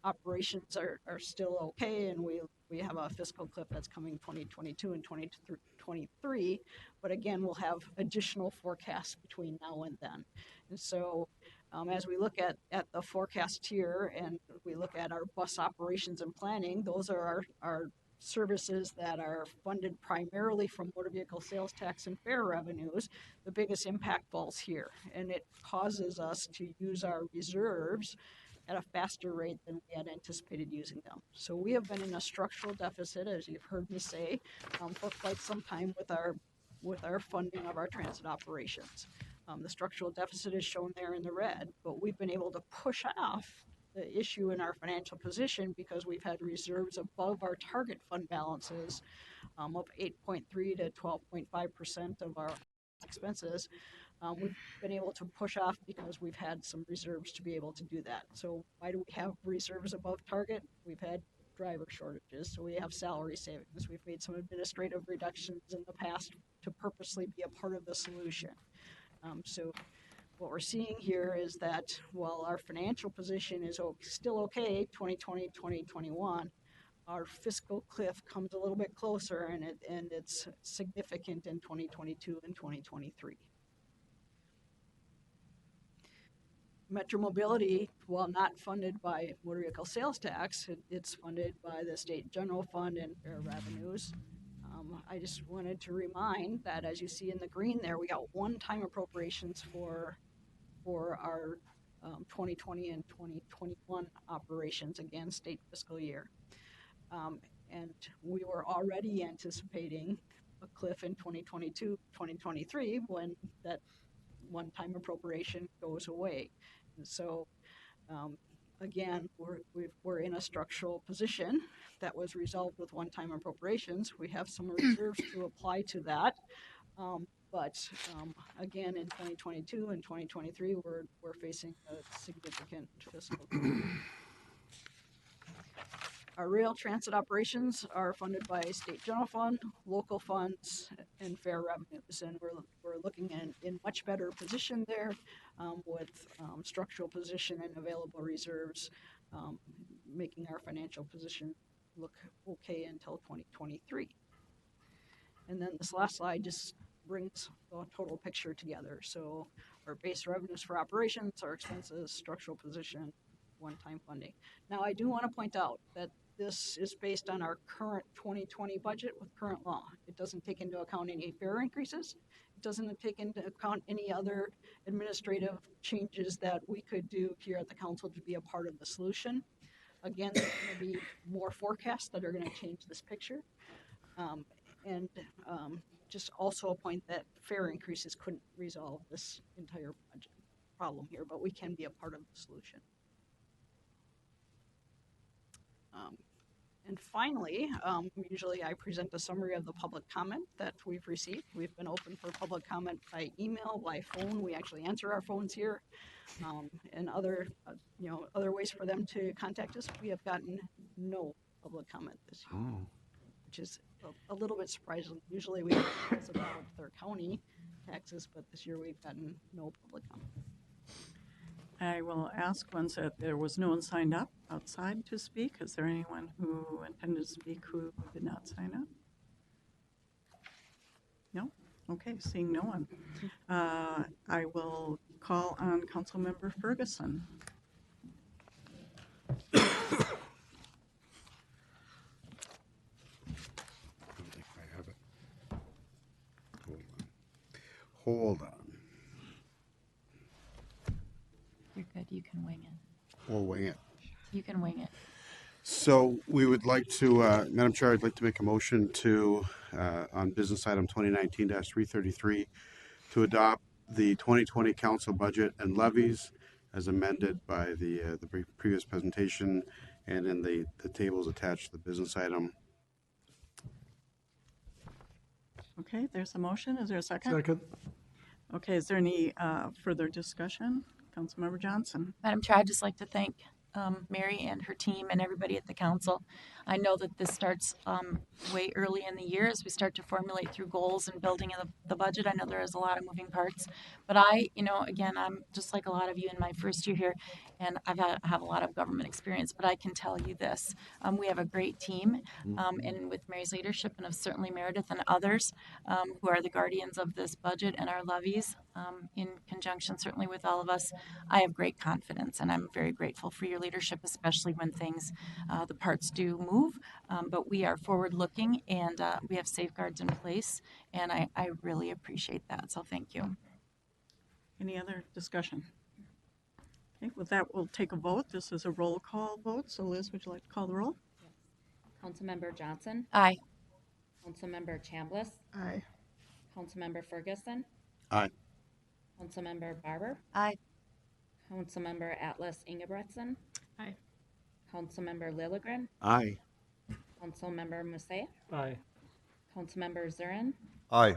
operations are still okay, and we have a fiscal cliff that's coming 2022 and 2023, but again, we'll have additional forecasts between now and then. And so as we look at the forecast here and we look at our bus operations and planning, those are our services that are funded primarily from motor vehicle sales tax and fare revenues. The biggest impact falls here, and it causes us to use our reserves at a faster rate than we had anticipated using them. So we have been in a structural deficit, as you've heard me say, for quite some time with our funding of our transit operations. The structural deficit is shown there in the red, but we've been able to push off the issue in our financial position because we've had reserves above our target fund balances of 8.3 to 12.5% of our expenses. We've been able to push off because we've had some reserves to be able to do that. So why do we have reserves above target? We've had driver shortages, so we have salary savings. We've made some administrative reductions in the past to purposely be a part of the solution. So what we're seeing here is that while our financial position is still okay, 2020, 2021, our fiscal cliff comes a little bit closer, and it's significant in 2022 and 2023. Metro Mobility, while not funded by motor vehicle sales tax, it's funded by the state general fund and fare revenues. I just wanted to remind that, as you see in the green there, we got one-time appropriations for our 2020 and 2021 operations, again, state fiscal year. And we were already anticipating a cliff in 2022, 2023 when that one-time appropriation goes away. And so, again, we're in a structural position that was resolved with one-time appropriations. We have some reserves to apply to that. But again, in 2022 and 2023, we're facing a significant fiscal cliff. Our rail transit operations are funded by state general fund, local funds, and fare revenues, and we're looking in much better position there with structural position and available reserves, making our financial position look okay until 2023. And then this last slide just brings the total picture together. So our base revenues for operations, our expenses, structural position, one-time funding. Now, I do want to point out that this is based on our current 2020 budget with current law. It doesn't take into account any fare increases. It doesn't take into account any other administrative changes that we could do here at the council to be a part of the solution. Again, there's going to be more forecasts that are going to change this picture. Just also a point that fare increases couldn't resolve this entire budget problem here, but we can be a part of the solution. And finally, usually I present a summary of the public comment that we've received. We've been open for public comment by email, by phone. We actually answer our phones here, and other ways for them to contact us. We have gotten no public comment this year, which is a little bit surprising. Usually we get calls about their county taxes, but this year we've gotten no public comment. I will ask, once that there was no one signed up outside to speak. Is there anyone who intended to speak who did not sign up? No? Okay, seeing no one. I will call on Councilmember Ferguson. I have it. Hold on. You're good. You can wing it. Or wing it. You can wing it. So we would like to, Madam Chair, I'd like to make a motion to, on business item 2019-333, to adopt the 2020 council budget and levies as amended by the previous presentation and in the tables attached to the business item. Okay, there's a motion. Is there a second? Second. Okay, is there any further discussion? Councilmember Johnson. Madam Chair, I'd just like to thank Mary and her team and everybody at the council. I know that this starts way early in the year as we start to formulate through goals and building of the budget. I know there is a lot of moving parts, but again, I'm just like a lot of you in my first year here, and have a lot of government experience, but I can tell you this, we have a great team, and with Mary's leadership and of certainly Meredith and others who are the guardians of this budget and our levies, in conjunction certainly with all of us, I have great confidence, and I'm very grateful for your leadership, especially when things, the parts do move, but we are forward-looking and we have safeguards in place, and I really appreciate that, so thank you. Any other discussion? Okay, with that, we'll take a vote. This is a roll call vote, so Liz, would you like to call the roll? Councilmember Johnson? Aye. Councilmember Chambliss? Aye. Councilmember Ferguson? Aye. Councilmember Barber? Aye. Councilmember Atlas Ingebretson? Aye. Councilmember Lilligren? Aye. Councilmember Musse? Aye. Councilmember Zurin? Aye.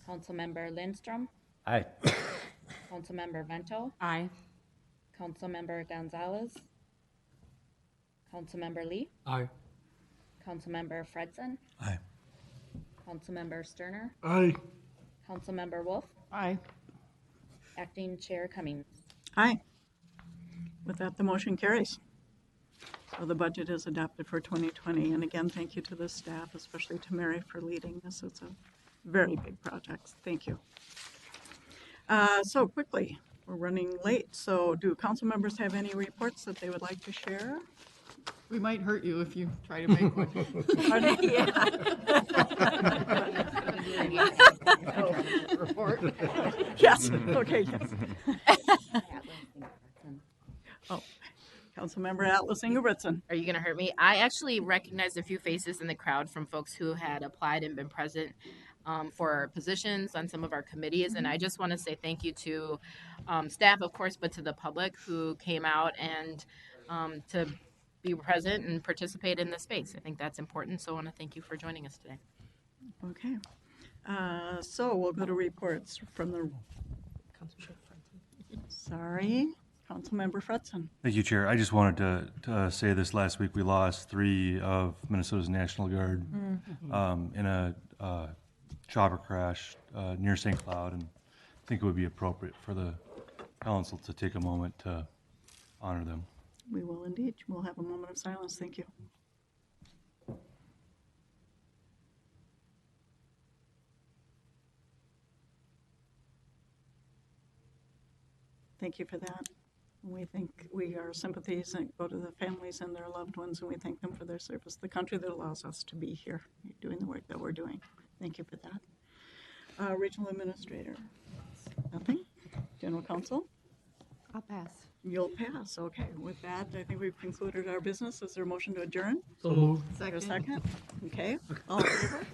Councilmember Lindstrom? Aye. Councilmember Vento? Aye. Councilmember Gonzalez? Councilmember Lee? Aye. Councilmember Fredson? Aye. Councilmember Sterner? Aye. Councilmember Wolf? Aye. Acting Chair Cummings? Aye. With that, the motion carries. So the budget is adopted for 2020. And again, thank you to the staff, especially to Mary for leading this. It's a very big project. Thank you. So quickly, we're running late. So do council members have any reports that they would like to share? We might hurt you if you try to make one. Pardon? Report. Yes, okay, yes. Oh, Councilmember Atlas Ingebretson. Are you going to hurt me? I actually recognized a few faces in the crowd from folks who had applied and been present for positions on some of our committees. And I just want to say thank you to staff, of course, but to the public who came out and to be present and participate in the space. I think that's important. So I want to thank you for joining us today. Okay. So we'll go to reports from the, sorry, Councilmember Fredson. Thank you, Chair. I just wanted to say this last week, we lost 3 of Minnesota's National Guard in a chopper crash near St. Cloud, and I think it would be appropriate for the council to take a moment to honor them. We will indeed. We'll have a moment of silence. Thank you. Thank you for that. We think our sympathies go to the families and their loved ones, and we thank them for their service, the country that allows us to be here doing the work that we're doing. Thank you for that. Regional Administrator. Nothing? General Counsel? I'll pass. You'll pass. Okay. With that, I think we've concluded our business. Is there a motion to adjourn? So moved. Is there a second? Okay. All in favor?